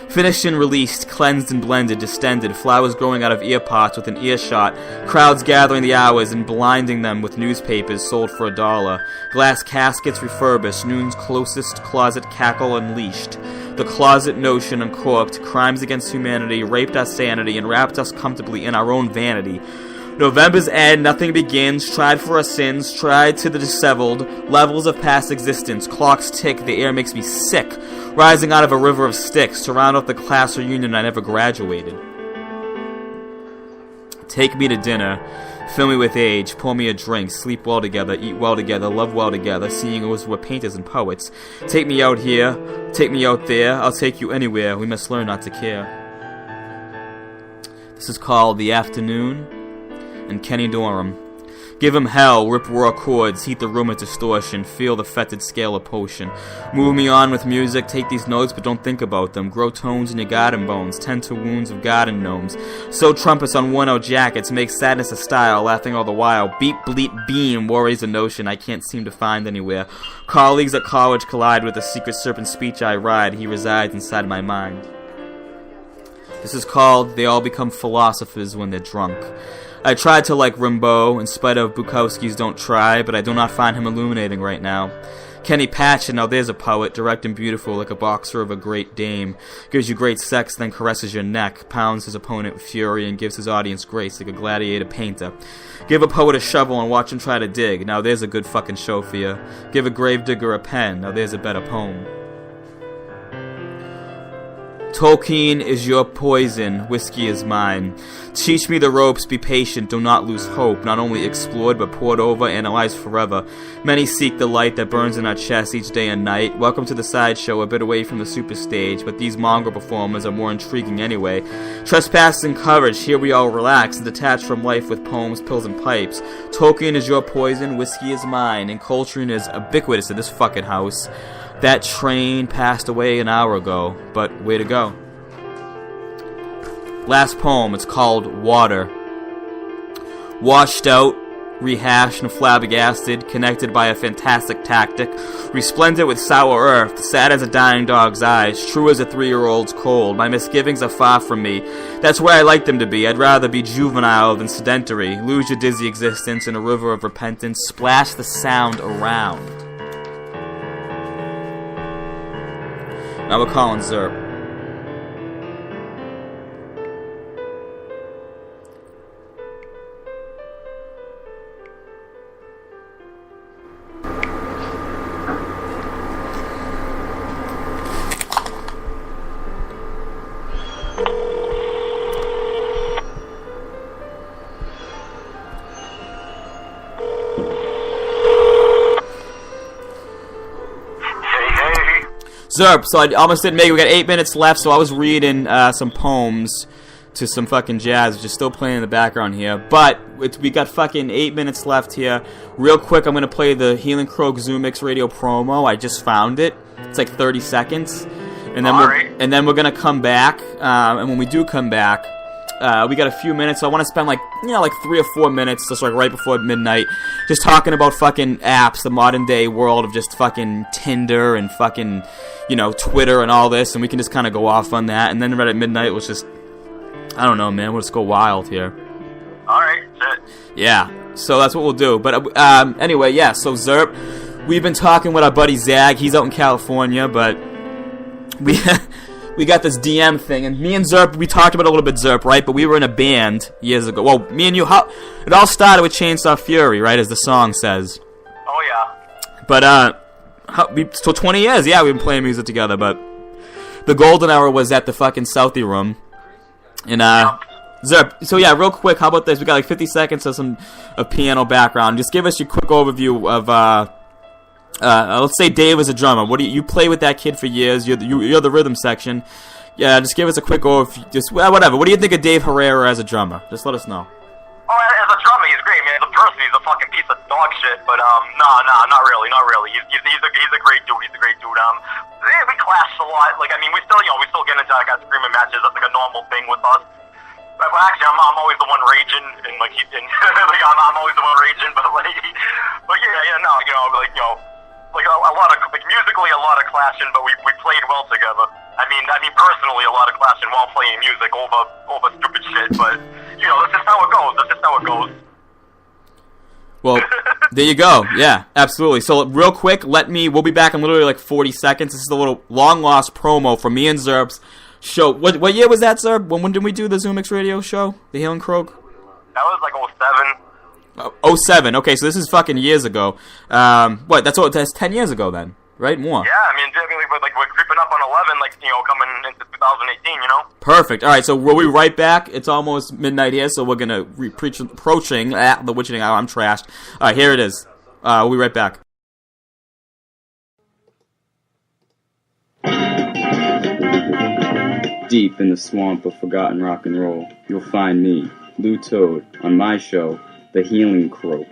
Finished and released, cleansed and blended, distended, flowers growing out of earpots with an earshot, crowds gathering the hours and blinding them with newspapers sold for $1, glass caskets refurbished, noon's closest closet cackle unleashed, the closet notion uncorked, crimes against humanity raped our sanity and wrapped us comfortably in our own vanity. November's end, nothing begins, tried for our sins, tried to the disheveled, levels of past existence, clocks tick, the air makes me sick, rising out of a river of sticks, to round off the class reunion I never graduated. Take me to dinner, fill me with age, pour me a drink, sleep well together, eat well together, love well together, seeing as we're painters and poets. Take me out here, take me out there, I'll take you anywhere, we must learn not to care. This is called The Afternoon, and Kenny Dorham. Give him hell, rip raw chords, heat the room at distortion, feel the fetid scale of potion. Move me on with music, take these notes but don't think about them. Grow tones in your garden bones, tend to wounds of garden gnomes. Sew trumpets on worn-out jackets, make sadness a style, laughing all the while. Beat, bleat, beam, worries a notion I can't seem to find anywhere. Colleagues at college collide with the secret serpent speech I ride, he resides inside my mind. This is called They All Become Philosophers When They're Drunk. I tried to like Rimbaud, in spite of Bukowski's Don't Try, but I do not find him illuminating right now. Kenny Patchen, now there's a poet, direct and beautiful like a boxer of a great dame. Gives you great sex, then caresses your neck, pounds his opponent with fury, and gives his audience grace like a gladiator painter. Give a poet a shovel and watch him try to dig, now there's a good fucking show for you. Give a gravedigger a pen, now there's a better poem. Tolkien is your poison, whiskey is mine. Teach me the ropes, be patient, do not lose hope. Not only explored, but poured over, analyzed forever. Many seek the light that burns in our chests each day and night. Welcome to the sideshow, a bit away from the superstage, but these mongrel performers are more intriguing anyway. Trespassing courage, here we all relax and detach from life with poems, pills, and pipes. Tolkien is your poison, whiskey is mine, and Coltrane is ubiquitous in this fucking house. That train passed away an hour ago, but way to go. Last poem, it's called Water. Washed out, rehashed and flabbergasted, connected by a fantastic tactic, resplendent with sour earth, sad as a dying dog's eyes, true as a 3-year-old's cold. My misgivings are far from me. That's where I like them to be. I'd rather be juvenile than sedentary. Lose your dizzy existence in a river of repentance. Splash the sound around. Now we're calling Zerp. Zerp, so I almost didn't make it. We got 8 minutes left, so I was reading some poems to some fucking jazz, which is still playing in the background here. But we got fucking 8 minutes left here. Real quick, I'm going to play the Healing Croak Zoomix radio promo. I just found it. It's like 30 seconds. And then we're going to come back. And when we do come back, we got a few minutes, so I want to spend like 3 or 4 minutes, just like right before midnight, just talking about fucking apps, the modern day world of just fucking Tinder and fucking, Twitter and all this, and we can just kind of go off on that, and then right at midnight, let's just, I don't know, man, we'll just go wild here. Alright, that's it. Yeah, so that's what we'll do, but anyway, yeah, so Zerp, we've been talking with our buddy Zag, he's out in California, but we got this DM thing, and me and Zerp, we talked about it a little bit, Zerp, right? But we were in a band years ago. Well, me and you, it all started with Chainsaw Fury, right, as the song says. Oh, yeah. But, so 20 years, yeah, we've been playing music together, but the golden hour was at the fucking Southie Room, and, Zerp, so yeah, real quick, how about this? We got like 50 seconds of piano background. Just give us your quick overview of, let's say Dave is a drummer. What do you play with that kid for years? You're the rhythm section. Yeah, just give us a quick overview. Just whatever. What do you think of Dave Herrera as a drummer? Just let us know. Oh, as a drummer, he's great, man. As a person, he's a fucking piece of dog shit. But nah, not really. He's a great dude. He's a great dude. Yeah, we clashed a lot. Like, I mean, we still get into like screaming matches. That's like a normal thing with us. But actually, I'm always the one raging, and like like I'm always the one raging. But like, like a lot of like musically, a lot of clashing, but we played well together. I mean personally, a lot of clashing while playing music over stupid shit. But that's just how it goes. Well, there you go. Yeah, absolutely. So real quick, we'll be back in literally like 40 seconds. This is a little long lost promo for me and Zerb's show. What year was that, Zerb? When did we do the ZoomX radio show? The Healing Croak? That was like 07. 07. Okay, so this is fucking years ago. That's 10 years ago then, right? More. Yeah, I mean, we're creeping up on 11, coming into 2018, Perfect. All right, so we'll be right back. It's almost midnight here, so we're going to be approaching the witching hour. I'm trashed. All right, here it is. We'll be right back. Deep in the swamp of forgotten rock and roll, you'll find me, Lou Toad, on my show, The Healing Croak.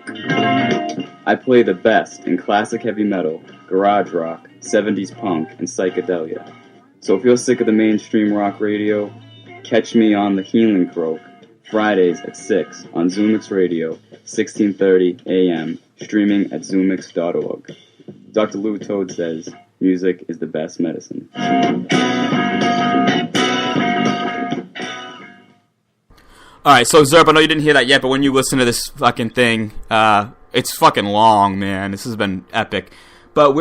I play the best in classic heavy metal, garage rock, 70s punk, and psychedelia. So if you're sick of the mainstream rock radio, catch me on The Healing Croak, Fridays at 6 on ZoomX Radio, 1630 AM, streaming at zoomix.org. Dr. Lou Toad says, music is the best medicine. Alright, so Zerp, I know you didn't hear that yet, but when you listen to this fucking thing, it's fucking long, man. This has been epic. But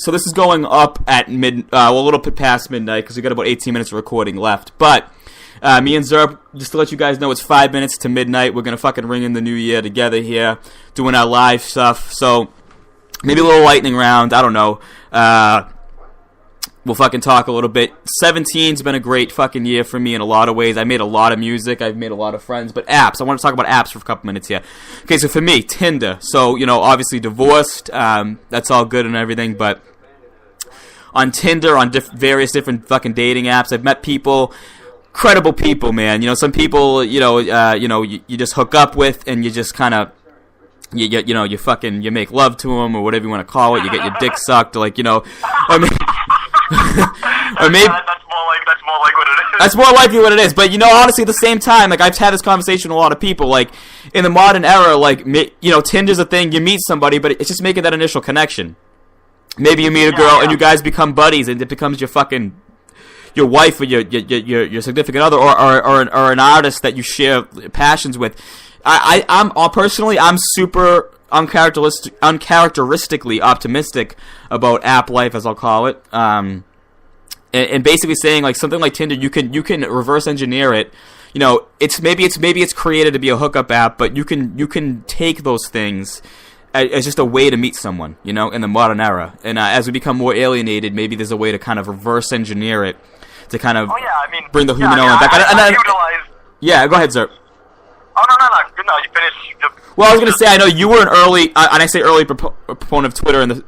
so this is going up at a little bit past midnight, because we got about 18 minutes of recording left. But, me and Zerp, just to let you guys know, it's 5 minutes to midnight. We're gonna fucking ring in the new year together here, doing our live stuff. So, maybe a little lightning round, I don't know. We'll fucking talk a little bit. 17's been a great fucking year for me in a lot of ways. I made a lot of music. I've made a lot of friends. But apps. I want to talk about apps for a couple minutes here. Okay, so for me, Tinder. So, obviously divorced. That's all good and everything. But on Tinder, on various different fucking dating apps, I've met people, credible people, man. Some people, you just hook up with and you just kind of, you make love to them or whatever you want to call it. You get your dick sucked, or or maybe... or maybe that's more like what it is. That's more likely what it is. But honestly, at the same time, I've had this conversation with a lot of people. In the modern era, Tinder's a thing. You meet somebody, but it's just making that initial connection. Maybe you meet a girl and you guys become buddies, and it becomes your wife or your significant other, or an artist that you share passions with. I'm super uncharacteristically optimistic about app life, as I'll call it, and basically saying something like Tinder, you can reverse engineer it. It's maybe it's created to be a hookup app, but you can take those things as just a way to meet someone, in the modern era. And as we become more alienated, maybe there's a way to kind of reverse engineer it to kind of bring the human element back. Yeah, go ahead, sir. Oh, no, you finish. Well, I was going to say, I know you were an early, and I say early proponent of Twitter, and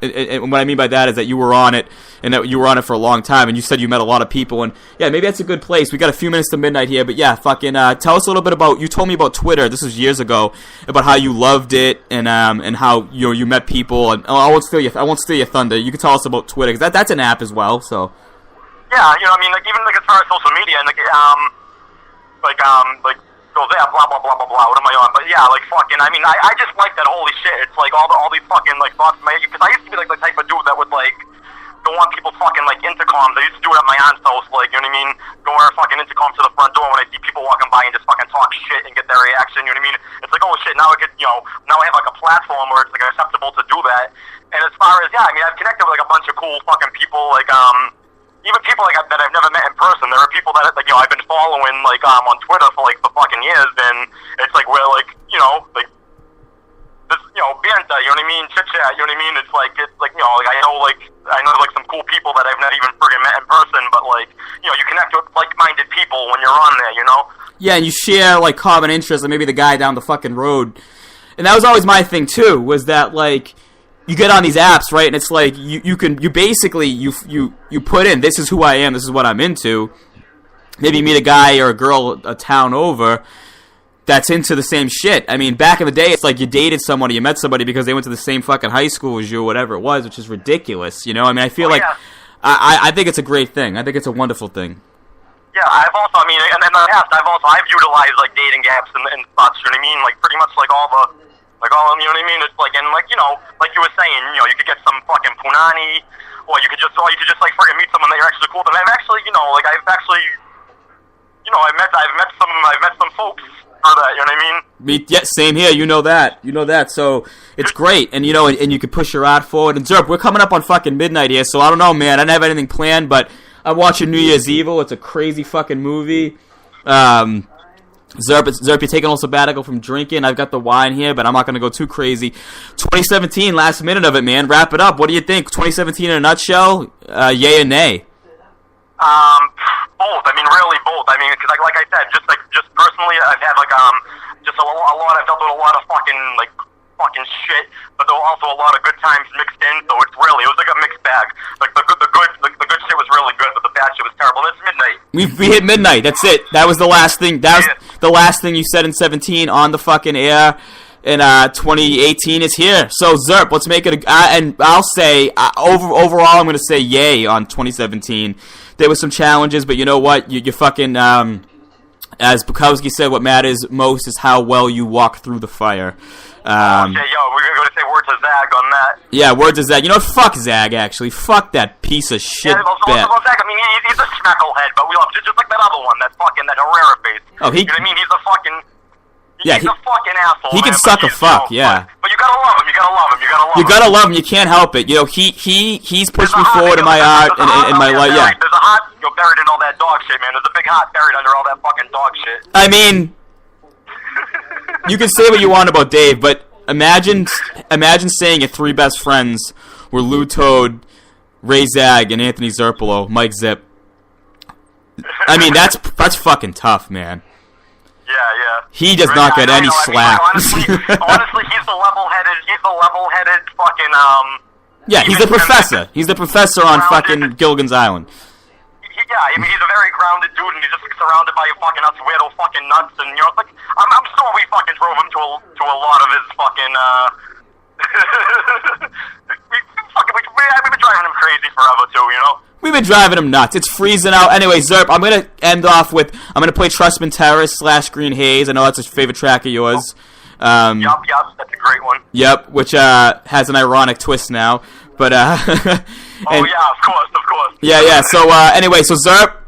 what I mean by that is that you were on it, and that you were on it for a long time, and you said you met a lot of people, and yeah, maybe that's a good place. We got a few minutes to midnight here, but yeah, fucking, tell us a little bit about, you told me about Twitter, this was years ago, about how you loved it, and how, you met people, and I won't steal your thunder. You can tell us about Twitter, because that's an app as well, so. Yeah, even as far as social media, and goes, yeah, blah, blah, blah, blah, blah, what am I on? But yeah, fucking, I just like that holy shit. It's all these fucking, thoughts in my head. Because I used to be, the type of dude that would, go on people's fucking, intercoms. I used to do it at my aunt's house, you know what I mean? Go on a fucking intercom to the front door when I see people walking by and just fucking talk shit and get their reaction, you know what I mean? It's oh shit, now I could, now I have, a platform where it's, acceptable to do that. And as far as, I've connected with, a bunch of cool fucking people, even people that I've never met in person. There are people that I've been following on Twitter for for fucking years, and it's we're this banter, you know what I mean, chit chat, you know what I mean. It's I know some cool people that I've not even friggin' met in person, but you connect with like-minded people when you're on there, Yeah, and you share, like, common interests, like maybe the guy down the fucking road. And that was always my thing, too, was that, like, you get on these apps, right, and it's like, you basically put in, this is who I am, this is what I'm into. Maybe you meet a guy or a girl a town over that's into the same shit. I mean, back in the day, it's like you dated somebody, you met somebody because they went to the same fucking high school as you or whatever it was, which is ridiculous, you know? I mean, I feel like, I think it's a great thing. I think it's a wonderful thing. Yeah, I've also, I mean, and in the past, I've utilized, like, dating apps and such, you know what I mean? Like, pretty much, like, all, you know what I mean? It's like, and, like, you know, like you were saying, you know, you could get some fucking punani, or you could just, like, freaking meet someone that you're actually cool with. And I've actually, you know, like, I've met some folks for that, you know what I mean? Yeah, same here. You know that. So it's great, and you know, and you can push your art forward. And Zerp, we're coming up on fucking midnight here, so I don't know, man. I don't have anything planned, but I'm watching New Year's Evil. It's a crazy fucking movie. Zerp, you're taking a little sabbatical from drinking. I've got the wine here, but I'm not gonna go too crazy. 2017, last minute of it, man. Wrap it up. What do you think? 2017 in a nutshell? Yay or nay? Both. I mean, really both. I mean, because like I said, just personally, I've had like just a lot. I've dealt with a lot of fucking shit, but there were also a lot of good times mixed in. So it was like a mixed bag. Like the good shit was really good, but the bad shit was terrible. And it's midnight. We hit midnight. That's it. That was the last thing. That was the last thing you said in 17 on the fucking air. And 2018 is here. So Zerp, let's make it. And I'll say overall, I'm gonna say yay on 2017. There were some challenges, but you know what? You fucking, as Bukowski said, what matters most is how well you walk through the fire. Okay, yo, we're going to say word to Zag on that. Yeah, word to Zag. You know what? Fuck Zag, actually. Fuck that piece of shit. Yeah, Zag, I mean, he's a schmecklehead, but we love him. Just like that other one, that Herrera face. Oh, you know what I mean? He's a fucking... Yeah, he's a fucking asshole. He can suck a fuck, yeah. But you gotta love him. You gotta love him. You can't help it. You know, he's pushed me forward in my art and my life. Yeah. There's a heart buried in all that dog shit, man. There's a big heart buried under all that fucking dog shit. I mean, you can say what you want about Dave, but imagine saying your three best friends were Lou Toad, Ray Zag, and Anthony Zerpolo, Mike Zip. I mean, that's fucking tough, man. Yeah. He does not get any slack. Honestly, he's the level-headed fucking, Yeah, he's the professor. He's the professor on fucking Gilligan's Island. Yeah, I mean, he's a very grounded dude, and he's just surrounded by fucking us weirdo fucking nuts, and, you know, it's like, I'm sure we fucking drove him to a lot of his fucking, we've been driving him crazy forever, too, you know? We've been driving him nuts. It's freezing out. Anyway, Zerp, I'm going to end off with... I'm going to play Trustman Terrace / Green Haze. I know that's a favorite track of yours. Yup, that's a great one. Yep, which has an ironic twist now. But, oh, yeah, of course. Yeah. So, anyway, so Zerp,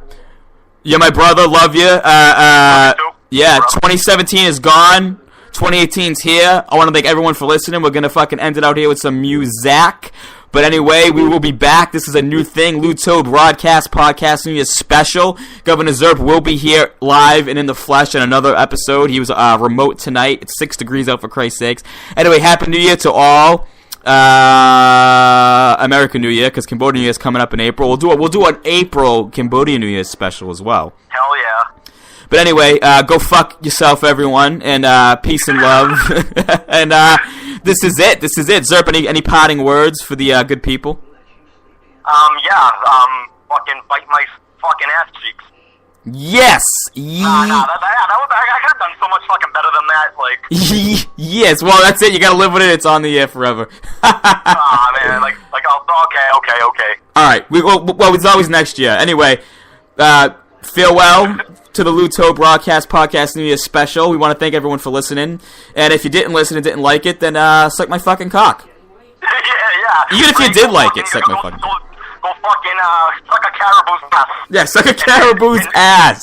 you're my brother. Love you. Yeah, 2017 is gone. 2018's here. I want to thank everyone for listening. We're going to fucking end it out here with some music. But anyway, we will be back. This is a new thing. Lou Toad Broadcast Podcast New Year's Special. Governor Zerp will be here live and in the flesh in another episode. He was remote tonight. It's 6 degrees out, for Christ's sakes. Anyway, Happy New Year to all. American New Year, because Cambodia New Year is coming up in April. We'll do an April Cambodia New Year's special as well. Hell yeah. But anyway, go fuck yourself, everyone, and peace and love. And this is it. Zerp, any parting words for the good people? Fucking bite my fucking ass cheeks. Yes. I could have done so much fucking better than that. Like. Yes. Well, that's it. You gotta live with it. It's on the air forever. Man. Like. Okay. All right. Well, it's always next year. Anyway, farewell to the Lou Toad Broadcast Podcast New Year's Special. We want to thank everyone for listening. And if you didn't listen and didn't like it, then suck my fucking cock. Yeah. Even if you did like it, suck my fucking cock. Go fucking suck a caribou's ass. Yeah, suck a caribou's ass.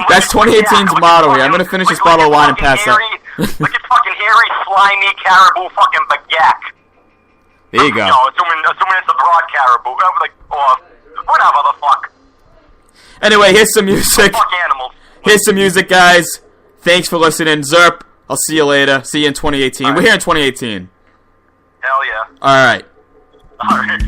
That's 2018's motto here. I'm gonna finish this bottle of wine and pass out. Look at fucking hairy, slimy caribou fucking baguette. There you go. No, assuming it's a broad caribou, or whatever the fuck. Anyway, here's some music. Fuck animals. Here's some music, guys. Thanks for listening, Zerp. I'll see you later. See you in 2018. Right. We're here in 2018. Hell yeah. All right. All right.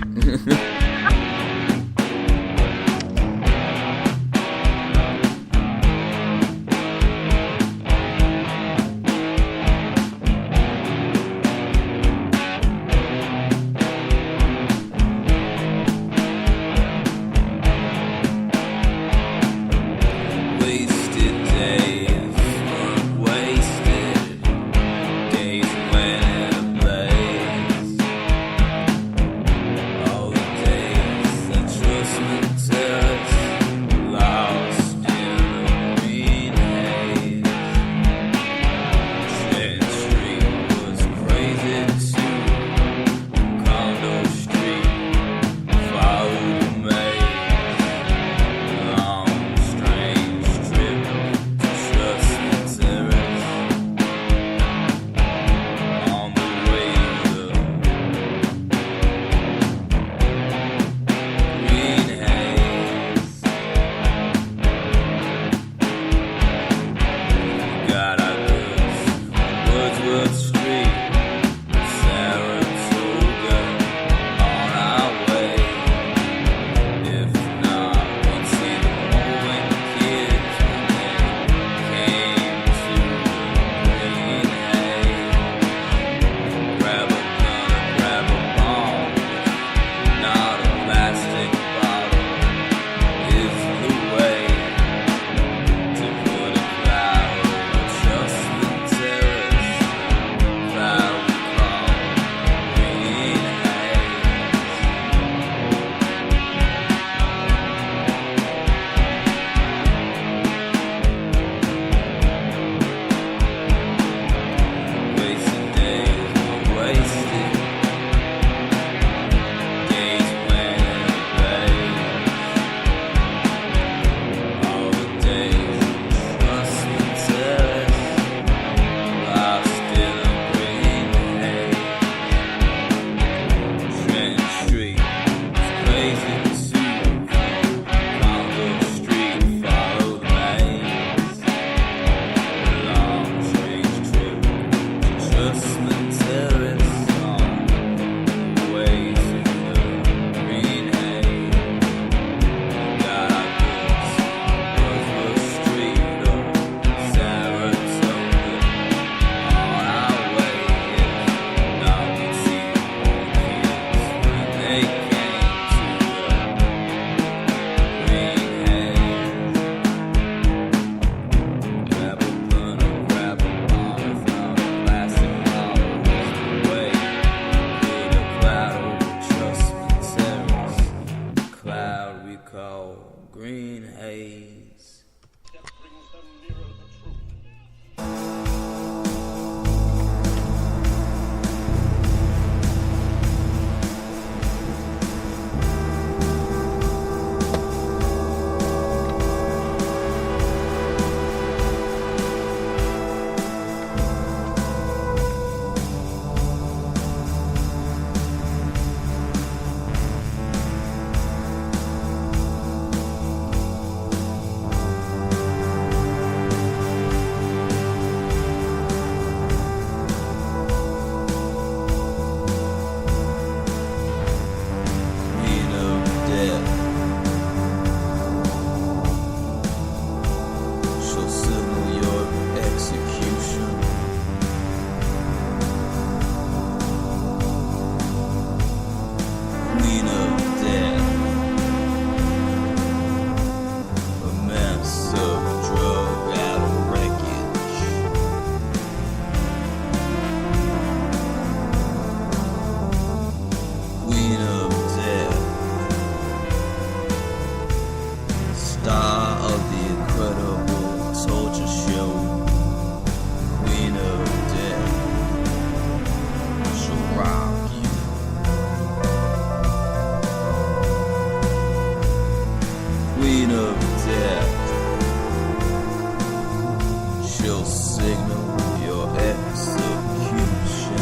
she'll signal your execution.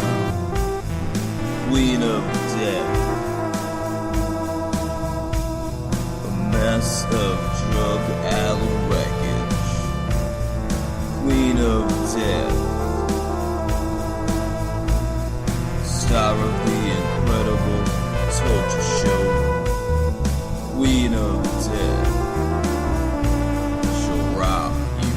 Queen of death, a mess of drug alley wreckage. Queen of death, star of the incredible torture show. Queen of death, she'll rob you.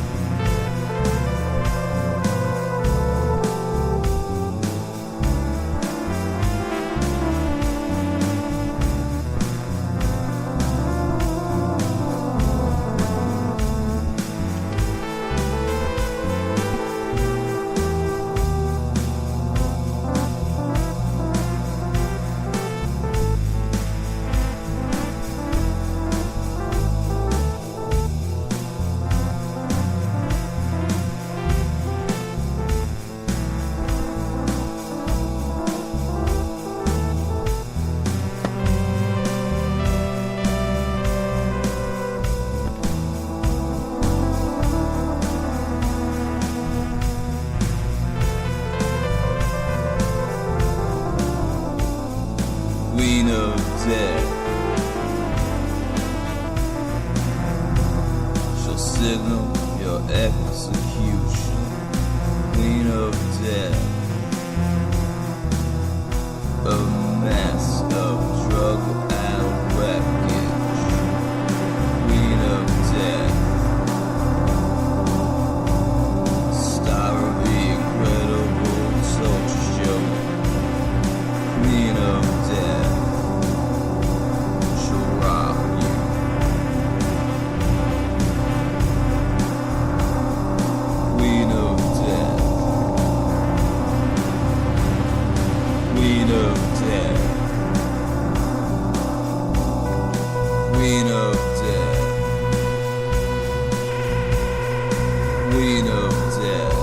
Queen of death, she'll signal your execution. Queen of death, a mess of drug and wreckage. Queen of death, star of the incredible soldier show. Queen of death, she'll rob you. Queen of death, Queen of death, Queen of death, Queen of death.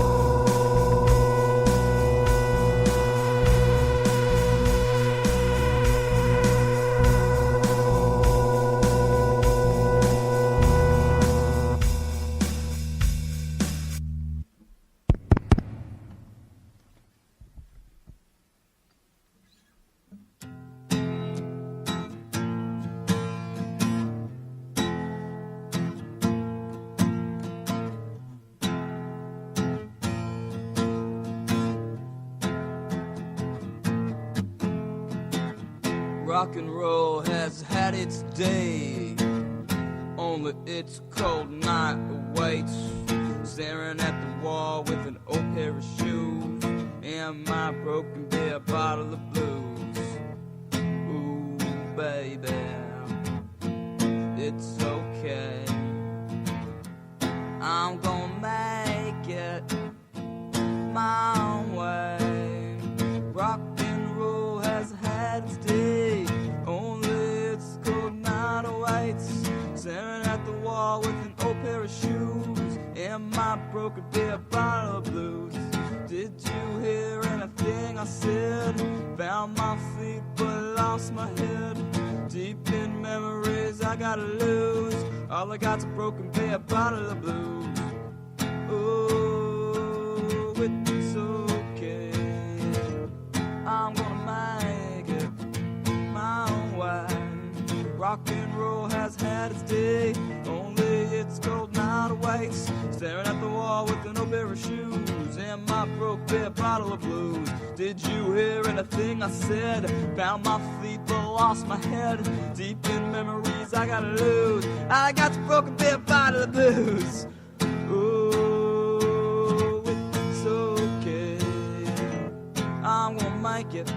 Rock and roll has had its day, only its cold night awaits. Staring at the wall with an old pair of shoes and my broken beer bottle of blues. Ooh, baby, it's okay. I'm gonna make it my own way. Rock and roll has had its day, only its cold night awaits. Staring at the wall with an old pair of shoes and my broken beer bottle of blues. Did you hear anything I said? Found my feet but lost my head. Deep in memories I gotta lose. All I got's a broken beer bottle of blues. Oh, it's okay. I'm gonna make it my own way. Rock and roll has had its day, only its cold night awaits. Staring at the wall with an old pair of shoes and my broke beer bottle of blues. Did you hear anything I said? Found my feet but lost my head. Deep in memories I gotta lose. I got the broken beer bottle of blues. Oh, it's okay. I'm gonna make it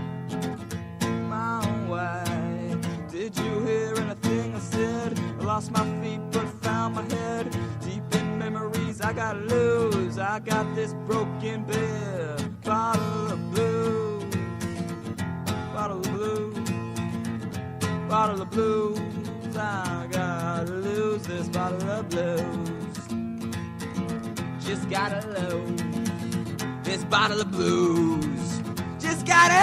my own way. Did you hear anything I said? I lost my feet but found my head. Deep in memories I gotta lose. I got this broken beer bottle of blues. Bottle of blues. Bottle of blues. I gotta lose this bottle of blues. Just gotta lose this bottle of blues. Just gotta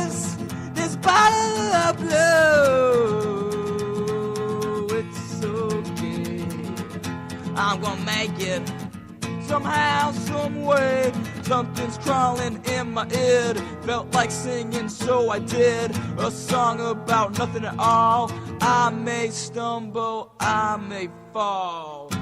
lose this bottle of blue. It's okay. I'm gonna make it somehow, some way. Something's crawling in my ear. Felt like singing, so I did a song about nothing at all. I may stumble, I may fall.